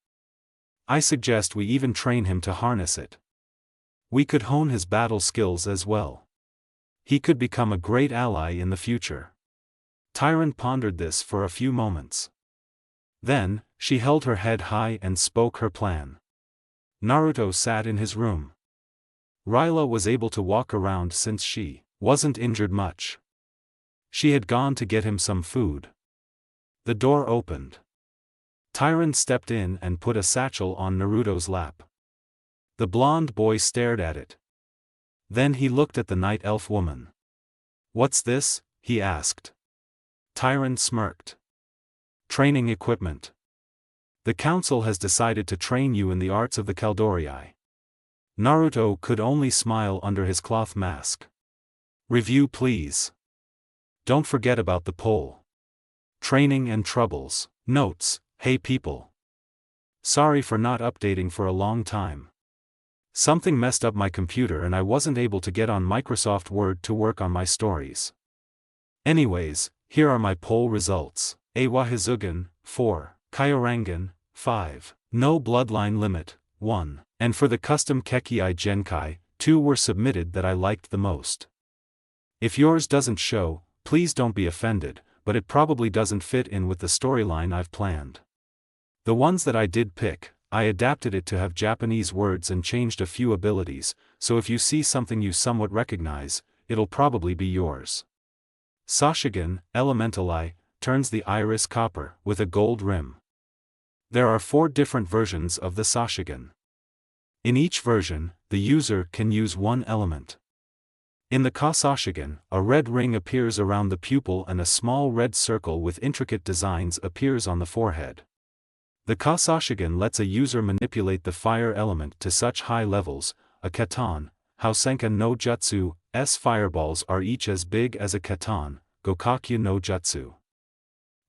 I suggest we even train him to harness it. We could hone his battle skills as well. He could become a great ally in the future. Tyron pondered this for a few moments. Then, she held her head high and spoke her plan. Naruto sat in his room. Ryla was able to walk around since she wasn't injured much. She had gone to get him some food. The door opened. Tyron stepped in and put a satchel on Naruto's lap. The blonde boy stared at it. Then he looked at the night elf woman. What's this? He asked. Tyron smirked. Training equipment. The council has decided to train you in the arts of the Quel'Dorii. Naruto could only smile under his cloth mask. Review please. Don't forget about the poll. Training and troubles. Notes, hey people. Sorry for not updating for a long time. Something messed up my computer and I wasn't able to get on Microsoft Word to work on my stories. Anyways, here are my poll results. Awahizugan, 4. Kyorangan, 5. No bloodline limit, 1. And for the custom Kekii Genkai, 2 were submitted that I liked the most. If yours doesn't show, please don't be offended, but it probably doesn't fit in with the storyline I've planned. The ones that I did pick, I adapted it to have Japanese words and changed a few abilities, so if you see something you somewhat recognize, it'll probably be yours. Sashigan, Elemental Eye, turns the iris copper, with a gold rim. There are 4 different versions of the Sashigan. In each version, the user can use one element. In the Kasashigan, a red ring appears around the pupil and a small red circle with intricate designs appears on the forehead. The Kasashigan lets a user manipulate the fire element to such high levels. A Katan, Housenka no Jutsu's fireballs are each as big as a Katan, Gokakyu no Jutsu.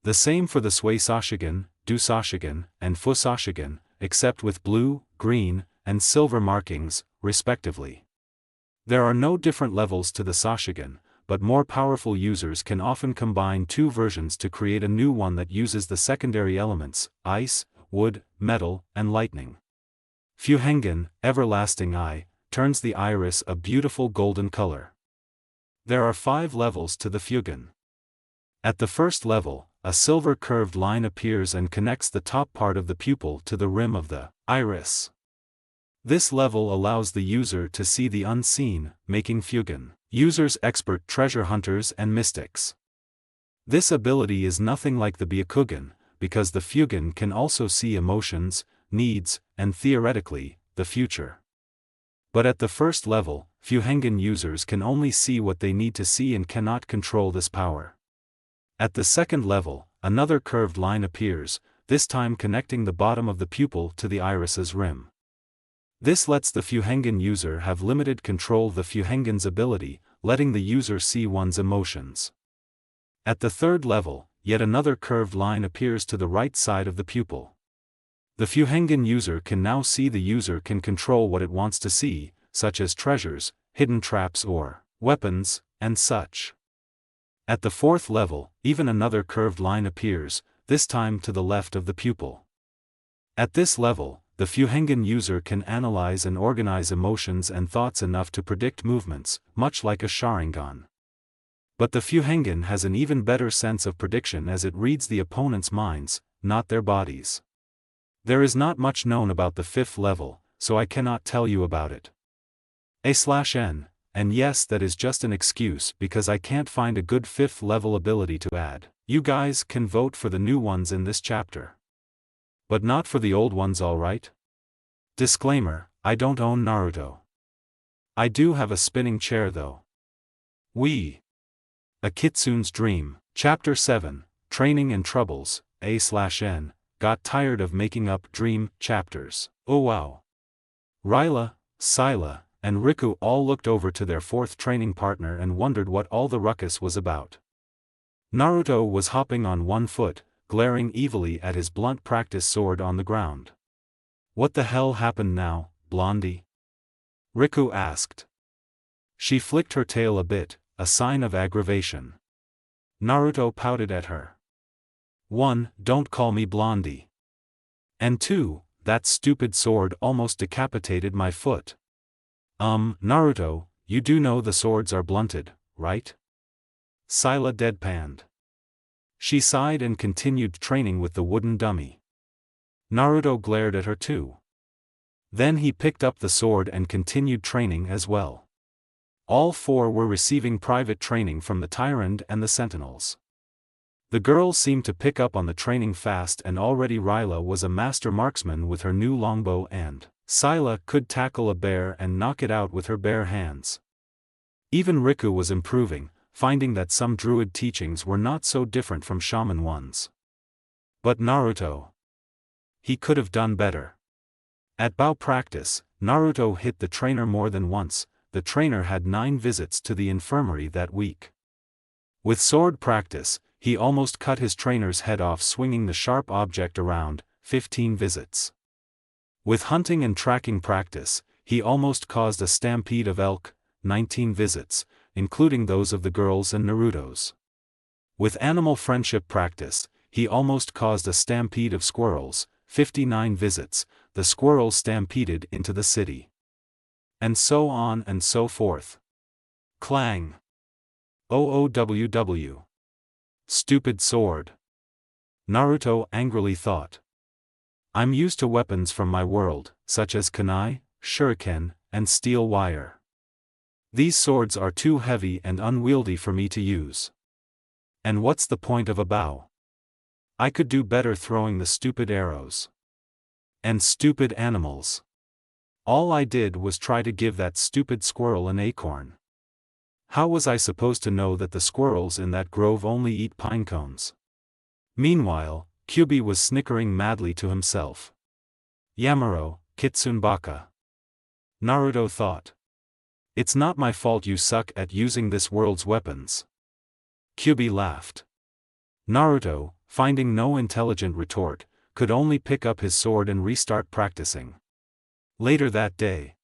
The same for the Sway Sashigan, Du Sashigan, and Fu Sashigan, except with blue, green, and silver markings, respectively. There are no different levels to the Sashigan, but more powerful users can often combine 2 versions to create a new one that uses the secondary elements, ice, wood, metal, and lightning. Fuhengen, Everlasting Eye, turns the iris a beautiful golden color. There are 5 levels to the Fugen. At the first level, a silver curved line appears and connects the top part of the pupil to the rim of the iris. This level allows the user to see the unseen, making Fugen users expert treasure hunters and mystics. This ability is nothing like the Byakugan, because the Fugen can also see emotions, needs, and theoretically, the future. But at the first level, Fuhengen users can only see what they need to see and cannot control this power. At the second level, another curved line appears, this time connecting the bottom of the pupil to the iris's rim. This lets the Fuhengen user have limited control of the Fuhengen's ability, letting the user see one's emotions. At the third level, yet another curved line appears to the right side of the pupil. The Fuhengen user can now see the user can control what it wants to see, such as treasures, hidden traps or weapons, and such. At the fourth level, even another curved line appears, this time to the left of the pupil. At this level, the Fuhengen user can analyze and organize emotions and thoughts enough to predict movements, much like a Sharingan. But the Fuhengen has an even better sense of prediction as it reads the opponent's minds, not their bodies. There is not much known about the 5th level, so I cannot tell you about it. A/N, and yes, that is just an excuse because I can't find a good 5th level ability to add. You guys can vote for the new ones in this chapter. But not for the old ones, alright? Disclaimer, I don't own Naruto. I do have a spinning chair though. A Kitsune's Dream, Chapter 7, Training and Troubles, A/N, got tired of making up dream chapters. Oh wow. Ryla, Scylla, and Riku all looked over to their 4th training partner and wondered what all the ruckus was about. Naruto was hopping on one foot, glaring evilly at his blunt practice sword on the ground. What the hell happened now, Blondie? Riku asked. She flicked her tail a bit, a sign of aggravation. Naruto pouted at her. 1. Don't call me Blondie. And 2. That stupid sword almost decapitated my foot. Naruto, you do know the swords are blunted, right? Scylla deadpanned. She sighed and continued training with the wooden dummy. Naruto glared at her too. Then he picked up the sword and continued training as well. All 4 were receiving private training from the Tyrant and the Sentinels. The girls seemed to pick up on the training fast, and already Ryla was a master marksman with her new longbow, and Scylla could tackle a bear and knock it out with her bare hands. Even Riku was improving, finding that some druid teachings were not so different from shaman ones. But Naruto. He could have done better. At bow practice, Naruto hit the trainer more than once. The trainer had 9 visits to the infirmary that week. With sword practice, he almost cut his trainer's head off swinging the sharp object around, 15 visits. With hunting and tracking practice, he almost caused a stampede of elk, 19 visits, including those of the girls and Naruto's. With animal friendship practice, he almost caused a stampede of squirrels, 59 visits. The squirrels stampeded into the city. And so on and so forth. Clang. OOWW. Stupid sword. Naruto angrily thought. I'm used to weapons from my world, such as kunai, shuriken, and steel wire. These swords are too heavy and unwieldy for me to use. And what's the point of a bow? I could do better throwing the stupid arrows. And stupid animals. All I did was try to give that stupid squirrel an acorn. How was I supposed to know that the squirrels in that grove only eat pine cones? Meanwhile, Kyubi was snickering madly to himself. Yamaro, Kitsune baka. Naruto thought. It's not my fault you suck at using this world's weapons. Kyubi laughed. Naruto, finding no intelligent retort, could only pick up his sword and restart practicing. Later that day,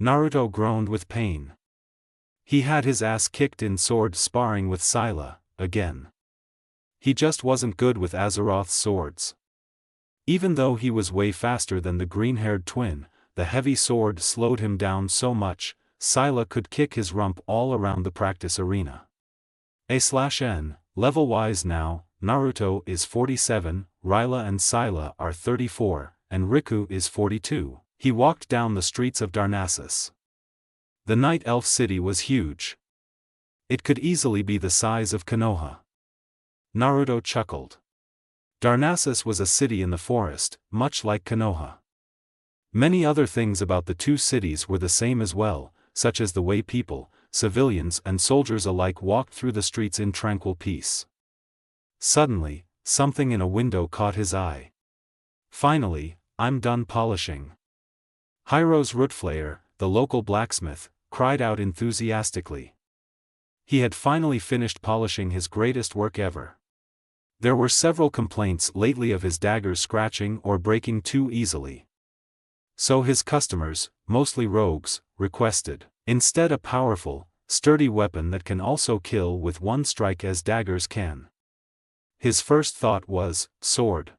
Naruto groaned with pain. He had his ass kicked in sword sparring with Scylla, again. He just wasn't good with Azeroth's swords. Even though he was way faster than the green-haired twin, the heavy sword slowed him down so much, Scylla could kick his rump all around the practice arena. A/N, level-wise now, Naruto is 47, Ryla and Scylla are 34, and Riku is 42. He walked down the streets of Darnassus. The night elf city was huge. It could easily be the size of Konoha. Naruto chuckled. Darnassus was a city in the forest, much like Konoha. Many other things about the two cities were the same as well, such as the way people, civilians and soldiers alike walked through the streets in tranquil peace. Suddenly, something in a window caught his eye. Finally, I'm done polishing. Hiro's Rootflayer, the local blacksmith, cried out enthusiastically. He had finally finished polishing his greatest work ever. There were several complaints lately of his daggers scratching or breaking too easily. So his customers, mostly rogues, requested, instead, a powerful, sturdy weapon that can also kill with one strike as daggers can. His first thought was, sword.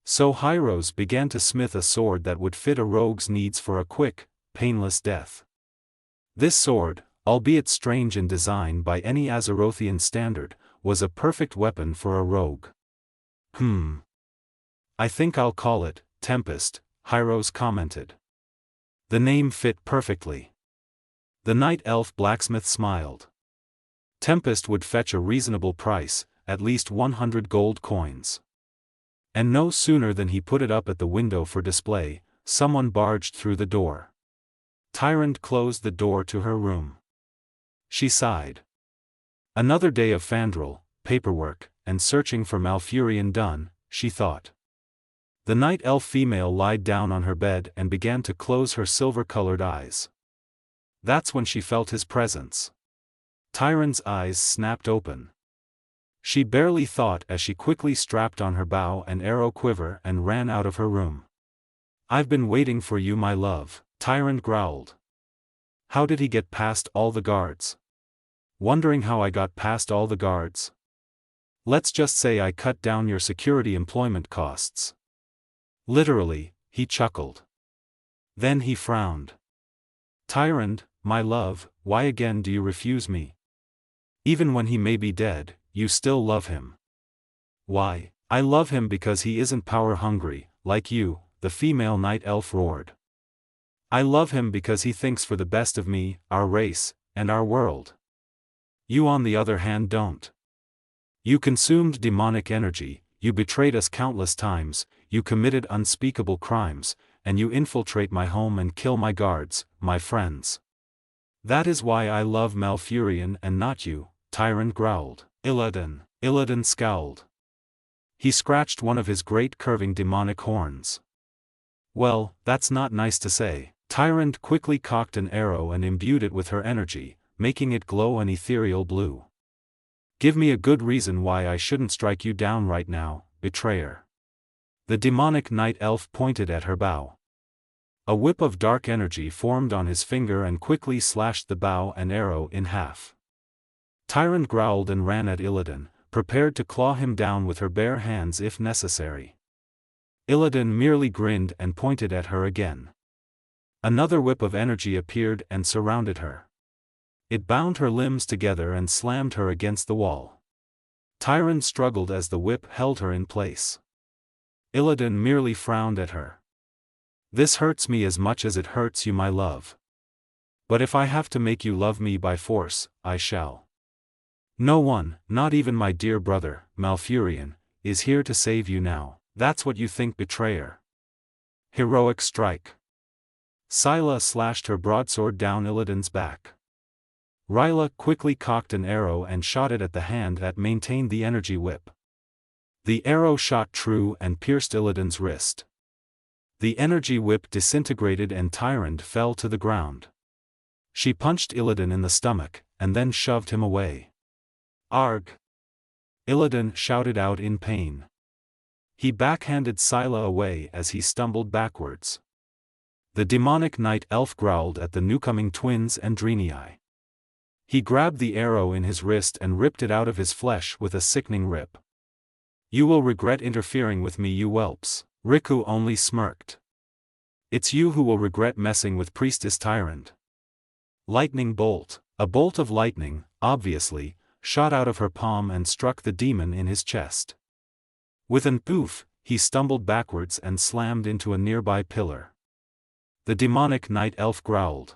So Hiros began to smith a sword that would fit a rogue's needs for a quick, painless death. This sword, albeit strange in design by any Azerothian standard, was a perfect weapon for a rogue. I think I'll call it Tempest, Hyros commented. The name fit perfectly. The night elf blacksmith smiled. Tempest would fetch a reasonable price, at least 100 gold coins. And no sooner than he put it up at the window for display, someone barged through the door. Tyrant closed the door to her room. She sighed. Another day of Fandral, paperwork, and searching for Malfurion done, she thought. The night elf female lied down on her bed and began to close her silver-colored eyes. That's when she felt his presence. Tyrant's eyes snapped open. She barely thought as she quickly strapped on her bow and arrow quiver and ran out of her room. I've been waiting for you, my love, Tyrant growled. How did he get past all the guards? Wondering how I got past all the guards? Let's just say I cut down your security employment costs. Literally, he chuckled. Then he frowned. Tyrant, my love, why again do you refuse me? Even when he may be dead, you still love him. Why, I love him because he isn't power-hungry, like you, the female night elf roared. I love him because he thinks for the best of me, our race, and our world. You on the other hand don't. You consumed demonic energy, you betrayed us countless times, you committed unspeakable crimes, and you infiltrate my home and kill my guards, my friends. That is why I love Malfurion and not you, Tyrant growled. Ilidan scowled. He scratched one of his great curving demonic horns. Well, that's not nice to say. Tyrant quickly cocked an arrow and imbued it with her energy, making it glow an ethereal blue. Give me a good reason why I shouldn't strike you down right now, betrayer. The demonic night elf pointed at her bow. A whip of dark energy formed on his finger and quickly slashed the bow and arrow in half. Tyrant growled and ran at Ilidan, prepared to claw him down with her bare hands if necessary. Ilidan merely grinned and pointed at her again. Another whip of energy appeared and surrounded her. It bound her limbs together and slammed her against the wall. Tyrant struggled as the whip held her in place. Ilidan merely frowned at her. This hurts me as much as it hurts you, my love. But if I have to make you love me by force, I shall. No one, not even my dear brother, Malfurion, is here to save you now. That's what you think, betrayer. Heroic strike. Scylla slashed her broadsword down Illidan's back. Ryla quickly cocked an arrow and shot it at the hand that maintained the energy whip. The arrow shot true and pierced Illidan's wrist. The energy whip disintegrated and Tyrant fell to the ground. She punched Ilidan in the stomach, and then shoved him away. Arg! Ilidan shouted out in pain. He backhanded Scylla away as he stumbled backwards. The demonic night elf growled at the newcoming twins and Drenii. He grabbed the arrow in his wrist and ripped it out of his flesh with a sickening rip. You will regret interfering with me, you whelps. Riku only smirked. It's you who will regret messing with Priestess Tyrant. Lightning bolt. A bolt of lightning, obviously, shot out of her palm and struck the demon in his chest. With an oof, he stumbled backwards and slammed into a nearby pillar. The demonic night elf growled.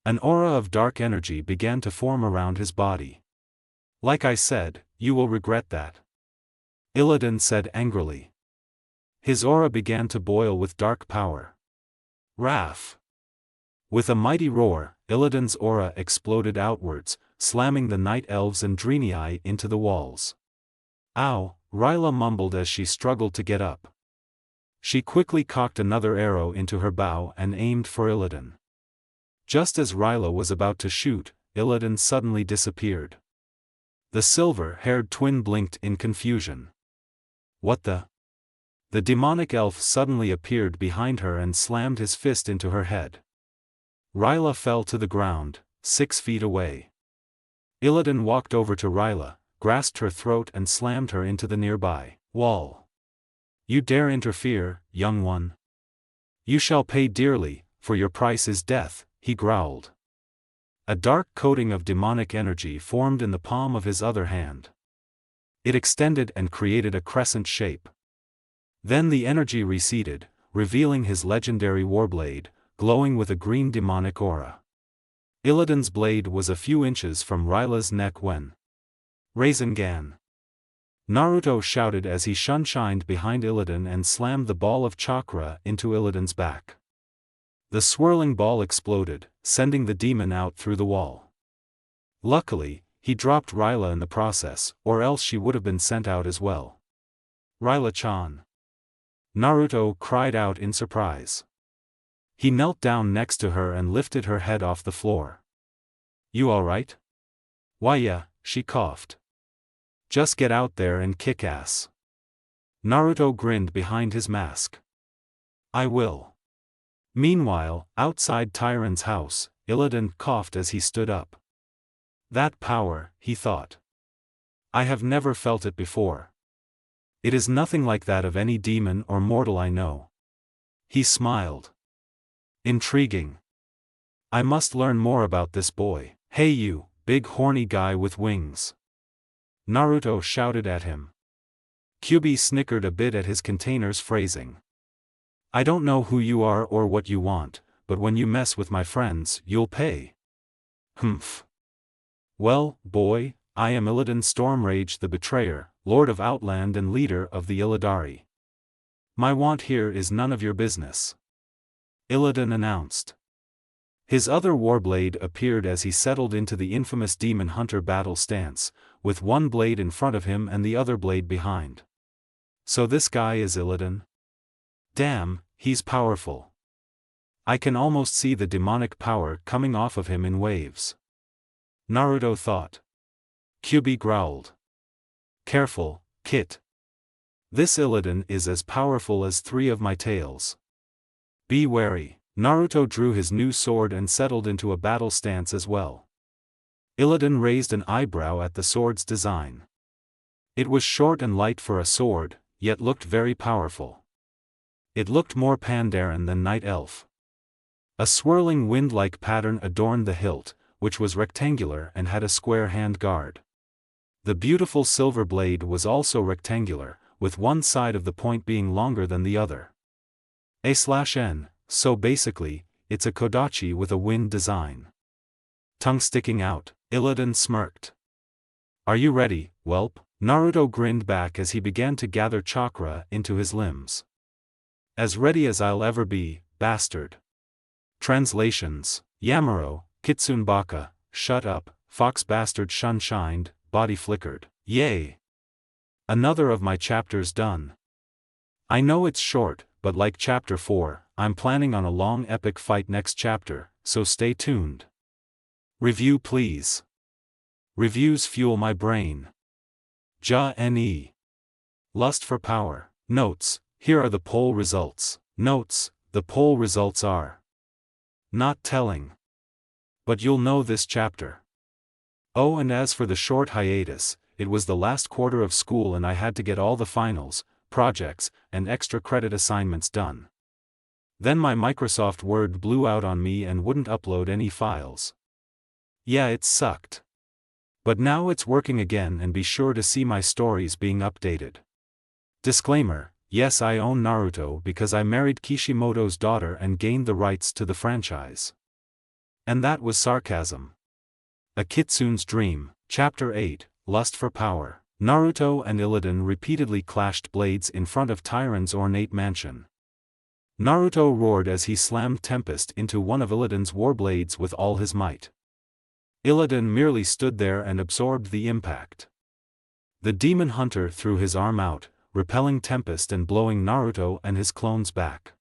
An aura of dark energy began to form around his body. Like I said, you will regret that. Illidan said angrily. His aura began to boil with dark power. Wrath. With a mighty roar, Illidan's aura exploded outwards, slamming the night elves and Drenii into the walls. Ow, Ryla mumbled as she struggled to get up. She quickly cocked another arrow into her bow and aimed for Ilidan. Just as Ryla was about to shoot, Ilidan suddenly disappeared. The silver-haired twin blinked in confusion. What the? The demonic elf suddenly appeared behind her and slammed his fist into her head. Ryla fell to the ground, 6 feet away. Ilidan walked over to Ryla, grasped her throat and slammed her into the nearby wall. You dare interfere, young one? You shall pay dearly, for your price is death, he growled. A dark coating of demonic energy formed in the palm of his other hand. It extended and created a crescent shape. Then the energy receded, revealing his legendary warblade, glowing with a green demonic aura. Illidan's blade was a few inches from Ryla's neck when Rasengan. Naruto shouted as he shunshined behind Ilidan and slammed the ball of chakra into Illidan's back. The swirling ball exploded, sending the demon out through the wall. Luckily, he dropped Ryla in the process, or else she would have been sent out as well. Ryla-chan. Naruto cried out in surprise. He knelt down next to her and lifted her head off the floor. You alright? Why yeah, she coughed. Just get out there and kick ass. Naruto grinned behind his mask. I will. Meanwhile, outside Tyron's house, Illidan coughed as he stood up. That power, he thought. I have never felt it before. It is nothing like that of any demon or mortal I know. He smiled. Intriguing. I must learn more about this boy. Hey you, big horny guy with wings. Naruto shouted at him. Kyuubi snickered a bit at his container's phrasing. I don't know who you are or what you want, but when you mess with my friends, you'll pay. Humph. Well, boy, I am Illidan Stormrage the Betrayer, Lord of Outland and leader of the Illidari. My want here is none of your business. Illidan announced. His other warblade appeared as he settled into the infamous Demon Hunter battle stance, with one blade in front of him and the other blade behind. So this guy is Illidan? Damn, he's powerful. I can almost see the demonic power coming off of him in waves. Naruto thought. Kyuubi growled. Careful, Kit. This Illidan is as powerful as 3 of my tails. Be wary. Naruto drew his new sword and settled into a battle stance as well. Illidan raised an eyebrow at the sword's design. It was short and light for a sword, yet looked very powerful. It looked more Pandaren than Night Elf. A swirling wind-like pattern adorned the hilt, which was rectangular and had a square hand guard. The beautiful silver blade was also rectangular, with one side of the point being longer than the other. A/N, so basically, it's a kodachi with a wind design. Tongue sticking out, Illidan smirked. Are you ready, whelp? Naruto grinned back as he began to gather chakra into his limbs. As ready as I'll ever be, bastard. Translations: Yamaro, Kitsune baka, shut up, fox bastard shunshined, body flickered, yay. Another of my chapters done. I know it's short, but like chapter 4, I'm planning on a long epic fight next chapter, so stay tuned. Review please. Reviews fuel my brain. Ja-ne. Lust for power. Notes: here are the poll results. Notes: the poll results are not telling. But you'll know this chapter. Oh, and as for the short hiatus, it was the last quarter of school and I had to get all the finals, projects, and extra credit assignments done. Then my Microsoft Word blew out on me and wouldn't upload any files. Yeah, it sucked. But now it's working again, and be sure to see my stories being updated. Disclaimer: yes, I own Naruto because I married Kishimoto's daughter and gained the rights to the franchise. And that was sarcasm. A Kitsune's Dream, Chapter 8, Lust for Power. Naruto and Illidan repeatedly clashed blades in front of Tyron's ornate mansion. Naruto roared as he slammed Tempest into one of Illidan's warblades with all his might. Illidan merely stood there and absorbed the impact. The demon hunter threw his arm out, repelling Tempest and blowing Naruto and his clones back.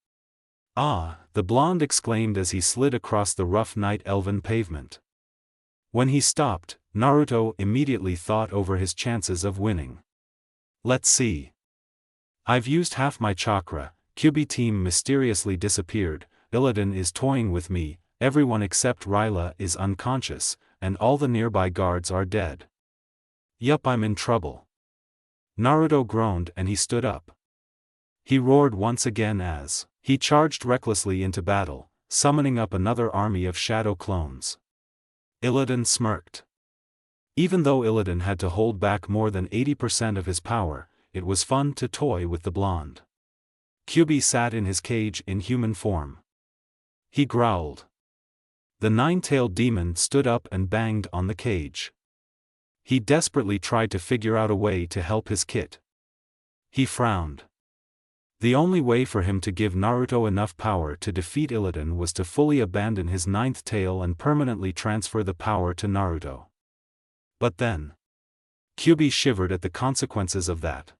Ah, the blonde exclaimed as he slid across the rough night elven pavement. When he stopped, Naruto immediately thought over his chances of winning. Let's see. I've used half my chakra, Kyuubi team mysteriously disappeared, Illidan is toying with me, everyone except Ryla is unconscious, and all the nearby guards are dead. Yup, I'm in trouble. Naruto groaned and he stood up. He roared once again as he charged recklessly into battle, summoning up another army of shadow clones. Illidan smirked. Even though Illidan had to hold back more than 80% of his power, it was fun to toy with the blonde. Kyubi sat in his cage in human form. He growled. The nine-tailed demon stood up and banged on the cage. He desperately tried to figure out a way to help his kit. He frowned. The only way for him to give Naruto enough power to defeat Ilidan was to fully abandon his ninth tail and permanently transfer the power to Naruto. But then, Kyubi shivered at the consequences of that.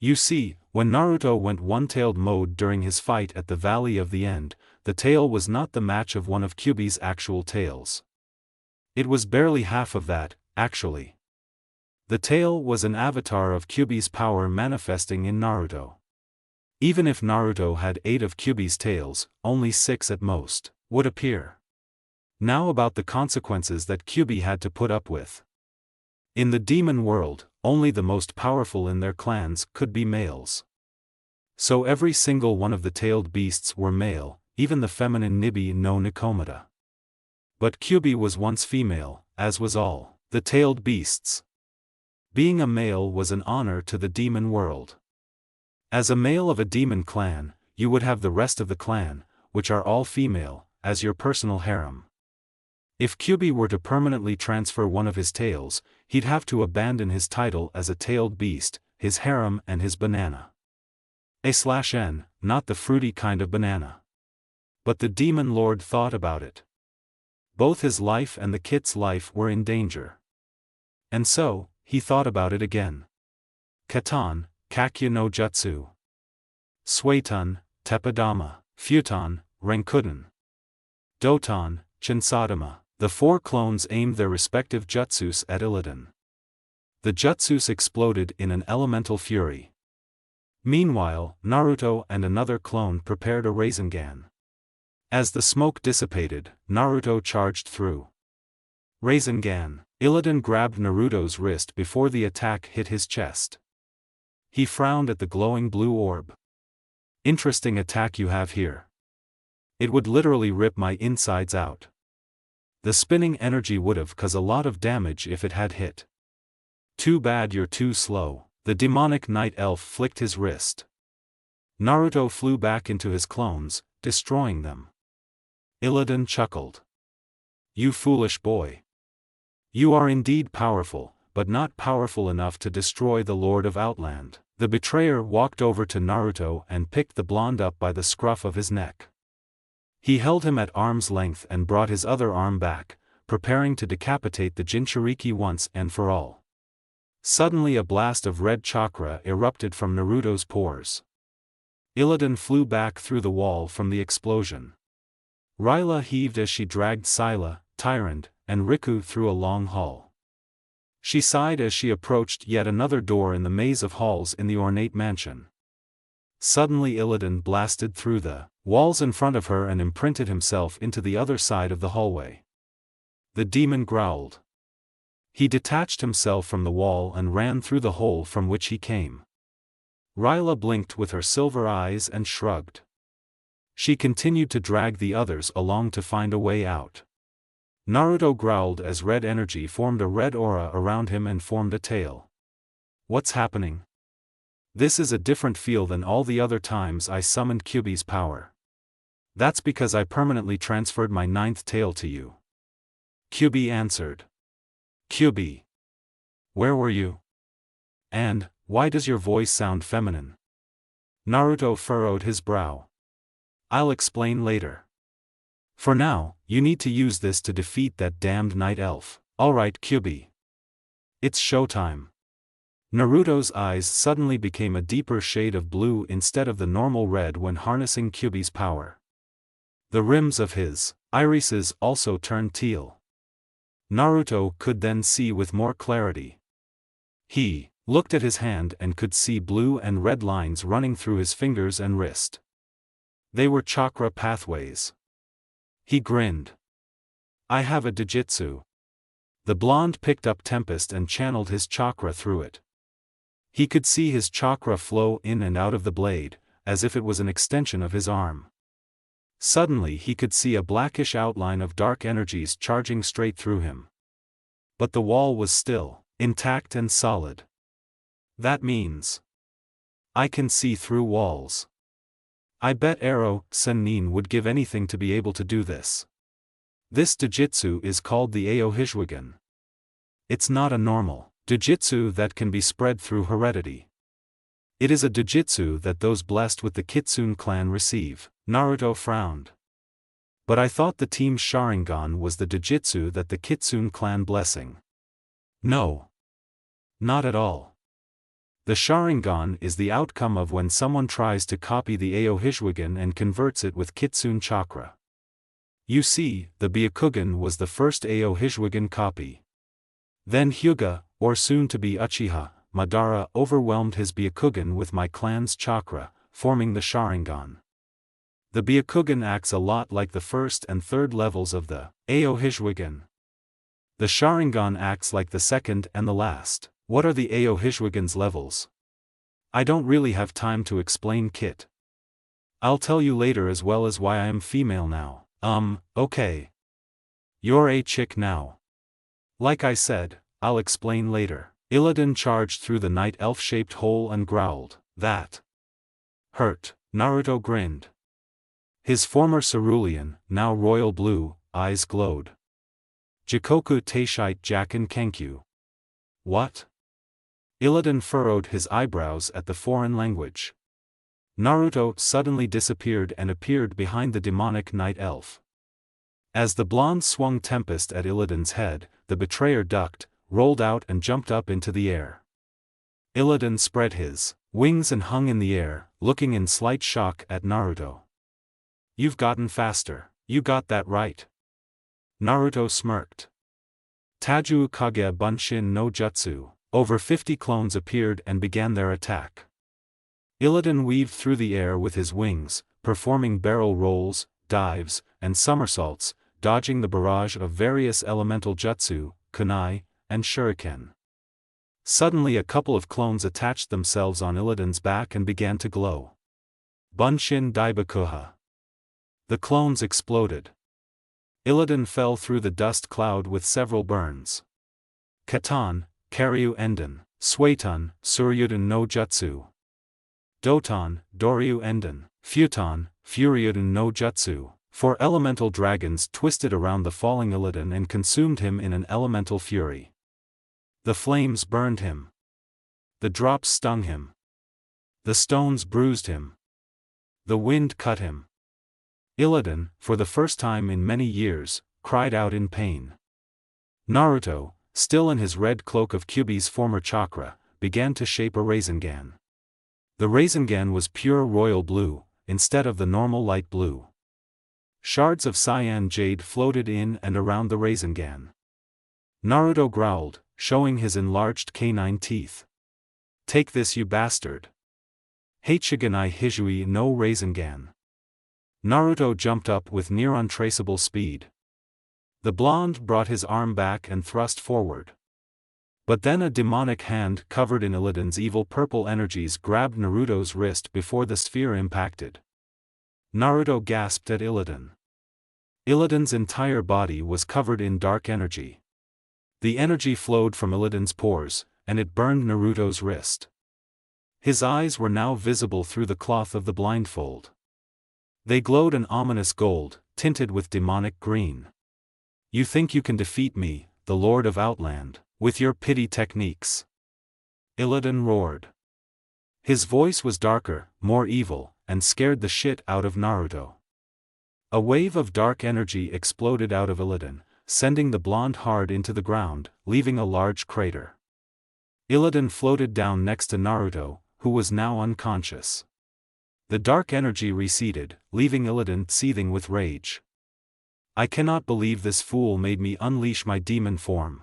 You see, when Naruto went one-tailed mode during his fight at the Valley of the End, the tail was not the match of one of Kyubi's actual tails. It was barely half of that, actually. The tail was an avatar of Kyubi's power manifesting in Naruto. Even if Naruto had 8 of Kyubi's tails, only 6 at most would appear. Now about the consequences that Kyubi had to put up with. In the demon world, only the most powerful in their clans could be males. So every single one of the tailed beasts were male, even the feminine Nibi no Nikomata. But Kyubi was once female, as was all the tailed beasts. Being a male was an honor to the demon world. As a male of a demon clan, you would have the rest of the clan, which are all female, as your personal harem. If Kyubi were to permanently transfer one of his tails, he'd have to abandon his title as a tailed beast, his harem and his banana. A/N, not the fruity kind of banana. But the demon lord thought about it. Both his life and the kit's life were in danger. And so, he thought about it again. Katan, Kakya no Jutsu. Suiton, Teppadama. Futon, Renkuden. Doton, Chinsadama. The 4 clones aimed their respective jutsus at Ilidan. The jutsus exploded in an elemental fury. Meanwhile, Naruto and another clone prepared a Rasengan. As the smoke dissipated, Naruto charged through. Rasengan. Ilidan grabbed Naruto's wrist before the attack hit his chest. He frowned at the glowing blue orb. Interesting attack you have here. It would literally rip my insides out. The spinning energy would've caused a lot of damage if it had hit. Too bad you're too slow. The demonic night elf flicked his wrist. Naruto flew back into his clones, destroying them. Ilidan chuckled. You foolish boy. You are indeed powerful, but not powerful enough to destroy the Lord of Outland. The betrayer walked over to Naruto and picked the blonde up by the scruff of his neck. He held him at arm's length and brought his other arm back, preparing to decapitate the Jinchuriki once and for all. Suddenly a blast of red chakra erupted from Naruto's pores. Ilidan flew back through the wall from the explosion. Ryla heaved as she dragged Scylla, Tyrant, and Riku through a long hall. She sighed as she approached yet another door in the maze of halls in the ornate mansion. Suddenly Ilidan blasted through the walls in front of her and imprinted himself into the other side of the hallway. The demon growled. He detached himself from the wall and ran through the hole from which he came. Ryla blinked with her silver eyes and shrugged. She continued to drag the others along to find a way out. Naruto growled as red energy formed a red aura around him and formed a tail. What's happening? This is a different feel than all the other times I summoned Kyubi's power. That's because I permanently transferred my 9th tail to you. Kyubi answered. Kyubi. Where were you? And, why does your voice sound feminine? Naruto furrowed his brow. I'll explain later. For now, you need to use this to defeat that damned night elf. Alright Kyubi. It's showtime. Naruto's eyes suddenly became a deeper shade of blue instead of the normal red when harnessing Kyubi's power. The rims of his irises also turned teal. Naruto could then see with more clarity. He looked at his hand and could see blue and red lines running through his fingers and wrist. They were chakra pathways. He grinned. I have a Dijitsu. The blonde picked up Tempest and channeled his chakra through it. He could see his chakra flow in and out of the blade, as if it was an extension of his arm. Suddenly he could see a blackish outline of dark energies charging straight through him. But the wall was still, intact and solid. That means I can see through walls. I bet Arrow Sennin would give anything to be able to do this. This Dojutsu is called the Aohijwigan. It's not a normal Dojutsu that can be spread through heredity. It is a Dojutsu that those blessed with the Kitsune clan receive. Naruto frowned. But I thought the team's Sharingan was the Dojutsu that the Kitsune clan blessing. No. Not at all. The Sharingan is the outcome of when someone tries to copy the Aohijwigan and converts it with Kitsune chakra. You see, the Byakugan was the first Aohijwigan copy. Then Hyuga, or soon-to-be Uchiha, Madara overwhelmed his Byakugan with my clan's chakra, forming the Sharingan. The Byakugan acts a lot like the first and third levels of the Aohijwigan. The Sharingan acts like the second and the last. What are the Aohijwigan's levels? I don't really have time to explain, Kit. I'll tell you later, as well as why I am female now. Okay. You're a chick now. Like I said, I'll explain later. Ilidan charged through the night elf-shaped hole and growled. That hurt. Naruto grinned. His former cerulean, now royal blue, eyes glowed. Jikoku Teishite Jaken Kenkyu. What? Ilidan furrowed his eyebrows at the foreign language. Naruto suddenly disappeared and appeared behind the demonic night elf. As the blonde swung Tempest at Illidan's head, the betrayer ducked, rolled out and jumped up into the air. Ilidan spread his wings and hung in the air, looking in slight shock at Naruto. You've gotten faster. You got that right. Naruto smirked. Taju Kage Bunshin no Jutsu. Over 50 clones appeared and began their attack. Illidan weaved through the air with his wings, performing barrel rolls, dives, and somersaults, dodging the barrage of various elemental jutsu, kunai, and shuriken. Suddenly a couple of clones attached themselves on Illidan's back and began to glow. Bunshin Daibakuha. The clones exploded. Ilidan fell through the dust cloud with several burns. Katan, Karyu Enden, Suetun, Suryuden no Jutsu. Doton, Doryu Enden, Futon, Furyuden no Jutsu. 4 elemental dragons twisted around the falling Ilidan and consumed him in an elemental fury. The flames burned him. The drops stung him. The stones bruised him. The wind cut him. Ilidan, for the first time in many years, cried out in pain. Naruto, still in his red cloak of Kyuubi's former chakra, began to shape a Rasengan. The Rasengan was pure royal blue, instead of the normal light blue. Shards of cyan jade floated in and around the Rasengan. Naruto growled, showing his enlarged canine teeth. Take this, you bastard. Heichiganai Hijui no Rasengan. Naruto jumped up with near untraceable speed. The blonde brought his arm back and thrust forward. But then a demonic hand covered in Illidan's evil purple energies grabbed Naruto's wrist before the sphere impacted. Naruto gasped at Ilidan. Illidan's entire body was covered in dark energy. The energy flowed from Illidan's pores, and it burned Naruto's wrist. His eyes were now visible through the cloth of the blindfold. They glowed an ominous gold, tinted with demonic green. You think you can defeat me, the Lord of Outland, with your pity techniques? Illidan roared. His voice was darker, more evil, and scared the shit out of Naruto. A wave of dark energy exploded out of Ilidan, sending the blonde hard into the ground, leaving a large crater. Ilidan floated down next to Naruto, who was now unconscious. The dark energy receded, leaving Ilidan seething with rage. I cannot believe this fool made me unleash my demon form.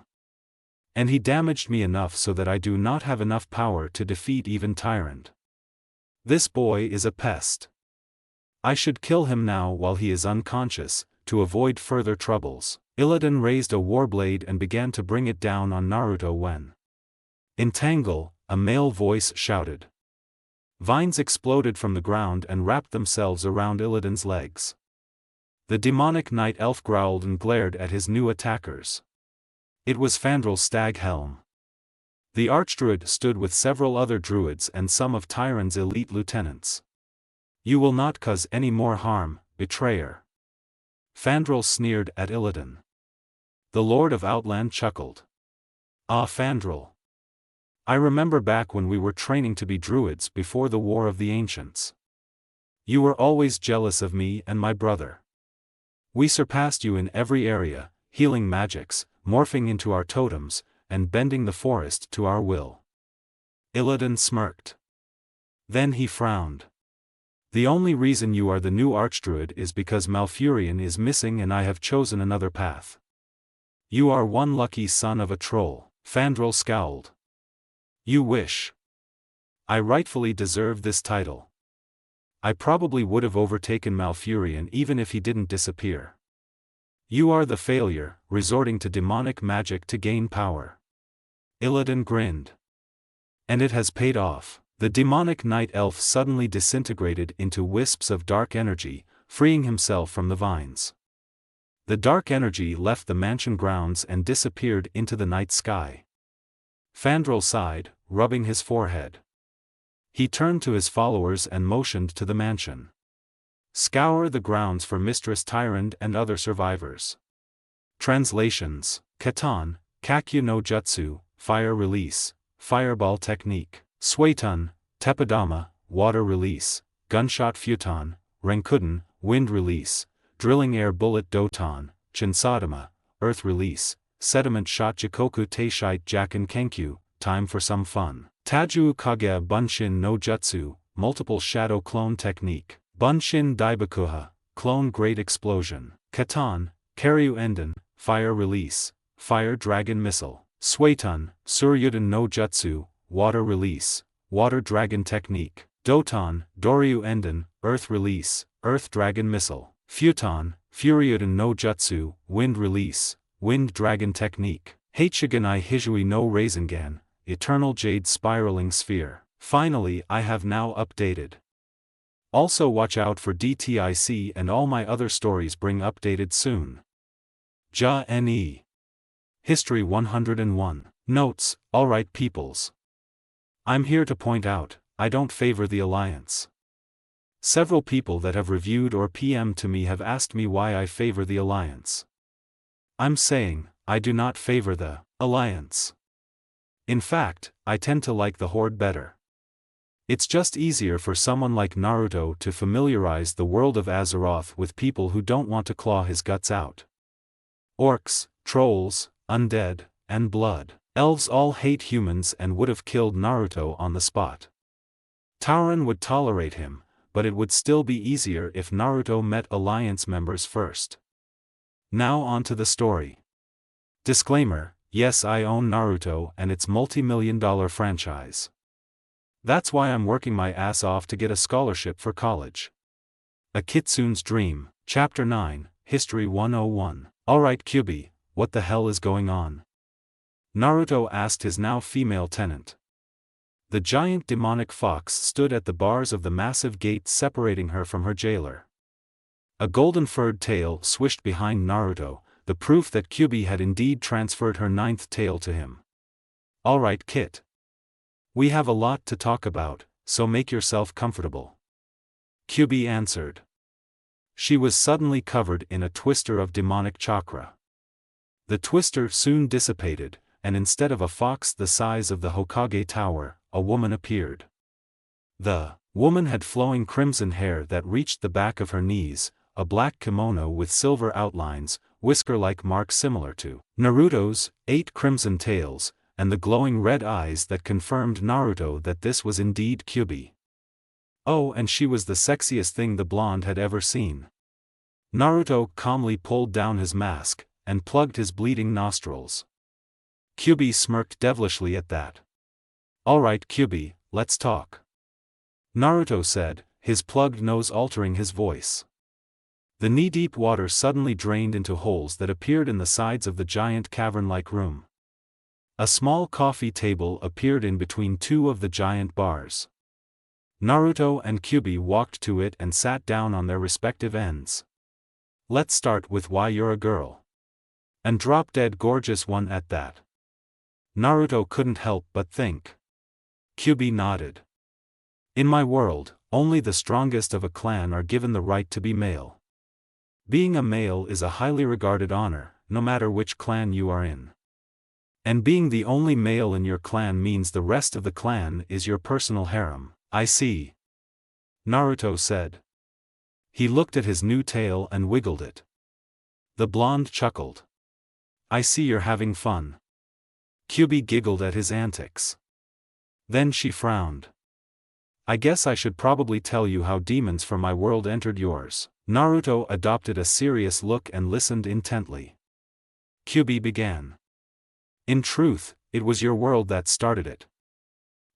And he damaged me enough so that I do not have enough power to defeat even Tyrant. This boy is a pest. I should kill him now while he is unconscious, to avoid further troubles. Illidan raised a warblade and began to bring it down on Naruto when Entangle, a male voice shouted. Vines exploded from the ground and wrapped themselves around Illidan's legs. The demonic night elf growled and glared at his new attackers. It was Fandral Staghelm. The archdruid stood with several other druids and some of Tyrant's elite lieutenants. You will not cause any more harm, betrayer. Fandral sneered at Ilidan. The Lord of Outland chuckled. Ah, Fandral. I remember back when we were training to be druids before the War of the Ancients. You were always jealous of me and my brother. We surpassed you in every area, healing magics, morphing into our totems, and bending the forest to our will. Illidan smirked. Then he frowned. The only reason you are the new archdruid is because Malfurion is missing and I have chosen another path. You are one lucky son of a troll, Fandral scowled. You wish. I rightfully deserve this title. I probably would have overtaken Malfurion even if he didn't disappear. You are the failure, resorting to demonic magic to gain power. Illidan grinned. And it has paid off. The demonic night elf suddenly disintegrated into wisps of dark energy, freeing himself from the vines. The dark energy left the mansion grounds and disappeared into the night sky. Fandral sighed, rubbing his forehead. He turned to his followers and motioned to the mansion. Scour the grounds for Mistress Tyrande and other survivors. Translations: Katan, Kakyu no Jutsu, Fire Release, Fireball Technique. Suetun, Teppadama, Water Release, Gunshot Futon, Renkuden, Wind Release, Drilling Air Bullet Doton, Chinsadama, Earth Release, Sediment Shot Jikoku Teishite Jaken Kenkyu, Time for some fun. Taju Kage Bunshin no Jutsu, Multiple Shadow Clone Technique, Bunshin Daibakuha, Clone Great Explosion. Katan, Karyu Enden, Fire Release, Fire Dragon Missile. Suetun, Suryuden no Jutsu, Water Release, Water Dragon Technique. Doton, Doryu Enden, Earth Release, Earth Dragon Missile. Futon, Furyuden no Jutsu, Wind Release, Wind Dragon Technique. Heichiganai Hijui no Rasengan, Eternal Jade Spiraling Sphere. Finally, I have now updated. Also watch out for DTIC and all my other stories bring updated soon. Ja Ne. History 101. Notes: Alright peoples. I'm here to point out, I don't favor the Alliance. Several people that have reviewed or PM'd to me have asked me why I favor the Alliance. I'm saying, I do not favor the Alliance. In fact, I tend to like the Horde better. It's just easier for someone like Naruto to familiarize the world of Azeroth with people who don't want to claw his guts out. Orcs, trolls, undead, and blood. Elves all hate humans and would have killed Naruto on the spot. Tauren would tolerate him, but it would still be easier if Naruto met Alliance members first. Now on to the story. Disclaimer: yes, I own Naruto and its multi-million-dollar franchise. That's why I'm working my ass off to get a scholarship for college. A Kitsune's Dream, Chapter 9, History 101. Alright Kyubi, what the hell is going on? Naruto asked his now female tenant. The giant demonic fox stood at the bars of the massive gate separating her from her jailer. A golden-furred tail swished behind Naruto, the proof that Kyubi had indeed transferred her ninth tail to him. Alright Kit. We have a lot to talk about, so make yourself comfortable. Kyubi answered. She was suddenly covered in a twister of demonic chakra. The twister soon dissipated, and instead of a fox the size of the Hokage Tower, a woman appeared. The woman had flowing crimson hair that reached the back of her knees, a black kimono with silver outlines, whisker-like marks similar to Naruto's 8 crimson tails, and the glowing red eyes that confirmed Naruto that this was indeed Kyubi. Oh, and she was the sexiest thing the blonde had ever seen. Naruto calmly pulled down his mask, and plugged his bleeding nostrils. Kyubi smirked devilishly at that. Alright Kyubi, let's talk. Naruto said, his plugged nose altering his voice. The knee-deep water suddenly drained into holes that appeared in the sides of the giant cavern-like room. A small coffee table appeared in between two of the giant bars. Naruto and Kyubi walked to it and sat down on their respective ends. Let's start with why you're a girl. And drop-dead gorgeous one at that. Naruto couldn't help but think. Kyubi nodded. In my world, Only the strongest of a clan are given the right to be male. Being a male is a highly regarded honor, no matter which clan you are in. And being the only male in your clan means the rest of the clan is your personal harem. I see, Naruto said. He looked at his new tail and wiggled it. The blonde chuckled. I see you're having fun. Kyubi giggled at his antics. Then she frowned. I guess I should probably tell you how demons from my world entered yours. Naruto adopted a serious look and listened intently. Kyubi began. In truth, it was your world that started it.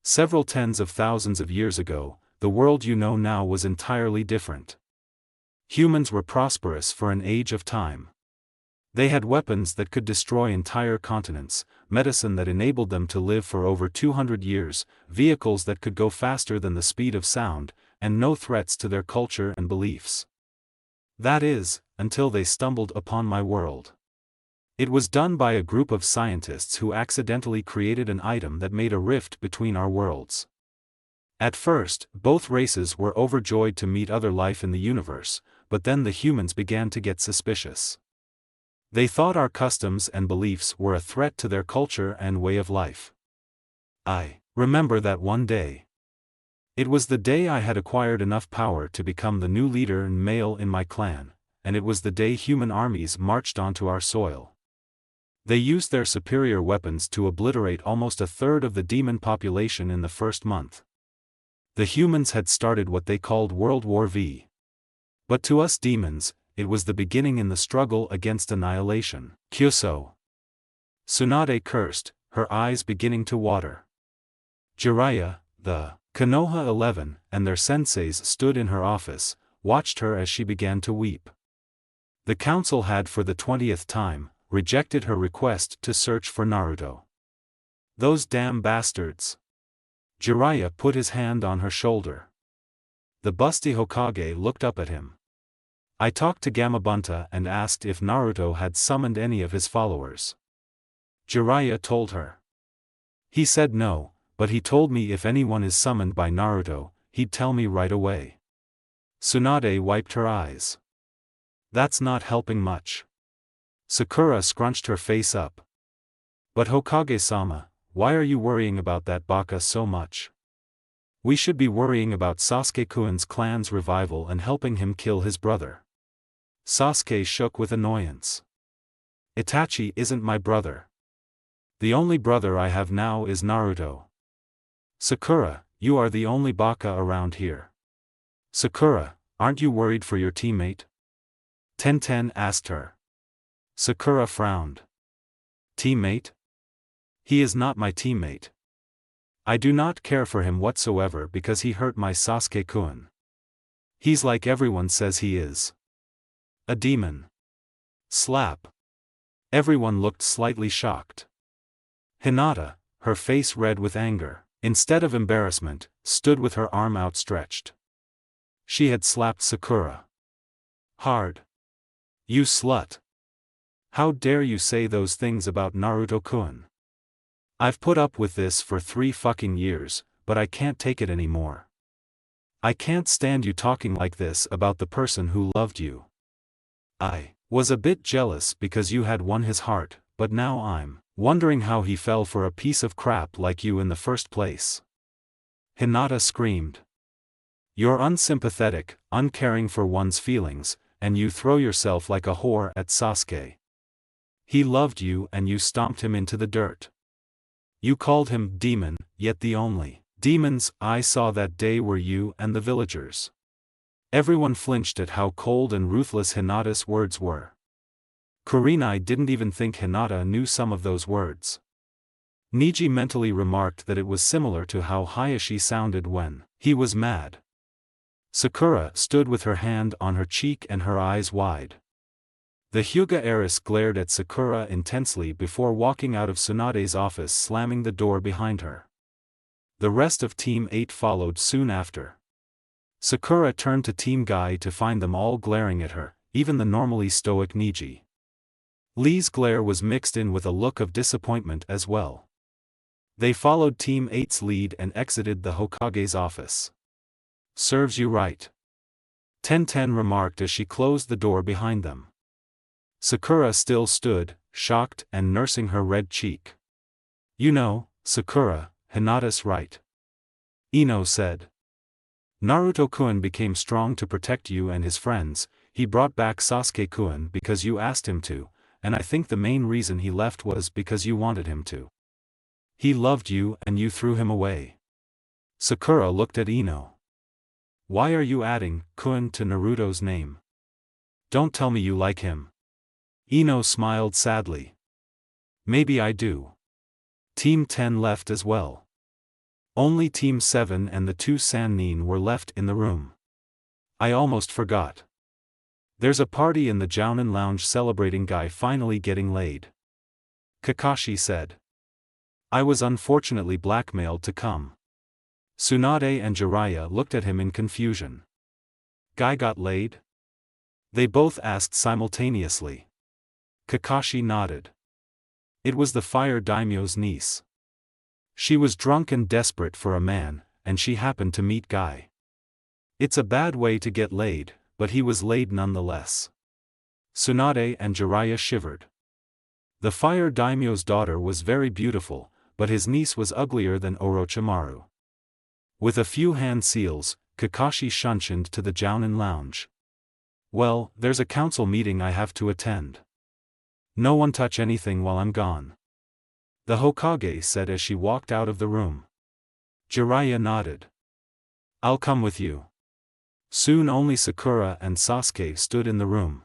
Several tens of thousands of years ago, the world you know now was entirely different. Humans were prosperous for an age of time. They had weapons that could destroy entire continents, medicine that enabled them to live for over 200 years, vehicles that could go faster than the speed of sound, and no threats to their culture and beliefs. That is, until they stumbled upon my world. It was done by a group of scientists who accidentally created an item that made a rift between our worlds. At first, both races were overjoyed to meet other life in the universe, but then the humans began to get suspicious. They thought our customs and beliefs were a threat to their culture and way of life. I remember that one day. It was the day I had acquired enough power to become the new leader and male in my clan, and it was the day human armies marched onto our soil. They used their superior weapons to obliterate almost a third of the demon population in the first month. The humans had started what they called World War V. But to us demons, it was the beginning in the struggle against annihilation. Kyuso. Tsunade cursed, her eyes beginning to water. Jiraiya, the Konoha 11, and their senseis stood in her office, watched her as she began to weep. The council had for the 20th time rejected her request to search for Naruto. Those damn bastards. Jiraiya put his hand on her shoulder. The busty Hokage looked up at him. I talked to Gamabunta and asked if Naruto had summoned any of his followers. Jiraiya told her. He said no, but he told me if anyone is summoned by Naruto, he'd tell me right away. Tsunade wiped her eyes. That's not helping much. Sakura scrunched her face up. But Hokage-sama, why are you worrying about that baka so much? We should be worrying about Sasuke-kun's clan's revival and helping him kill his brother. Sasuke shook with annoyance. Itachi isn't my brother. The only brother I have now is Naruto. Sakura, you are the only baka around here. Sakura, aren't you worried for your teammate? Tenten asked her. Sakura frowned. Teammate? He is not my teammate. I do not care for him whatsoever because he hurt my Sasuke-kun. He's like everyone says he is. A demon. Slap. Everyone looked slightly shocked. Hinata, her face red with anger, instead of embarrassment, stood with her arm outstretched. She had slapped Sakura. Hard. You slut. How dare you say those things about Naruto-kun? I've put up with this for 3 fucking years, but I can't take it anymore. I can't stand you talking like this about the person who loved you. I was a bit jealous because you had won his heart, but now I'm wondering how he fell for a piece of crap like you in the first place. Hinata screamed. You're unsympathetic, uncaring for one's feelings, and you throw yourself like a whore at Sasuke. He loved you and you stomped him into the dirt. You called him demon, yet the only demons I saw that day were you and the villagers. Everyone flinched at how cold and ruthless Hinata's words were. Kurenai didn't even think Hinata knew some of those words. Niji mentally remarked that it was similar to how Hayashi sounded when he was mad. Sakura stood with her hand on her cheek and her eyes wide. The Hyuga heiress glared at Sakura intensely before walking out of Tsunade's office, slamming the door behind her. The rest of Team 8 followed soon after. Sakura turned to Team Guy to find them all glaring at her, even the normally stoic Niji. Lee's glare was mixed in with a look of disappointment as well. They followed Team 8's lead and exited the Hokage's office. Serves you right. Ten remarked as she closed the door behind them. Sakura still stood, shocked and nursing her red cheek. You know, Sakura, Hinata's right. Ino said. Naruto-kun became strong to protect you and his friends. He brought back Sasuke-kun because you asked him to, and I think the main reason he left was because you wanted him to. He loved you and you threw him away. Sakura looked at Ino. Why are you adding kun to Naruto's name? Don't tell me you like him. Ino smiled sadly. Maybe I do. Team 10 left as well. Only Team 7 and the 2 Sannin were left in the room. I almost forgot. There's a party in the Jounin lounge celebrating Guy finally getting laid. Kakashi said. I was unfortunately blackmailed to come. Tsunade and Jiraiya looked at him in confusion. Guy got laid? They both asked simultaneously. Kakashi nodded. It was the fire daimyo's niece. She was drunk and desperate for a man, and she happened to meet Guy. It's a bad way to get laid, but he was laid nonetheless. Tsunade and Jiraiya shivered. The fire daimyo's daughter was very beautiful, but his niece was uglier than Orochimaru. With a few hand seals, Kakashi shunshined to the Jounin lounge. Well, there's a council meeting I have to attend. No one touch anything while I'm gone. The Hokage said as she walked out of the room. Jiraiya nodded. I'll come with you. Soon only Sakura and Sasuke stood in the room.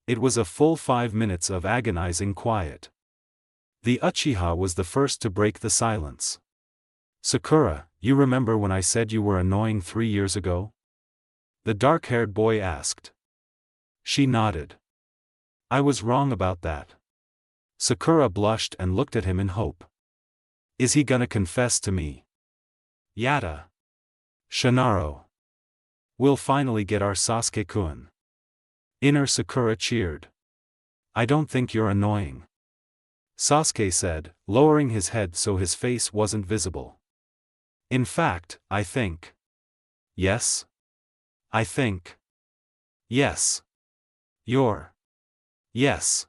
It was a full 5 minutes of agonizing quiet. The Uchiha was the first to break the silence. Sakura, you remember when I said you were annoying 3 years ago? The dark-haired boy asked. She nodded. I was wrong about that. Sakura blushed and looked at him in hope. Is he gonna confess to me? Yada. Shinaro. We'll finally get our Sasuke-kun. Inner Sakura cheered. I don't think you're annoying. Sasuke said, lowering his head so his face wasn't visible. In fact, I think. Yes? I think. Yes. You're. Yes.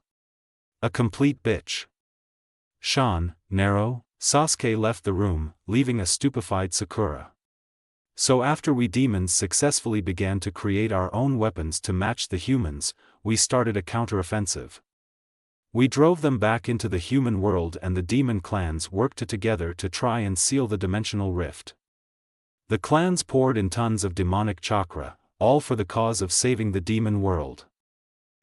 A complete bitch. Shan, Naro, Sasuke left the room, leaving a stupefied Sakura. So after we demons successfully began to create our own weapons to match the humans, we started a counteroffensive. We drove them back into the human world and the demon clans worked together to try and seal the dimensional rift. The clans poured in tons of demonic chakra, all for the cause of saving the demon world.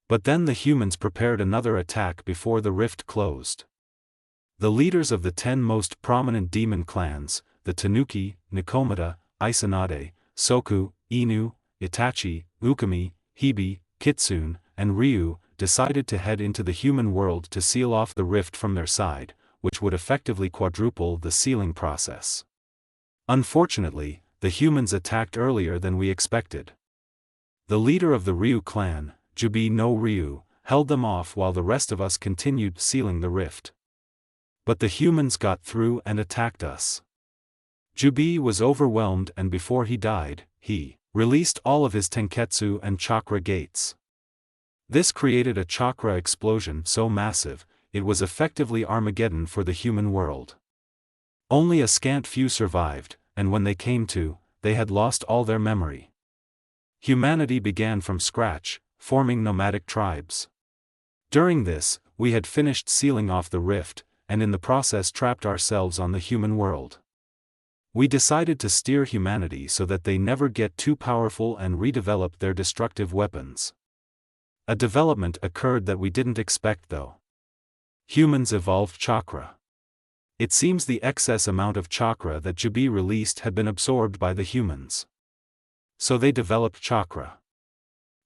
But then the humans prepared another attack before the rift closed. The leaders of the 10 most prominent demon clans, the Tanuki, Nikomata, Isanade, Soku, Inu, Itachi, Ukami, Hibi, Kitsune, and Ryu, decided to head into the human world to seal off the rift from their side, which would effectively quadruple the sealing process. Unfortunately, the humans attacked earlier than we expected. The leader of the Ryu clan, Jubi no Ryu, held them off while the rest of us continued sealing the rift. But the humans got through and attacked us. Jubi was overwhelmed and before he died, he released all of his tenketsu and chakra gates. This created a chakra explosion so massive, it was effectively Armageddon for the human world. Only a scant few survived, and when they came to, they had lost all their memory. Humanity began from scratch, forming nomadic tribes. During this, we had finished sealing off the rift, and in the process trapped ourselves on the human world. We decided to steer humanity so that they never get too powerful and redevelop their destructive weapons. A development occurred that we didn't expect though. Humans evolved chakra. It seems the excess amount of chakra that Jubi released had been absorbed by the humans. So they developed chakra.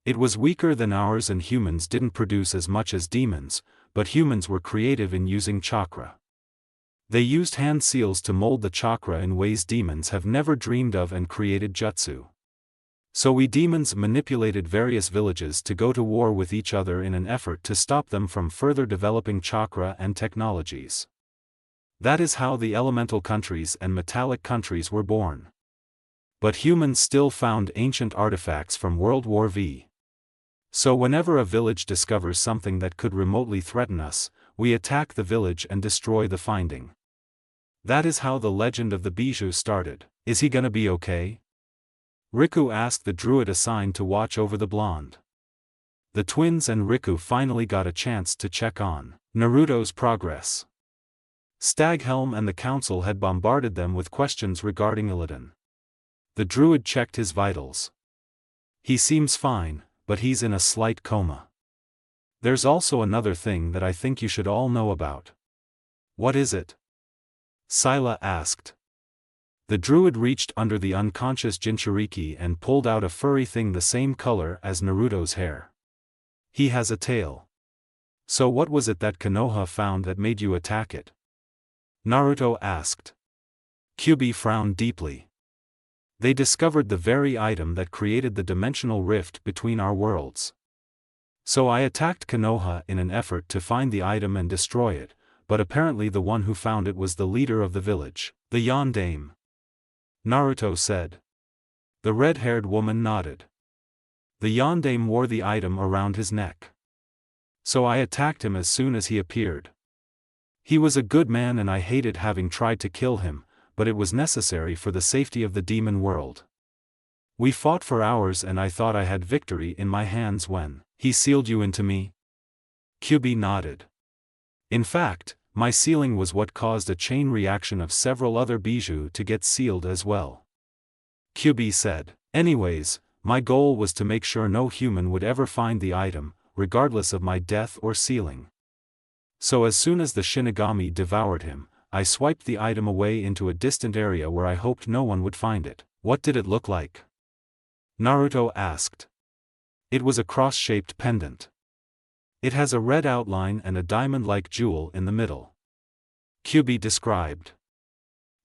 It was weaker than ours and humans didn't produce as much as demons, but humans were creative in using chakra. They used hand seals to mold the chakra in ways demons have never dreamed of and created jutsu. So we demons manipulated various villages to go to war with each other in an effort to stop them from further developing chakra and technologies. That is how the elemental countries and metallic countries were born. But humans still found ancient artifacts from World War V. So whenever a village discovers something that could remotely threaten us, we attack the village and destroy the finding. That is how the legend of the bijou started. Is he gonna be okay? Riku asked the druid assigned to watch over the blonde. The twins and Riku finally got a chance to check on Naruto's progress. Staghelm and the council had bombarded them with questions regarding Ilidan. The druid checked his vitals. He seems fine, but he's in a slight coma. There's also another thing that I think you should all know about. What is it? Scylla asked. The druid reached under the unconscious Jinchuriki and pulled out a furry thing the same color as Naruto's hair. He has a tail. So what was it that Konoha found that made you attack it? Naruto asked. Kyubi frowned deeply. They discovered the very item that created the dimensional rift between our worlds. So I attacked Konoha in an effort to find the item and destroy it, but apparently the one who found it was the leader of the village, the yondaime. Naruto said. The red-haired woman nodded. The yondaime wore the item around his neck. So I attacked him as soon as he appeared. He was a good man and I hated having tried to kill him, but it was necessary for the safety of the demon world. We fought for hours and I thought I had victory in my hands when he sealed you into me. Kyubi nodded. In fact, my sealing was what caused a chain reaction of several other bijou to get sealed as well. Kyubi said. Anyways, my goal was to make sure no human would ever find the item, regardless of my death or sealing. So as soon as the Shinigami devoured him, I swiped the item away into a distant area where I hoped no one would find it. What did it look like? Naruto asked. It was a cross-shaped pendant. It has a red outline and a diamond-like jewel in the middle. Kyubi described.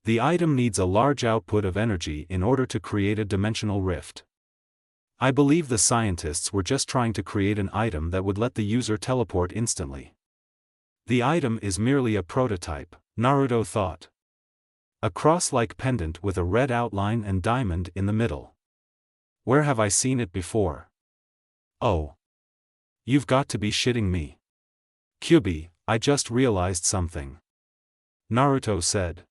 The item needs a large output of energy in order to create a dimensional rift. I believe the scientists were just trying to create an item that would let the user teleport instantly. The item is merely a prototype, Naruto thought. A cross-like pendant with a red outline and diamond in the middle. Where have I seen it before? Oh. You've got to be shitting me. Kyubi, I just realized something. Naruto said.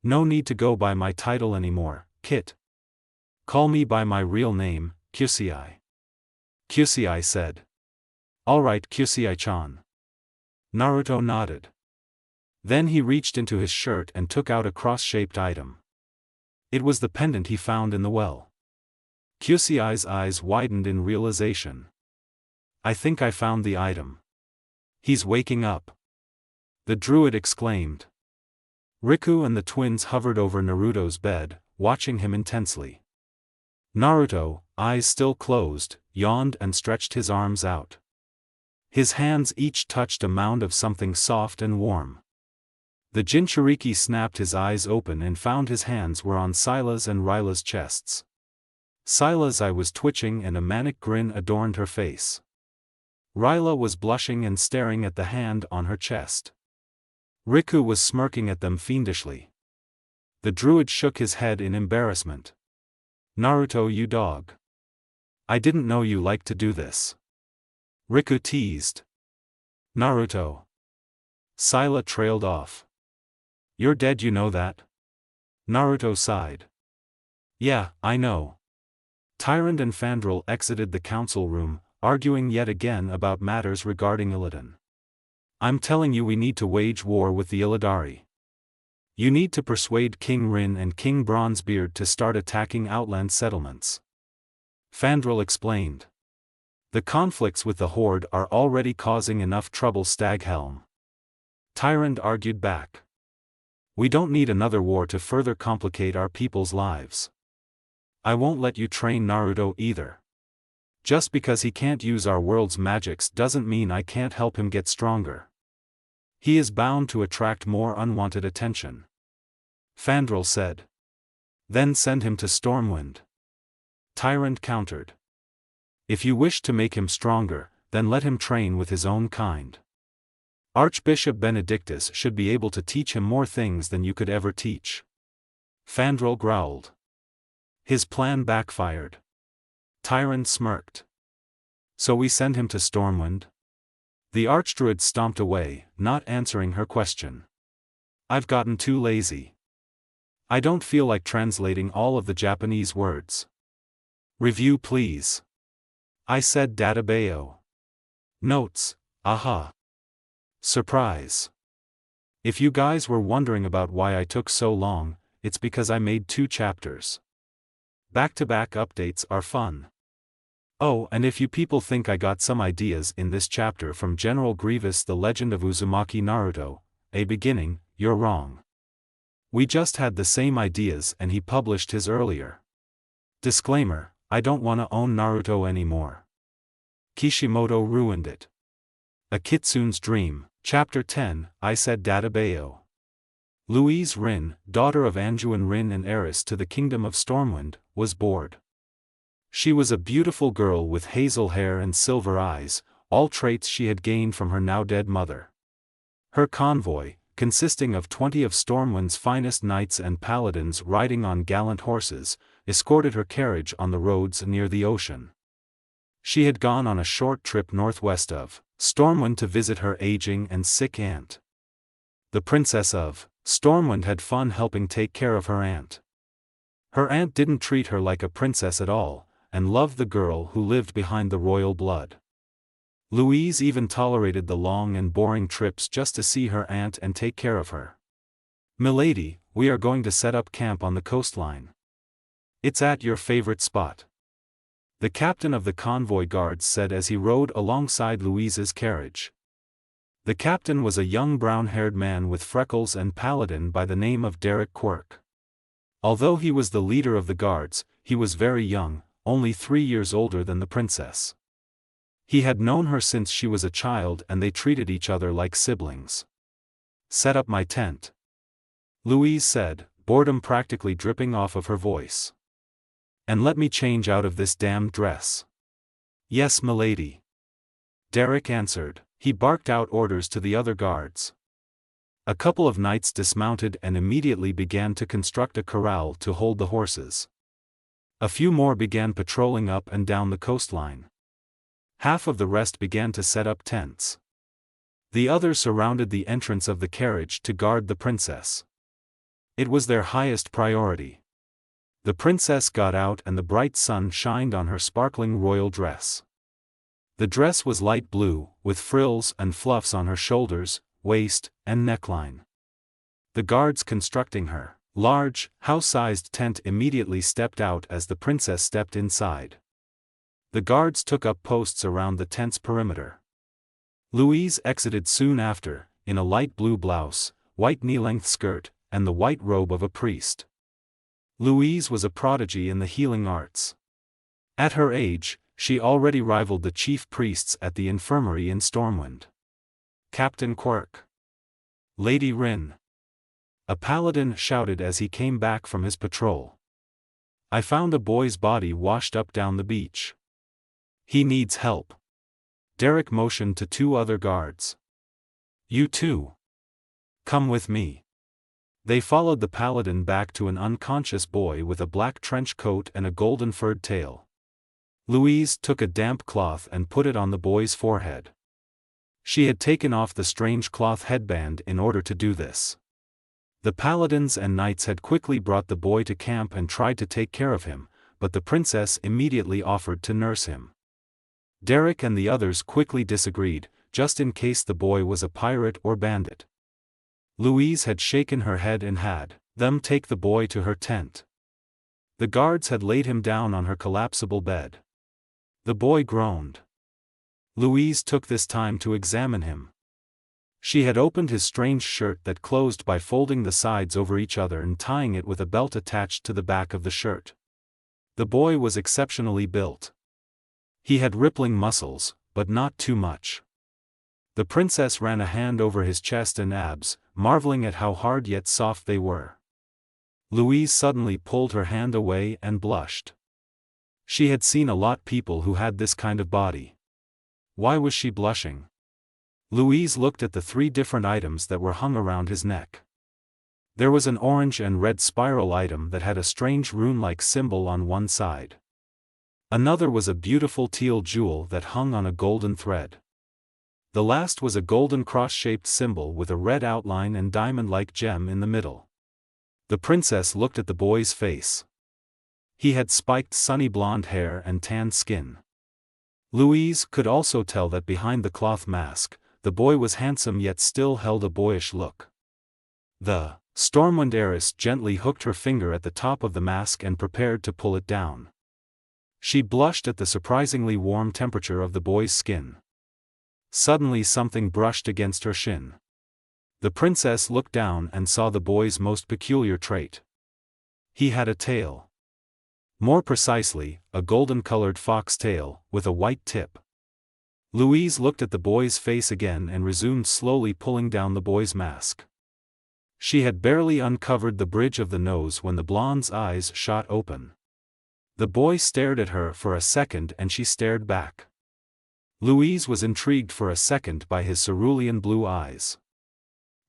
No need to go by my title anymore, Kit. Call me by my real name, Kyusei. Kyusei said. Alright Kyusei-chan. Naruto nodded. Then he reached into his shirt and took out a cross-shaped item. It was the pendant he found in the well. Kyusei's eyes widened in realization. I think I found the item. He's waking up. The druid exclaimed. Riku and the twins hovered over Naruto's bed, watching him intensely. Naruto, eyes still closed, yawned and stretched his arms out. His hands each touched a mound of something soft and warm. The Jinchuriki snapped his eyes open and found his hands were on Scylla's and Ryla's chests. Scylla's eye was twitching and a manic grin adorned her face. Ryla was blushing and staring at the hand on her chest. Riku was smirking at them fiendishly. The druid shook his head in embarrassment. Naruto, you dog. I didn't know you liked to do this. Riku teased. Naruto. Scylla trailed off. You're dead, you know that? Naruto sighed. Yeah, I know. Tyrant and Fandral exited the council room, arguing yet again about matters regarding Ilidan. I'm telling you, we need to wage war with the Illidari. You need to persuade King Rin and King Bronzebeard to start attacking outland settlements. Fandral explained. The conflicts with the Horde are already causing enough trouble, Staghelm. Tyrant argued back. We don't need another war to further complicate our people's lives. I won't let you train Naruto either. Just because he can't use our world's magics doesn't mean I can't help him get stronger. He is bound to attract more unwanted attention. Fandral said. Then send him to Stormwind. Tyrant countered. If you wish to make him stronger, then let him train with his own kind. Archbishop Benedictus should be able to teach him more things than you could ever teach. Fandral growled. His plan backfired. Tyrant smirked. So we send him to Stormwind? The Archdruid stomped away, not answering her question. I've gotten too lazy. I don't feel like translating all of the Japanese words. Review please. I said databeo. Notes, aha. Surprise. If you guys were wondering about why I took so long, it's because I made 2 chapters. Back-to-back updates are fun. Oh, and if you people think I got some ideas in this chapter from General Grievous The Legend of Uzumaki Naruto, a beginning, you're wrong. We just had the same ideas and he published his earlier. Disclaimer, I don't wanna own Naruto anymore. Kishimoto ruined it. A Kitsune's Dream, Chapter 10, I said databeo. Louise Rin, daughter of Anjuan Rin and heiress to the Kingdom of Stormwind, was bored. She was a beautiful girl with hazel hair and silver eyes, all traits she had gained from her now-dead mother. Her convoy, consisting of 20 of Stormwind's finest knights and paladins riding on gallant horses, escorted her carriage on the roads near the ocean. She had gone on a short trip northwest of Stormwind to visit her aging and sick aunt. The Princess of Stormwind had fun helping take care of her aunt. Her aunt didn't treat her like a princess at all, and loved the girl who lived behind the royal blood. Louise even tolerated the long and boring trips just to see her aunt and take care of her. Milady, we are going to set up camp on the coastline. It's at your favorite spot. The captain of the convoy guards said as he rode alongside Louise's carriage. The captain was a young brown-haired man with freckles and paladin by the name of Derek Quirk. Although he was the leader of the guards, he was very young, only 3 years older than the princess. He had known her since she was a child and they treated each other like siblings. Set up my tent, Louise said, boredom practically dripping off of her voice. And let me change out of this damned dress. Yes, milady. Derek answered. He barked out orders to the other guards. A couple of knights dismounted and immediately began to construct a corral to hold the horses. A few more began patrolling up and down the coastline. Half of the rest began to set up tents. The others surrounded the entrance of the carriage to guard the princess. It was their highest priority. The princess got out and the bright sun shined on her sparkling royal dress. The dress was light blue, with frills and fluffs on her shoulders, waist, and neckline. The guards constructing her large, house-sized tent immediately stepped out as the princess stepped inside. The guards took up posts around the tent's perimeter. Louise exited soon after, in a light blue blouse, white knee-length skirt, and the white robe of a priest. Louise was a prodigy in the healing arts. At her age, she already rivaled the chief priests at the infirmary in Stormwind. Captain Quirk. Lady Rin. A paladin shouted as he came back from his patrol. I found a boy's body washed up down the beach. He needs help. Derek motioned to 2 other guards. You too. Come with me. They followed the paladin back to an unconscious boy with a black trench coat and a golden furred tail. Louise took a damp cloth and put it on the boy's forehead. She had taken off the strange cloth headband in order to do this. The paladins and knights had quickly brought the boy to camp and tried to take care of him, but the princess immediately offered to nurse him. Derek and the others quickly disagreed, just in case the boy was a pirate or bandit. Louise had shaken her head and had them take the boy to her tent. The guards had laid him down on her collapsible bed. The boy groaned. Louise took this time to examine him. She had opened his strange shirt that closed by folding the sides over each other and tying it with a belt attached to the back of the shirt. The boy was exceptionally built. He had rippling muscles, but not too much. The princess ran a hand over his chest and abs, marveling at how hard yet soft they were. Louise suddenly pulled her hand away and blushed. She had seen a lot people who had this kind of body. Why was she blushing? Louise looked at the 3 different items that were hung around his neck. There was an orange and red spiral item that had a strange rune-like symbol on one side. Another was a beautiful teal jewel that hung on a golden thread. The last was a golden cross-shaped symbol with a red outline and diamond-like gem in the middle. The princess looked at the boy's face. He had spiked sunny blonde hair and tanned skin. Louise could also tell that behind the cloth mask, the boy was handsome yet still held a boyish look. The Stormwind heiress gently hooked her finger at the top of the mask and prepared to pull it down. She blushed at the surprisingly warm temperature of the boy's skin. Suddenly something brushed against her shin. The princess looked down and saw the boy's most peculiar trait. He had a tail. More precisely, a golden-colored fox tail, with a white tip. Louise looked at the boy's face again and resumed slowly pulling down the boy's mask. She had barely uncovered the bridge of the nose when the blonde's eyes shot open. The boy stared at her for a second and she stared back. Louise was intrigued for a second by his cerulean blue eyes.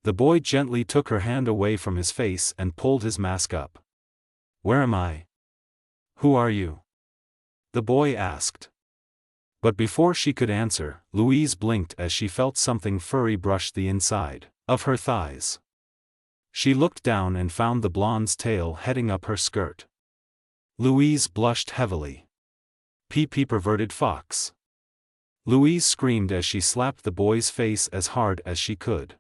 The boy gently took her hand away from his face and pulled his mask up. "Where am I? Who are you?" the boy asked. But before she could answer, Louise blinked as she felt something furry brush the inside of her thighs. She looked down and found the blonde's tail heading up her skirt. Louise blushed heavily. "Pee perverted fox." Louise screamed as she slapped the boy's face as hard as she could.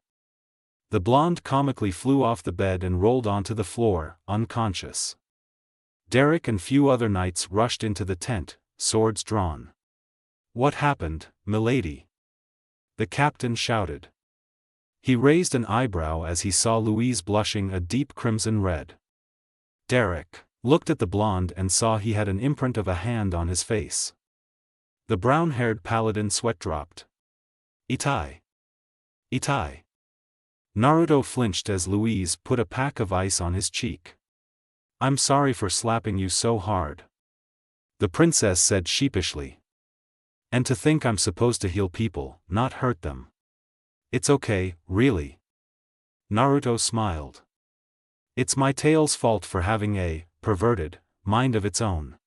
The blonde comically flew off the bed and rolled onto the floor, unconscious. Derek and few other knights rushed into the tent, swords drawn. "What happened, milady?" the captain shouted. He raised an eyebrow as he saw Louise blushing a deep crimson red. Derek looked at the blonde and saw he had an imprint of a hand on his face. The brown-haired paladin sweat-dropped. "Itai! Itai!" Naruto flinched as Louise put a pack of ice on his cheek. "I'm sorry for slapping you so hard," the princess said sheepishly. "And to think I'm supposed to heal people, not hurt them. It's okay, really." Naruto smiled. "It's my tail's fault for having a perverted mind of its own.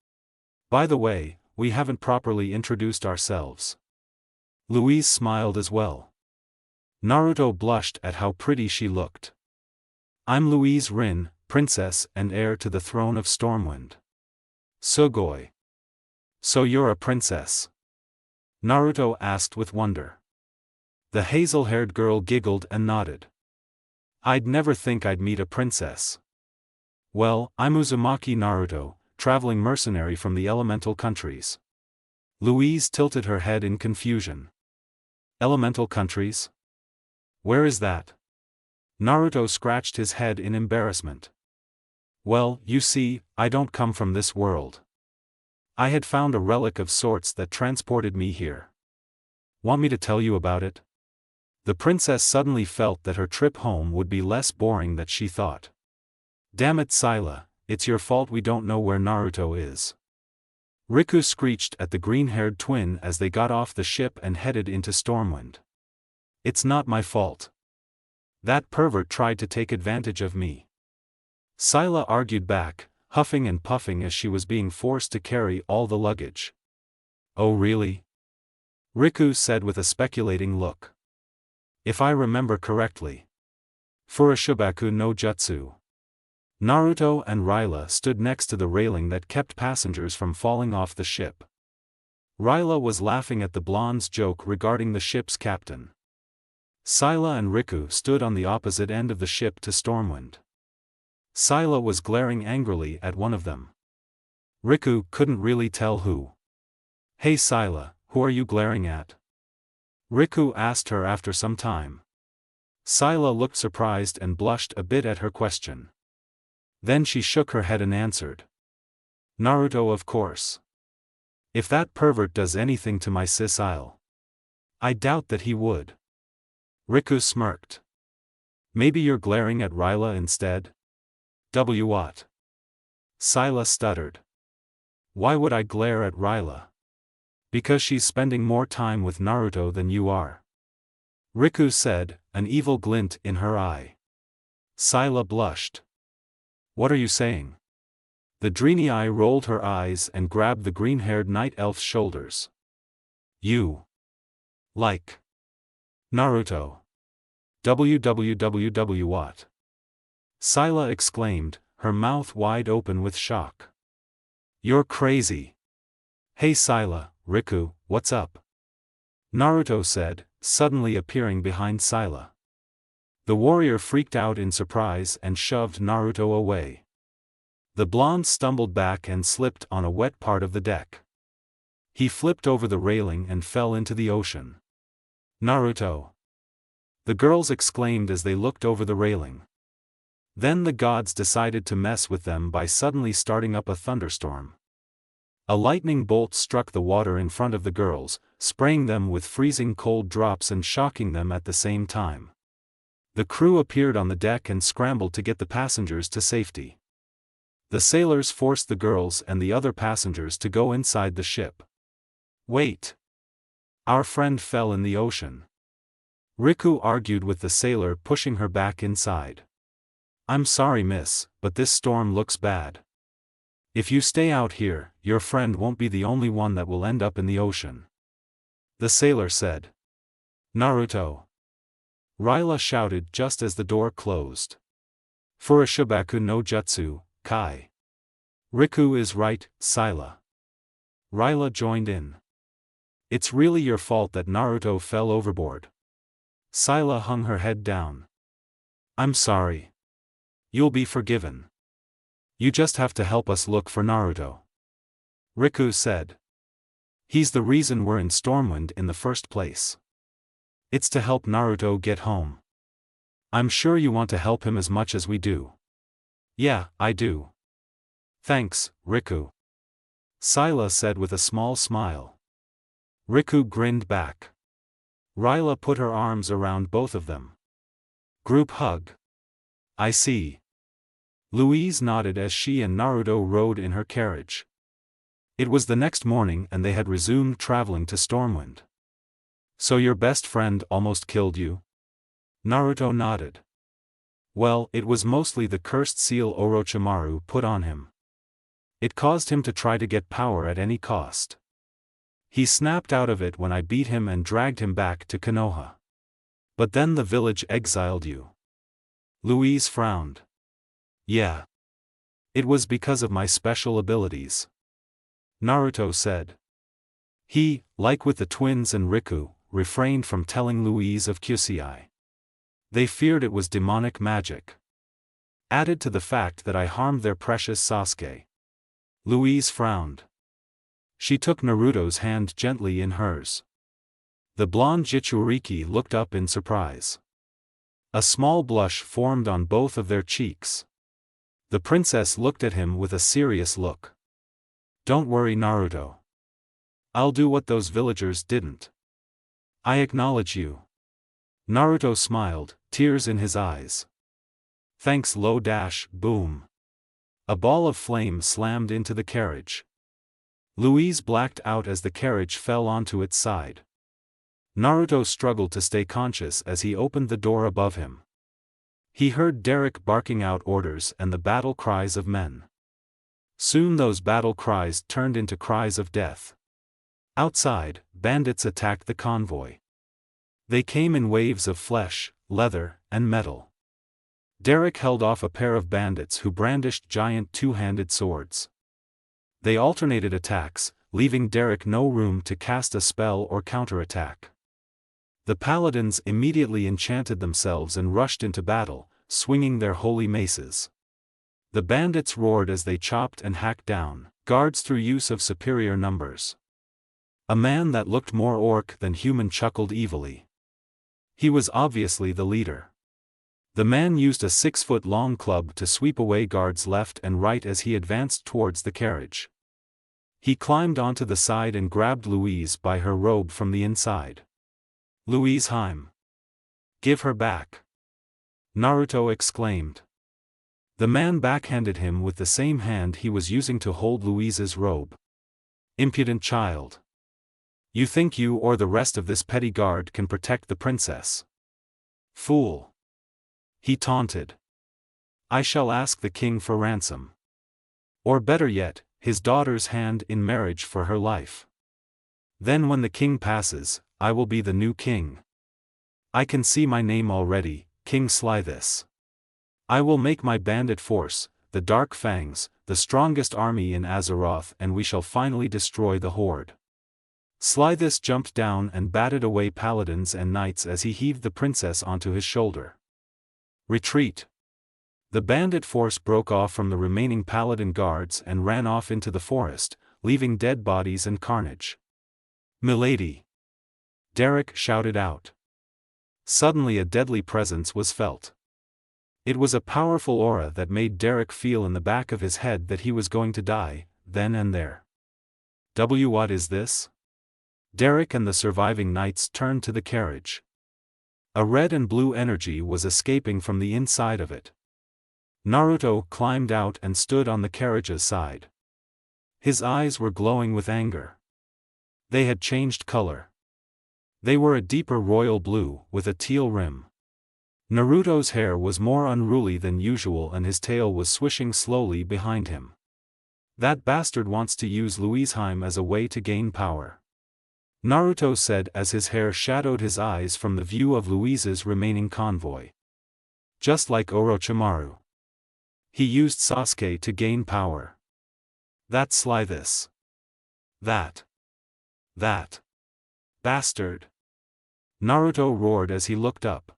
By the way, we haven't properly introduced ourselves." Louise smiled as well. Naruto blushed at how pretty she looked. "I'm Louise Rin, princess and heir to the throne of Stormwind." "Sugoi. So you're a princess?" Naruto asked with wonder. The hazel-haired girl giggled and nodded. "I'd never think I'd meet a princess." "Well, I'm Uzumaki Naruto, traveling mercenary from the elemental countries." Louise tilted her head in confusion. "Elemental countries? Where is that?" Naruto scratched his head in embarrassment. "Well, you see, I don't come from this world. I had found a relic of sorts that transported me here. Want me to tell you about it?" The princess suddenly felt that her trip home would be less boring than she thought. "Damn it, Scylla, it's your fault we don't know where Naruto is." Riku screeched at the green-haired twin as they got off the ship and headed into Stormwind. "It's not my fault. That pervert tried to take advantage of me." Scylla argued back, huffing and puffing as she was being forced to carry all the luggage. "Oh really?" Riku said with a speculating look. "If I remember correctly. Furashibaku no Jutsu." Naruto and Ryla stood next to the railing that kept passengers from falling off the ship. Ryla was laughing at the blonde's joke regarding the ship's captain. Scylla and Riku stood on the opposite end of the ship to Stormwind. Scylla was glaring angrily at one of them. Riku couldn't really tell who. "Hey Scylla, who are you glaring at?" Riku asked her after some time. Scylla looked surprised and blushed a bit at her question. Then she shook her head and answered. "Naruto, of course. If that pervert does anything to my sis, I doubt that he would." Riku smirked. "Maybe you're glaring at Ryla instead?" What? Scylla stuttered. "Why would I glare at Ryla?" "Because she's spending more time with Naruto than you are," Riku said, an evil glint in her eye. Scylla blushed. What are you saying? The Draenei rolled her eyes and grabbed the green-haired night elf's shoulders. You. Like. Naruto. WWWW what? Scylla exclaimed, her mouth wide open with shock. You're crazy. Hey Scylla, Riku, what's up? Naruto said, suddenly appearing behind Scylla. The warrior freaked out in surprise and shoved Naruto away. The blonde stumbled back and slipped on a wet part of the deck. He flipped over the railing and fell into the ocean. Naruto! The girls exclaimed as they looked over the railing. Then the gods decided to mess with them by suddenly starting up a thunderstorm. A lightning bolt struck the water in front of the girls, spraying them with freezing cold drops and shocking them at the same time. The crew appeared on the deck and scrambled to get the passengers to safety. The sailors forced the girls and the other passengers to go inside the ship. Wait! Our friend fell in the ocean. Riku argued with the sailor, pushing her back inside. I'm sorry, miss, but this storm looks bad. If you stay out here, your friend won't be the only one that will end up in the ocean. The sailor said. Naruto! Ryla shouted just as the door closed. Furashibaku no Jutsu, Kai. Riku is right, Scylla. Ryla joined in. It's really your fault that Naruto fell overboard. Scylla hung her head down. I'm sorry. You'll be forgiven. You just have to help us look for Naruto. Riku said. He's the reason we're in Stormwind in the first place. It's to help Naruto get home. I'm sure you want to help him as much as we do. Yeah, I do. Thanks, Riku. Scylla said with a small smile. Riku grinned back. Ryla put her arms around both of them. Group hug. I see. Louise nodded as she and Naruto rode in her carriage. It was the next morning and they had resumed traveling to Stormwind. So your best friend almost killed you? Naruto nodded. Well, it was mostly the cursed seal Orochimaru put on him. It caused him to try to get power at any cost. He snapped out of it when I beat him and dragged him back to Konoha. But then the village exiled you. Louise frowned. Yeah. It was because of my special abilities. Naruto said. He, like with the twins and Riku, refrained from telling Louise of Kyusei. They feared it was demonic magic. Added to the fact that I harmed their precious Sasuke. Louise frowned. She took Naruto's hand gently in hers. The blonde Jinchuriki looked up in surprise. A small blush formed on both of their cheeks. The princess looked at him with a serious look. Don't worry, Naruto. I'll do what those villagers didn't. I acknowledge you. Naruto smiled, tears in his eyes. Thanks, boom. A ball of flame slammed into the carriage. Louise blacked out as the carriage fell onto its side. Naruto struggled to stay conscious as he opened the door above him. He heard Derek barking out orders and the battle cries of men. Soon those battle cries turned into cries of death. Outside, bandits attacked the convoy. They came in waves of flesh, leather, and metal. Derek held off a pair of bandits who brandished giant two-handed swords. They alternated attacks, leaving Derek no room to cast a spell or counterattack. The paladins immediately enchanted themselves and rushed into battle, swinging their holy maces. The bandits roared as they chopped and hacked down guards through use of superior numbers. A man that looked more orc than human chuckled evilly. He was obviously the leader. The man used a 6-foot-long club to sweep away guards left and right as he advanced towards the carriage. He climbed onto the side and grabbed Louise by her robe from the inside. Louise Heim. Give her back. Naruto exclaimed. The man backhanded him with the same hand he was using to hold Louise's robe. Impudent child. You think you or the rest of this petty guard can protect the princess? Fool. He taunted. I shall ask the king for ransom. Or better yet, his daughter's hand in marriage for her life. Then when the king passes, I will be the new king. I can see my name already, King Slithis. I will make my bandit force, the Dark Fangs, the strongest army in Azeroth, and we shall finally destroy the Horde. Slithis jumped down and batted away paladins and knights as he heaved the princess onto his shoulder. Retreat! The bandit force broke off from the remaining paladin guards and ran off into the forest, leaving dead bodies and carnage. "Milady!" Derek shouted out. Suddenly a deadly presence was felt. It was a powerful aura that made Derek feel in the back of his head that he was going to die, then and there. What is this? Derek and the surviving knights turned to the carriage. A red and blue energy was escaping from the inside of it. Naruto climbed out and stood on the carriage's side. His eyes were glowing with anger. They had changed color. They were a deeper royal blue, with a teal rim. Naruto's hair was more unruly than usual and his tail was swishing slowly behind him. That bastard wants to use Louisheim as a way to gain power. Naruto said as his hair shadowed his eyes from the view of Louise's remaining convoy. Just like Orochimaru. He used Sasuke to gain power. That's Slithis. That bastard. Naruto roared as he looked up.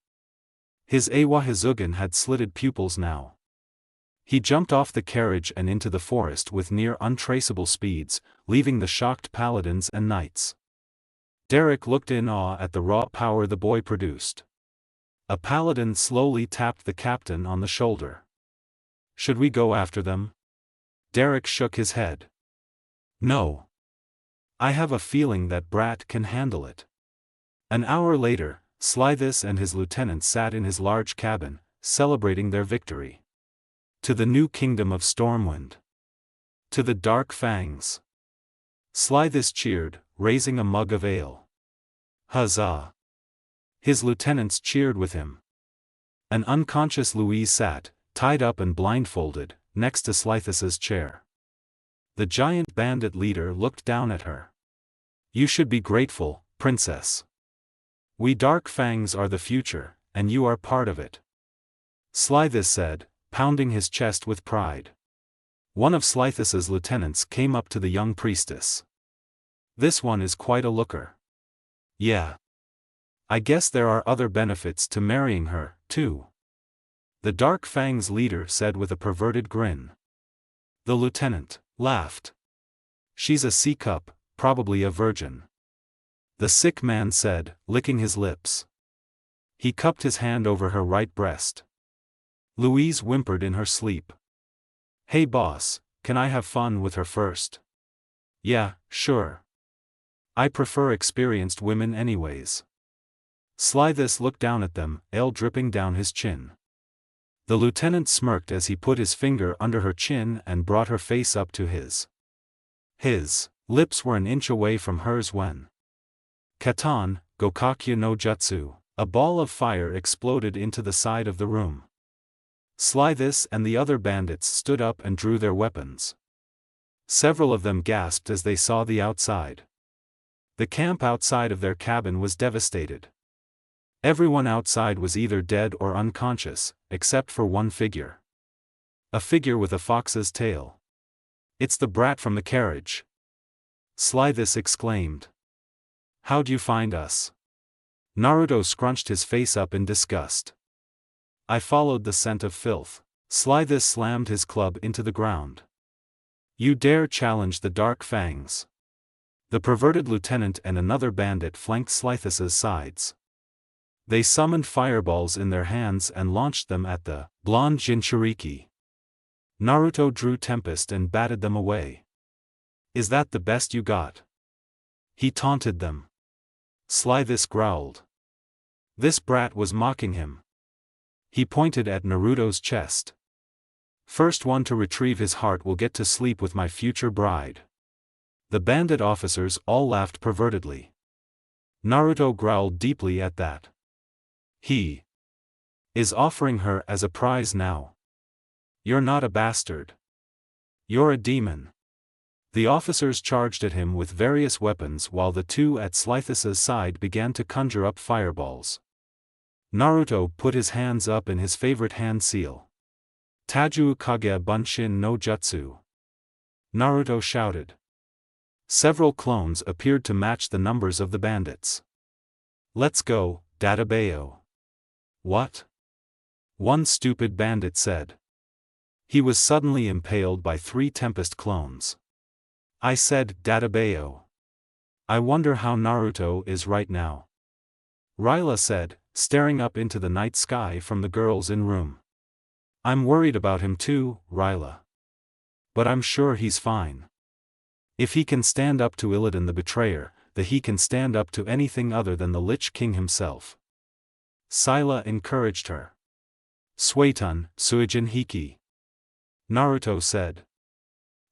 His Awa Hizugen had slitted pupils now. He jumped off the carriage and into the forest with near untraceable speeds, leaving the shocked paladins and knights. Derek looked in awe at the raw power the boy produced. A paladin slowly tapped the captain on the shoulder. Should we go after them? Derek shook his head. No. I have a feeling that Brat can handle it. An hour later, Slithis and his lieutenants sat in his large cabin, celebrating their victory. To the new kingdom of Stormwind. To the Dark Fangs. Slithis cheered, raising a mug of ale. Huzzah! His lieutenants cheered with him. An unconscious Louise sat, tied up and blindfolded, next to Slithis's chair. The giant bandit leader looked down at her. You should be grateful, princess. We Dark Fangs are the future, and you are part of it. Slithis said, pounding his chest with pride. One of Slithis's lieutenants came up to the young priestess. This one is quite a looker. Yeah. I guess there are other benefits to marrying her, too. The Dark Fangs leader said with a perverted grin. The lieutenant laughed. She's a C-cup, probably a virgin. The sick man said, licking his lips. He cupped his hand over her right breast. Louise whimpered in her sleep. Hey boss, can I have fun with her first? Yeah, sure. I prefer experienced women anyways. Slithis looked down at them, ale dripping down his chin. The lieutenant smirked as he put his finger under her chin and brought her face up to his. His lips were an inch away from hers when Katan, Gokakyu no Jutsu, a ball of fire exploded into the side of the room. Slithis and the other bandits stood up and drew their weapons. Several of them gasped as they saw the outside. The camp outside of their cabin was devastated. Everyone outside was either dead or unconscious, except for one figure. A figure with a fox's tail. It's the brat from the carriage. Slithis exclaimed. How'd you find us? Naruto scrunched his face up in disgust. I followed the scent of filth. Slithis slammed his club into the ground. You dare challenge the Dark Fangs? The perverted lieutenant and another bandit flanked Slithis's sides. They summoned fireballs in their hands and launched them at the blonde Jinchuriki. Naruto drew Tempest and batted them away. Is that the best you got? He taunted them. Slithis growled. This brat was mocking him. He pointed at Naruto's chest. First one to retrieve his heart will get to sleep with my future bride. The bandit officers all laughed pervertedly. Naruto growled deeply at that. He is offering her as a prize now. You're not a bastard. You're a demon. The officers charged at him with various weapons while the two at Slithus's side began to conjure up fireballs. Naruto put his hands up in his favorite hand seal. Taju Kage Bunshin no Jutsu. Naruto shouted. Several clones appeared to match the numbers of the bandits. Let's go, Databayo. What? One stupid bandit said. He was suddenly impaled by 3 Tempest clones. I said Databayo. I wonder how Naruto is right now. Ryla said, staring up into the night sky from the girls in room. I'm worried about him too, Ryla. But I'm sure he's fine. If he can stand up to Ilidan the betrayer, then he can stand up to anything other than the Lich King himself. Scylla encouraged her. Suetun, Suijin Hiki. Naruto said.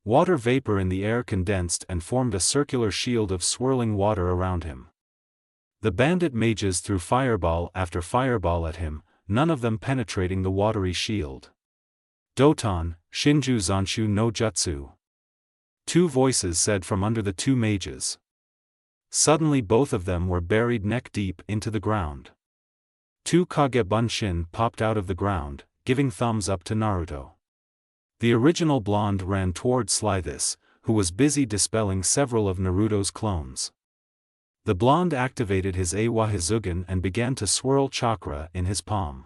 Water vapor in the air condensed and formed a circular shield of swirling water around him. The bandit mages threw fireball after fireball at him, none of them penetrating the watery shield. Doton, Shinju Zanshu no Jutsu. 2 voices said from under the 2 mages. Suddenly both of them were buried neck deep into the ground. 2 Kage Bunshin popped out of the ground, giving thumbs up to Naruto. The original blonde ran toward Slithus, who was busy dispelling several of Naruto's clones. The blonde activated his Awa Hizugen and began to swirl chakra in his palm.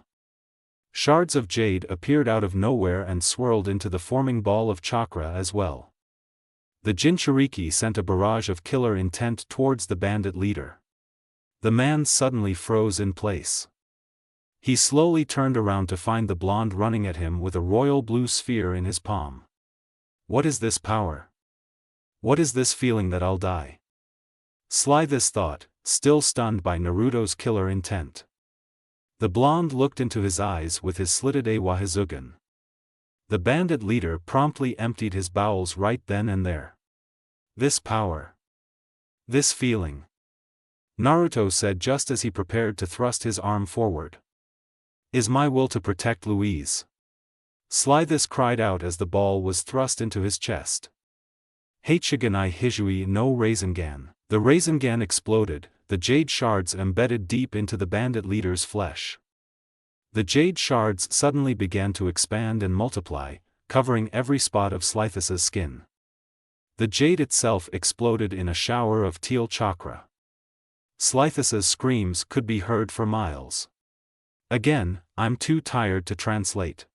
Shards of jade appeared out of nowhere and swirled into the forming ball of chakra as well. The Jinchuriki sent a barrage of killer intent towards the bandit leader. The man suddenly froze in place. He slowly turned around to find the blonde running at him with a royal blue sphere in his palm. What is this power? What is this feeling that I'll die? Slithus thought, still stunned by Naruto's killer intent. The blonde looked into his eyes with his slitted Awa Hizugen. The bandit leader promptly emptied his bowels right then and there. This power. This feeling. Naruto said just as he prepared to thrust his arm forward. Is my will to protect Louise. Slithus cried out as the ball was thrust into his chest. Hachiganai Hijui no Rasengan. The Rasengan exploded, the jade shards embedded deep into the bandit leader's flesh. The jade shards suddenly began to expand and multiply, covering every spot of Slithus's skin. The jade itself exploded in a shower of teal chakra. Slithus's screams could be heard for miles. Again, I'm too tired to translate.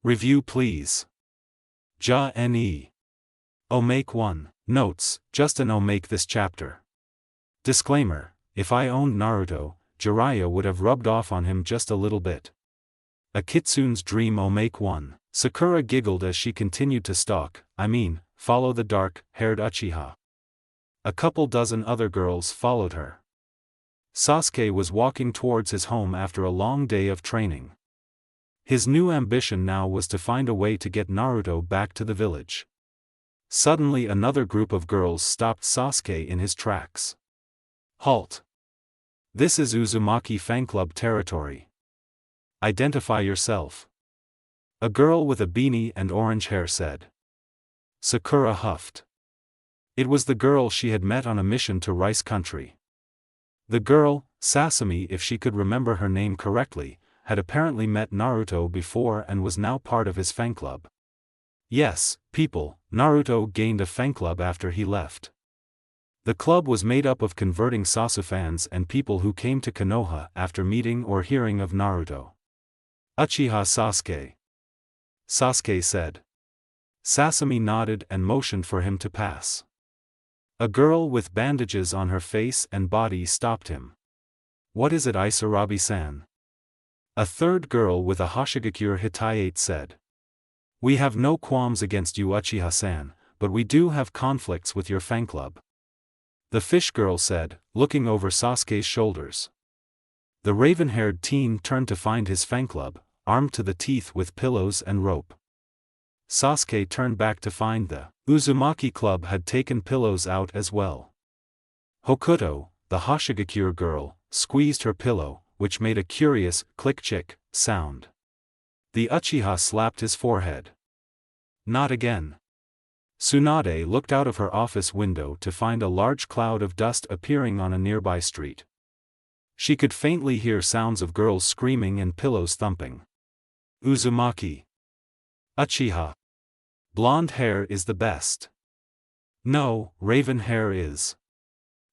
Review please. Ja Ne. Omake 1. Notes, just an omake this chapter. Disclaimer, if I owned Naruto, Jiraiya would have rubbed off on him just a little bit. A Kitsune's dream omake 1. Sakura giggled as she continued to stalk, follow the dark-haired Uchiha. A couple dozen other girls followed her. Sasuke was walking towards his home after a long day of training. His new ambition now was to find a way to get Naruto back to the village. Suddenly another group of girls stopped Sasuke in his tracks. Halt! This is Uzumaki Fan Club territory. Identify yourself. A girl with a beanie and orange hair said. Sakura huffed. It was the girl she had met on a mission to Rice Country. The girl, Sasami if she could remember her name correctly, had apparently met Naruto before and was now part of his fan club. Yes, people, Naruto gained a fan club after he left. The club was made up of converting Sasu fans and people who came to Konoha after meeting or hearing of Naruto. Uchiha Sasuke. Sasuke said. Sasami nodded and motioned for him to pass. A girl with bandages on her face and body stopped him. What is it, Isarabi-san? A third girl with a Hoshigakure Hitayate said. We have no qualms against you, Uchiha-san, but we do have conflicts with your fan club. The fish girl said, looking over Sasuke's shoulders. The raven-haired teen turned to find his fan club, armed to the teeth with pillows and rope. Sasuke turned back to find the Uzumaki club had taken pillows out as well. Hokuto, the Hoshigakure girl, squeezed her pillow, which made a curious click-chick sound. The Uchiha slapped his forehead. Not again. Tsunade looked out of her office window to find a large cloud of dust appearing on a nearby street. She could faintly hear sounds of girls screaming and pillows thumping. Uzumaki. Uchiha. Blonde hair is the best. No, raven hair is.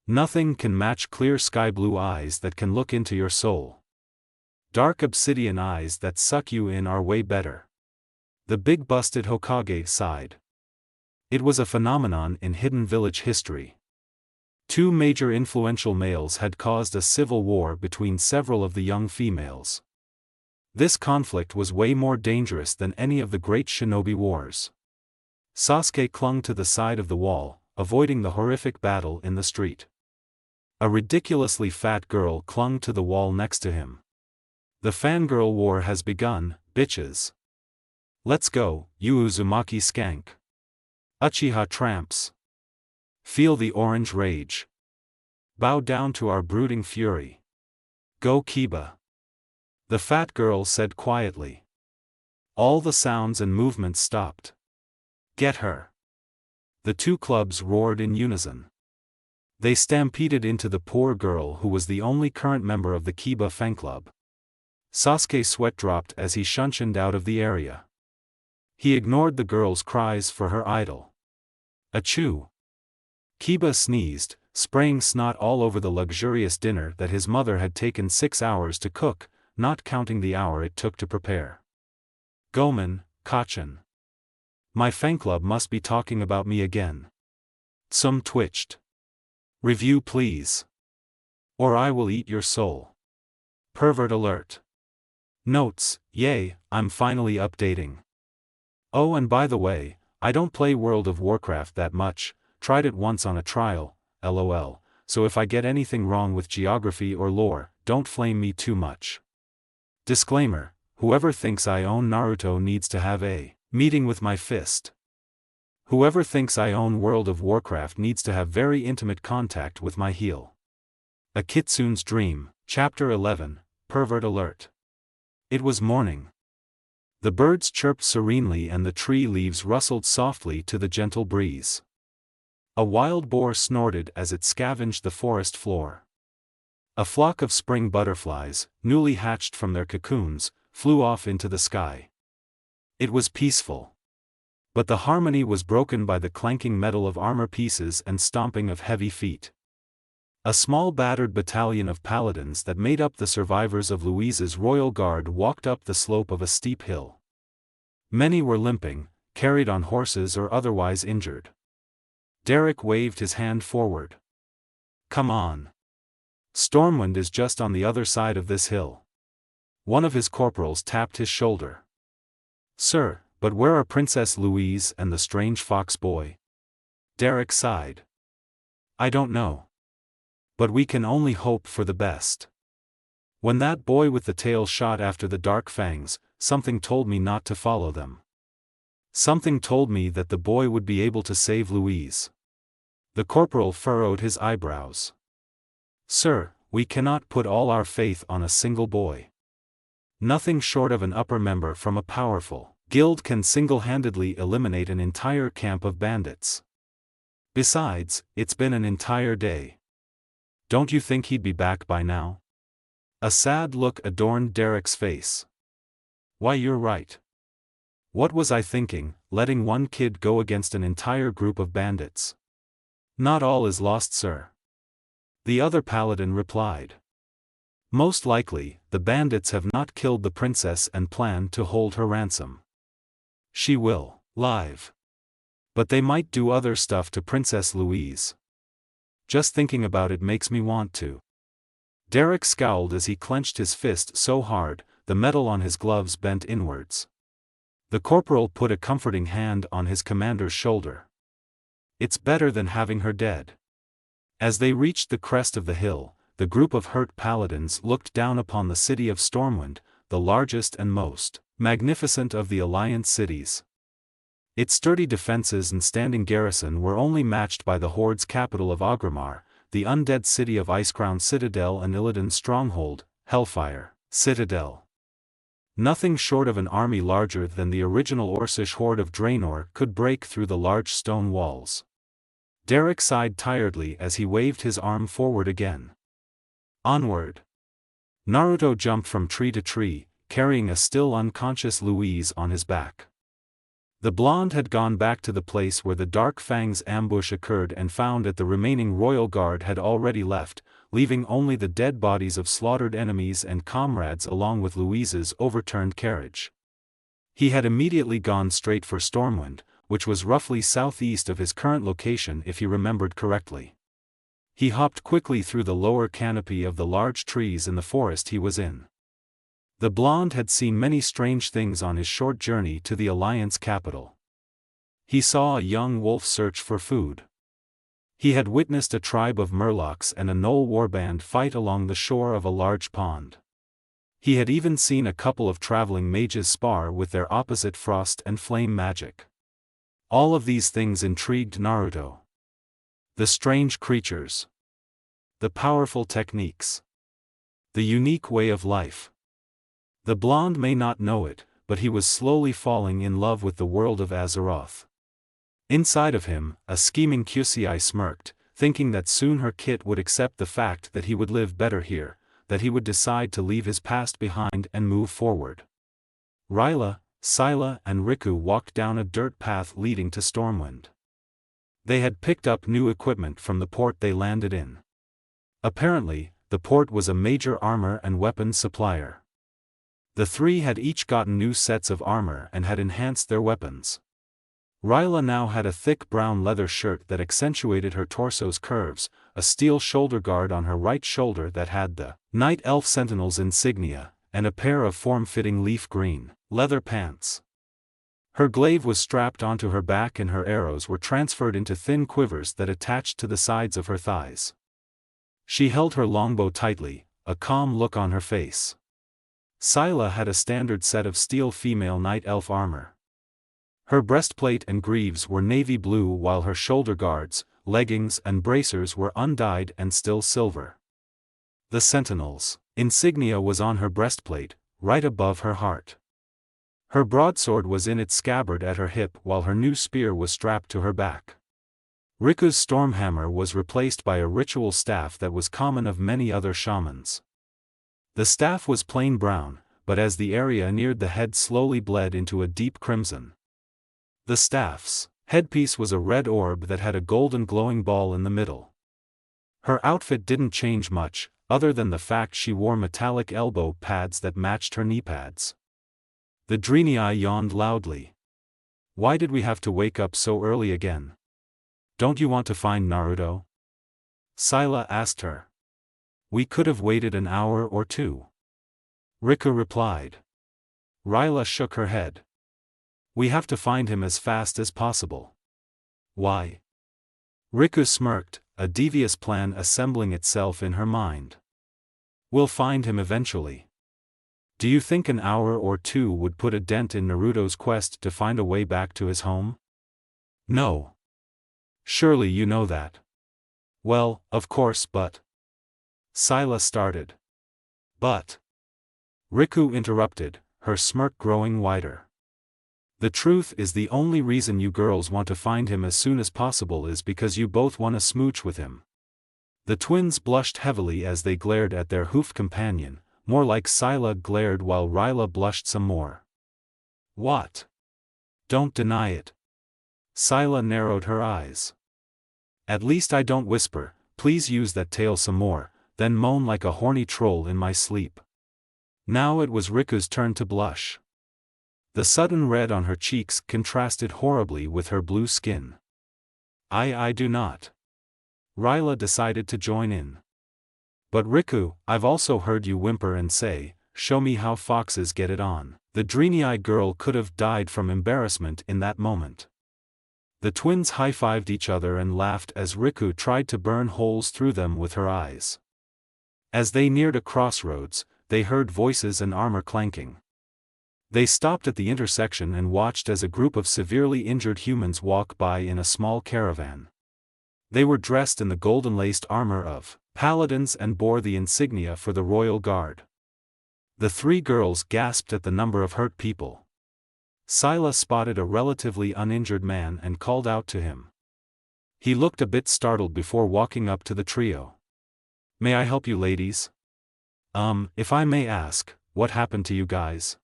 Nothing can match clear sky blue eyes that can look into your soul. Dark obsidian eyes that suck you in are way better. The big busted Hokage sighed. It was a phenomenon in Hidden Village history. Two major influential males had caused a civil war between several of the young females. This conflict was way more dangerous than any of the great shinobi wars. Sasuke clung to the side of the wall, avoiding the horrific battle in the street. A ridiculously fat girl clung to the wall next to him. The fangirl war has begun, bitches. Let's go, you Uzumaki skank. Uchiha tramps. Feel the orange rage. Bow down to our brooding fury. Go Kiba. The fat girl said quietly. All the sounds and movements stopped. Get her. The two clubs roared in unison. They stampeded into the poor girl who was the only current member of the Kiba fan club. Sasuke sweat dropped as he shunshined out of the area. He ignored the girl's cries for her idol. Achoo! Kiba sneezed, spraying snot all over the luxurious dinner that his mother had taken 6 hours to cook, not counting the hour it took to prepare. Gomen, Kachin. My fan club must be talking about me again. Some twitched. Review please. Or I will eat your soul. Pervert alert. Notes, yay, I'm finally updating. Oh, and by the way, I don't play World of Warcraft that much, tried it once on a trial, lol, so if I get anything wrong with geography or lore, don't flame me too much. Disclaimer, whoever thinks I own Naruto needs to have a meeting with my fist. Whoever thinks I own World of Warcraft needs to have very intimate contact with my heel. A Kitsune's Dream, Chapter 11, Pervert Alert. It was morning. The birds chirped serenely and the tree leaves rustled softly to the gentle breeze. A wild boar snorted as it scavenged the forest floor. A flock of spring butterflies, newly hatched from their cocoons, flew off into the sky. It was peaceful. But the harmony was broken by the clanking metal of armor pieces and stomping of heavy feet. A small battered battalion of paladins that made up the survivors of Louise's royal guard walked up the slope of a steep hill. Many were limping, carried on horses or otherwise injured. Derek waved his hand forward. Come on. Stormwind is just on the other side of this hill. One of his corporals tapped his shoulder. Sir, but where are Princess Louise and the strange fox boy? Derek sighed. I don't know. But we can only hope for the best. When that boy with the tail shot after the dark fangs, something told me not to follow them. Something told me that the boy would be able to save Louise. The corporal furrowed his eyebrows. Sir, we cannot put all our faith on a single boy. Nothing short of an upper member from a powerful guild can single-handedly eliminate an entire camp of bandits. Besides, it's been an entire day. Don't you think he'd be back by now? A sad look adorned Derek's face. Why, you're right. What was I thinking, letting one kid go against an entire group of bandits? Not all is lost, sir. The other paladin replied. Most likely, the bandits have not killed the princess and plan to hold her ransom. She will live. But they might do other stuff to Princess Louise. Just thinking about it makes me want to. Derek scowled as he clenched his fist so hard, the metal on his gloves bent inwards. The corporal put a comforting hand on his commander's shoulder. It's better than having her dead. As they reached the crest of the hill, the group of hurt paladins looked down upon the city of Stormwind, the largest and most magnificent of the Alliance cities. Its sturdy defenses and standing garrison were only matched by the Horde's capital of Agramar, the undead city of Icecrown Citadel and Ilidan's stronghold, Hellfire Citadel. Nothing short of an army larger than the original Orcish horde of Draenor could break through the large stone walls. Derek sighed tiredly as he waved his arm forward again. Onward! Naruto jumped from tree to tree, carrying a still unconscious Louise on his back. The blonde had gone back to the place where the Dark Fang's ambush occurred and found that the remaining royal guard had already left, leaving only the dead bodies of slaughtered enemies and comrades along with Louise's overturned carriage. He had immediately gone straight for Stormwind, which was roughly southeast of his current location if he remembered correctly. He hopped quickly through the lower canopy of the large trees in the forest he was in. The blonde had seen many strange things on his short journey to the Alliance capital. He saw a young wolf search for food. He had witnessed a tribe of murlocs and a gnoll warband fight along the shore of a large pond. He had even seen a couple of traveling mages spar with their opposite frost and flame magic. All of these things intrigued Naruto. The strange creatures. The powerful techniques. The unique way of life. The blonde may not know it, but he was slowly falling in love with the world of Azeroth. Inside of him, a scheming Kitsune smirked, thinking that soon her kit would accept the fact that he would live better here, that he would decide to leave his past behind and move forward. Ryla, Scylla and Riku walked down a dirt path leading to Stormwind. They had picked up new equipment from the port they landed in. Apparently, the port was a major armor and weapons supplier. The three had each gotten new sets of armor and had enhanced their weapons. Ryla now had a thick brown leather shirt that accentuated her torso's curves, a steel shoulder guard on her right shoulder that had the Night Elf Sentinel's insignia, and a pair of form-fitting leaf green leather pants. Her glaive was strapped onto her back and her arrows were transferred into thin quivers that attached to the sides of her thighs. She held her longbow tightly, a calm look on her face. Scylla had a standard set of steel female night elf armor. Her breastplate and greaves were navy blue while her shoulder guards, leggings and bracers were undyed and still silver. The Sentinel's insignia was on her breastplate, right above her heart. Her broadsword was in its scabbard at her hip while her new spear was strapped to her back. Riku's stormhammer was replaced by a ritual staff that was common of many other shamans. The staff was plain brown, but as the area neared the head slowly bled into a deep crimson. The staff's headpiece was a red orb that had a golden glowing ball in the middle. Her outfit didn't change much, other than the fact she wore metallic elbow pads that matched her knee pads. The Draenei yawned loudly. Why did we have to wake up so early again? Don't you want to find Naruto? Scylla asked her. We could have waited an hour or two. Riku replied. Ryla shook her head. We have to find him as fast as possible. Why? Riku smirked, a devious plan assembling itself in her mind. We'll find him eventually. Do you think an hour or two would put a dent in Naruto's quest to find a way back to his home? No. Surely you know that. Well, of course, but... Scylla started. But... Riku interrupted, her smirk growing wider. The truth is the only reason you girls want to find him as soon as possible is because you both want to smooch with him. The twins blushed heavily as they glared at their hoofed companion, more like Scylla glared while Ryla blushed some more. What? Don't deny it. Scylla narrowed her eyes. At least I don't whisper, please use that tail some more, then moan like a horny troll in my sleep. Now it was Riku's turn to blush. The sudden red on her cheeks contrasted horribly with her blue skin. I do not. Ryla decided to join in. But Riku, I've also heard you whimper and say, show me how foxes get it on. The Draenei girl could have died from embarrassment in that moment. The twins high-fived each other and laughed as Riku tried to burn holes through them with her eyes. As they neared a crossroads, they heard voices and armor clanking. They stopped at the intersection and watched as a group of severely injured humans walk by in a small caravan. They were dressed in the golden-laced armor of paladins and bore the insignia for the royal guard. The three girls gasped at the number of hurt people. Scylla spotted a relatively uninjured man and called out to him. He looked a bit startled before walking up to the trio. May I help you, ladies? If I may ask, what happened to you guys?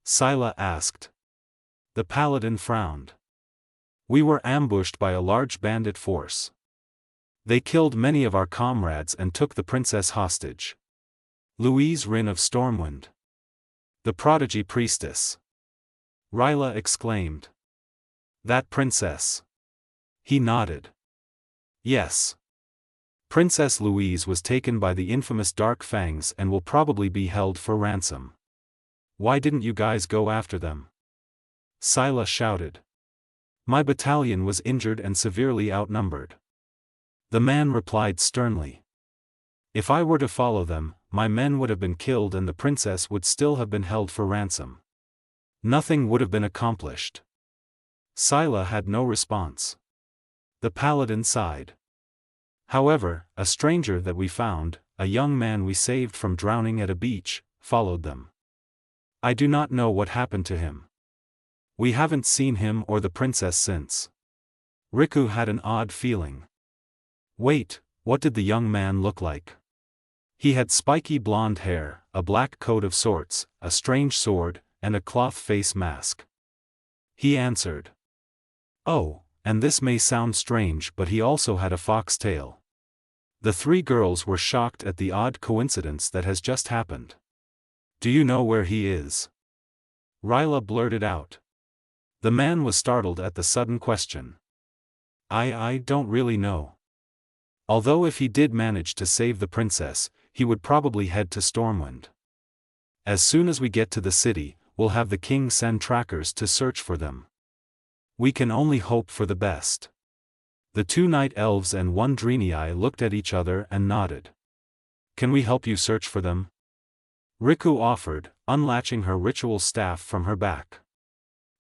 Scylla asked. The paladin frowned. We were ambushed by a large bandit force. They killed many of our comrades and took the princess hostage. Louise Rin of Stormwind. The prodigy priestess. Ryla exclaimed. That princess. He nodded. Yes. Princess Louise was taken by the infamous Dark Fangs and will probably be held for ransom. Why didn't you guys go after them? Scylla shouted. My battalion was injured and severely outnumbered. The man replied sternly. If I were to follow them, my men would have been killed and the princess would still have been held for ransom. Nothing would have been accomplished. Scylla had no response. The paladin sighed. However, a stranger that we found, a young man we saved from drowning at a beach, followed them. I do not know what happened to him. We haven't seen him or the princess since. Riku had an odd feeling. Wait, what did the young man look like? He had spiky blonde hair, a black coat of sorts, a strange sword, and a cloth face mask. He answered. Oh, and this may sound strange, but he also had a fox tail. The three girls were shocked at the odd coincidence that has just happened. Do you know where he is? Ryla blurted out. The man was startled at the sudden question. I don't really know. Although if he did manage to save the princess, he would probably head to Stormwind. As soon as we get to the city, we'll have the king send trackers to search for them. We can only hope for the best. The two night elves and one Draenei looked at each other and nodded. Can we help you search for them? Riku offered, unlatching her ritual staff from her back.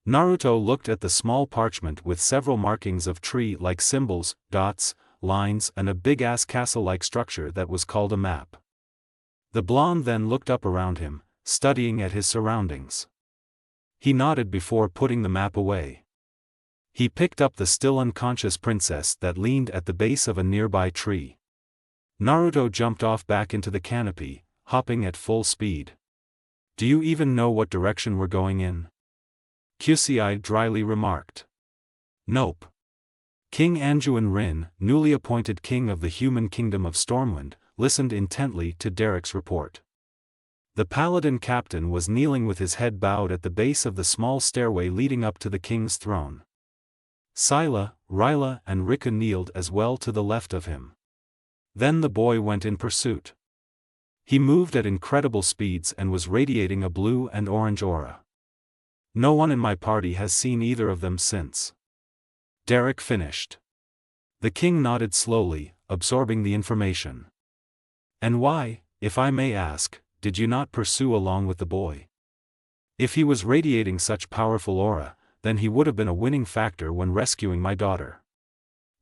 Naruto looked at the small parchment with several markings of tree-like symbols, dots, lines and a big-ass castle-like structure that was called a map. The blonde then looked up around him, studying at his surroundings. He nodded before putting the map away. He picked up the still unconscious princess that leaned at the base of a nearby tree. Naruto jumped off back into the canopy, hopping at full speed. Do you even know what direction we're going in? Kitsune dryly remarked. Nope. King Anduin Rin, newly appointed king of the human kingdom of Stormwind, listened intently to Derek's report. The paladin captain was kneeling with his head bowed at the base of the small stairway leading up to the king's throne. Scylla, Ryla and Riku kneeled as well to the left of him. Then the boy went in pursuit. He moved at incredible speeds and was radiating a blue and orange aura. No one in my party has seen either of them since. Derek finished. The king nodded slowly, absorbing the information. And why, if I may ask, did you not pursue along with the boy? If he was radiating such powerful aura, then he would have been a winning factor when rescuing my daughter.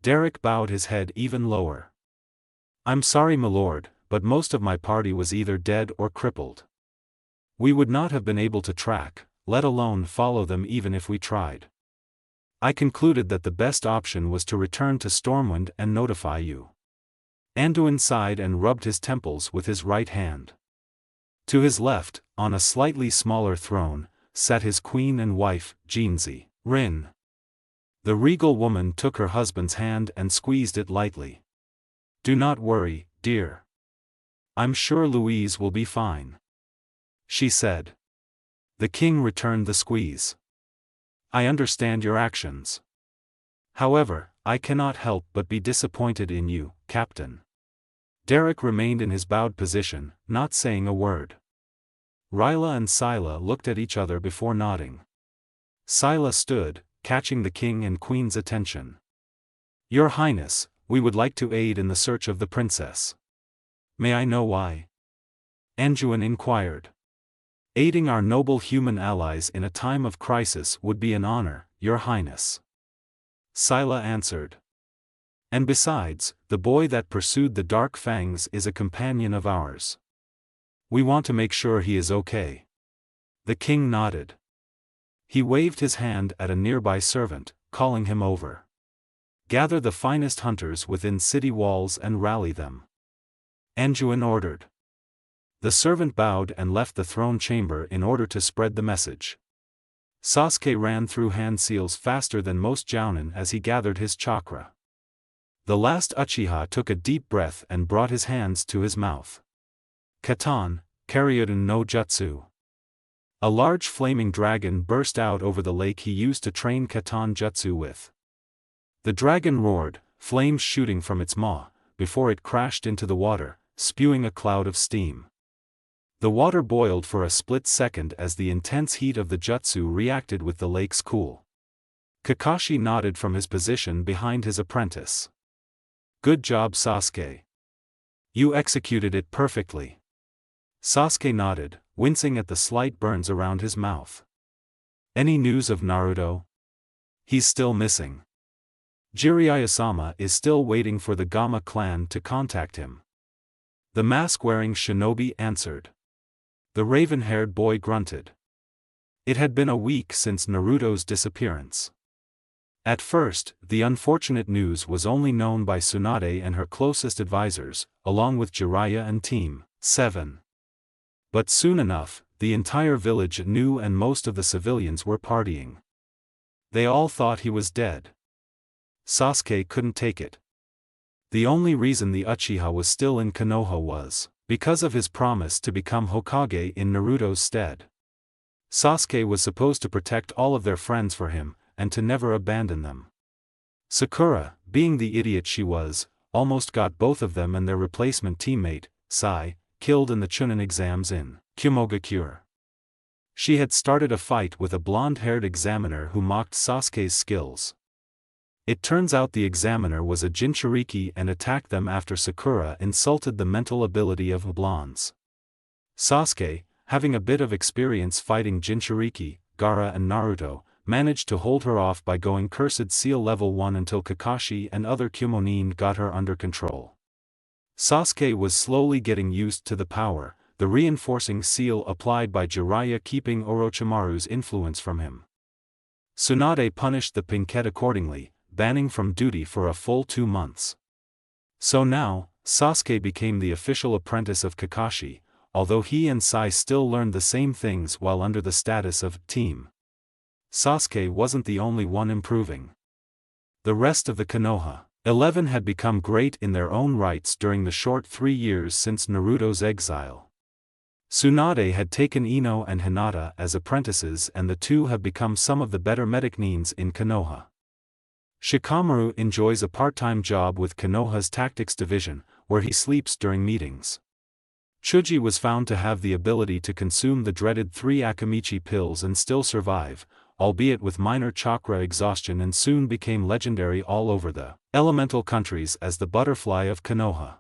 Derek bowed his head even lower. I'm sorry, my lord, but most of my party was either dead or crippled. We would not have been able to track, let alone follow them even if we tried. I concluded that the best option was to return to Stormwind and notify you. Anduin sighed and rubbed his temples with his right hand. To his left, on a slightly smaller throne, sat his queen and wife, Jinzi Rin. The regal woman took her husband's hand and squeezed it lightly. Do not worry, dear. I'm sure Louise will be fine, she said. The king returned the squeeze. I understand your actions. However, I cannot help but be disappointed in you, Captain. Derek remained in his bowed position, not saying a word. Ryla and Scylla looked at each other before nodding. Scylla stood, catching the king and queen's attention. Your Highness, we would like to aid in the search of the princess. May I know why? Anduin inquired. Aiding our noble human allies in a time of crisis would be an honor, Your Highness. Scylla answered. And besides, the boy that pursued the Dark Fangs is a companion of ours. We want to make sure he is okay. The king nodded. He waved his hand at a nearby servant, calling him over. Gather the finest hunters within city walls and rally them. Anduin ordered. The servant bowed and left the throne chamber in order to spread the message. Sasuke ran through hand seals faster than most jounin as he gathered his chakra. The last Uchiha took a deep breath and brought his hands to his mouth. Katan, Karyuden no Jutsu. A large flaming dragon burst out over the lake he used to train Katan Jutsu with. The dragon roared, flames shooting from its maw, before it crashed into the water, spewing a cloud of steam. The water boiled for a split second as the intense heat of the jutsu reacted with the lake's cool. Kakashi nodded from his position behind his apprentice. Good job, Sasuke. You executed it perfectly. Sasuke nodded, wincing at the slight burns around his mouth. Any news of Naruto? He's still missing. Jiraiya-sama is still waiting for the Gama clan to contact him. The mask-wearing shinobi answered. The raven-haired boy grunted. It had been a week since Naruto's disappearance. At first, the unfortunate news was only known by Tsunade and her closest advisors, along with Jiraiya and Team 7. But soon enough, the entire village knew and most of the civilians were partying. They all thought he was dead. Sasuke couldn't take it. The only reason the Uchiha was still in Konoha was because of his promise to become Hokage in Naruto's stead. Sasuke was supposed to protect all of their friends for him, and to never abandon them. Sakura, being the idiot she was, almost got both of them and their replacement teammate, Sai, killed in the Chunin exams in Kumogakure. She had started a fight with a blonde-haired examiner who mocked Sasuke's skills. It turns out the examiner was a Jinchuriki and attacked them after Sakura insulted the mental ability of blondes. Sasuke, having a bit of experience fighting Jinchuriki, Gaara and Naruto, managed to hold her off by going Cursed Seal level 1 until Kakashi and other Kumonin got her under control. Sasuke was slowly getting used to the power, the reinforcing seal applied by Jiraiya keeping Orochimaru's influence from him. Tsunade punished the Pinkette accordingly, banning from duty for a full 2 months. So now, Sasuke became the official apprentice of Kakashi, although he and Sai still learned the same things while under the status of team. Sasuke wasn't the only one improving. The rest of the Konoha 11 had become great in their own rights during the short 3 years since Naruto's exile. Tsunade had taken Ino and Hinata as apprentices and the two have become some of the better medic nins in Konoha. Shikamaru enjoys a part-time job with Konoha's Tactics Division, where he sleeps during meetings. Chuji was found to have the ability to consume the dreaded 3 Akamichi pills and still survive, albeit with minor chakra exhaustion, and soon became legendary all over the elemental countries as the Butterfly of Konoha.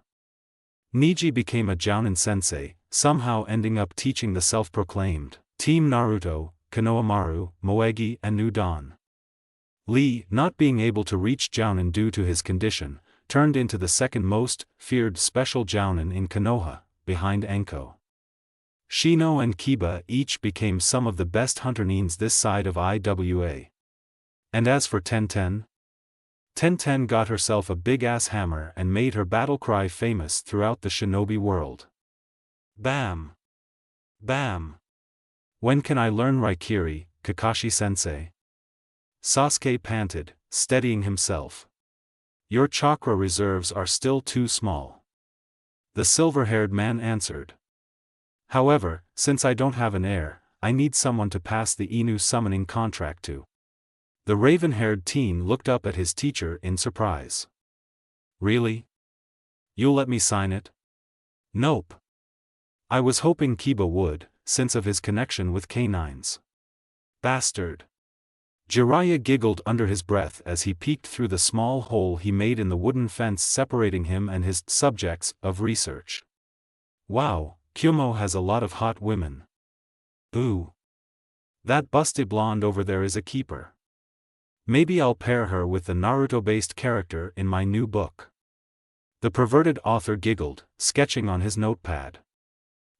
Niji became a Jounin sensei, somehow ending up teaching the self-proclaimed Team Naruto, Konohamaru, Moegi and New Dawn. Lee, not being able to reach Jounin due to his condition, turned into the second most feared special Jounin in Konoha, behind Anko. Shino and Kiba each became some of the best hunter nins this side of IWA. And as for Tenten got herself a big-ass hammer and made her battle cry famous throughout the shinobi world. Bam! Bam! When can I learn Raikiri, Kakashi-sensei? Sasuke panted, steadying himself. Your chakra reserves are still too small. The silver-haired man answered. However, since I don't have an heir, I need someone to pass the Inu summoning contract to. The raven-haired teen looked up at his teacher in surprise. Really? You'll let me sign it? Nope. I was hoping Kiba would, since of his connection with canines. Bastard. Jiraiya giggled under his breath as he peeked through the small hole he made in the wooden fence separating him and his subjects of research. Wow, Kyumo has a lot of hot women. Ooh. That busty blonde over there is a keeper. Maybe I'll pair her with the Naruto-based character in my new book. The perverted author giggled, sketching on his notepad.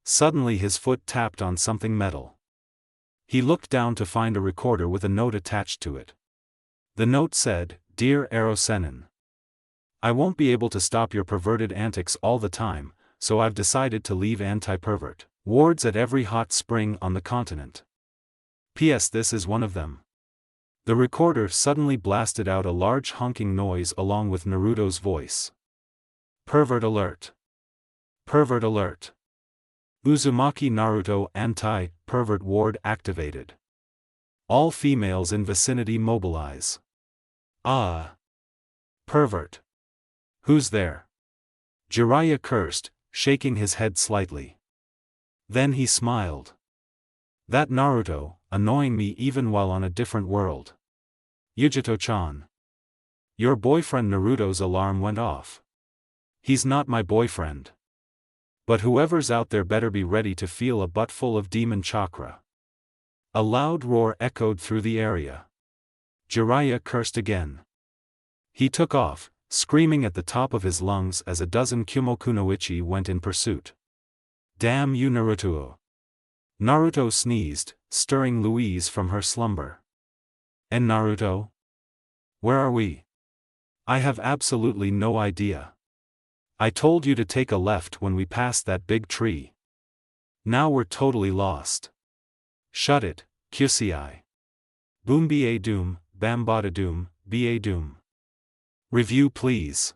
Suddenly his foot tapped on something metal. He looked down to find a recorder with a note attached to it. The note said, "Dear Erosenin, I won't be able to stop your perverted antics all the time, so I've decided to leave anti-pervert wards at every hot spring on the continent. P.S. This is one of them." The recorder suddenly blasted out a large honking noise along with Naruto's voice. "Pervert alert! Pervert alert! Uzumaki Naruto anti-pervert ward activated. All females in vicinity mobilize." "Ah! Pervert! Who's there?" Jiraiya cursed, shaking his head slightly. Then he smiled. "That Naruto, annoying me even while on a different world. Yujito-chan. Your boyfriend Naruto's alarm went off. He's not my boyfriend. But whoever's out there better be ready to feel a butt full of demon chakra." A loud roar echoed through the area. Jiraiya cursed again. He took off, screaming at the top of his lungs as a dozen Kumokunoichi went in pursuit. "Damn you Naruto!" Naruto sneezed, stirring Louise from her slumber. "And Naruto? Where are we? I have absolutely no idea. I told you to take a left when we passed that big tree. Now we're totally lost." "Shut it, Kyusei. Boom ba doom, bam bada doom, ba doom." Review please.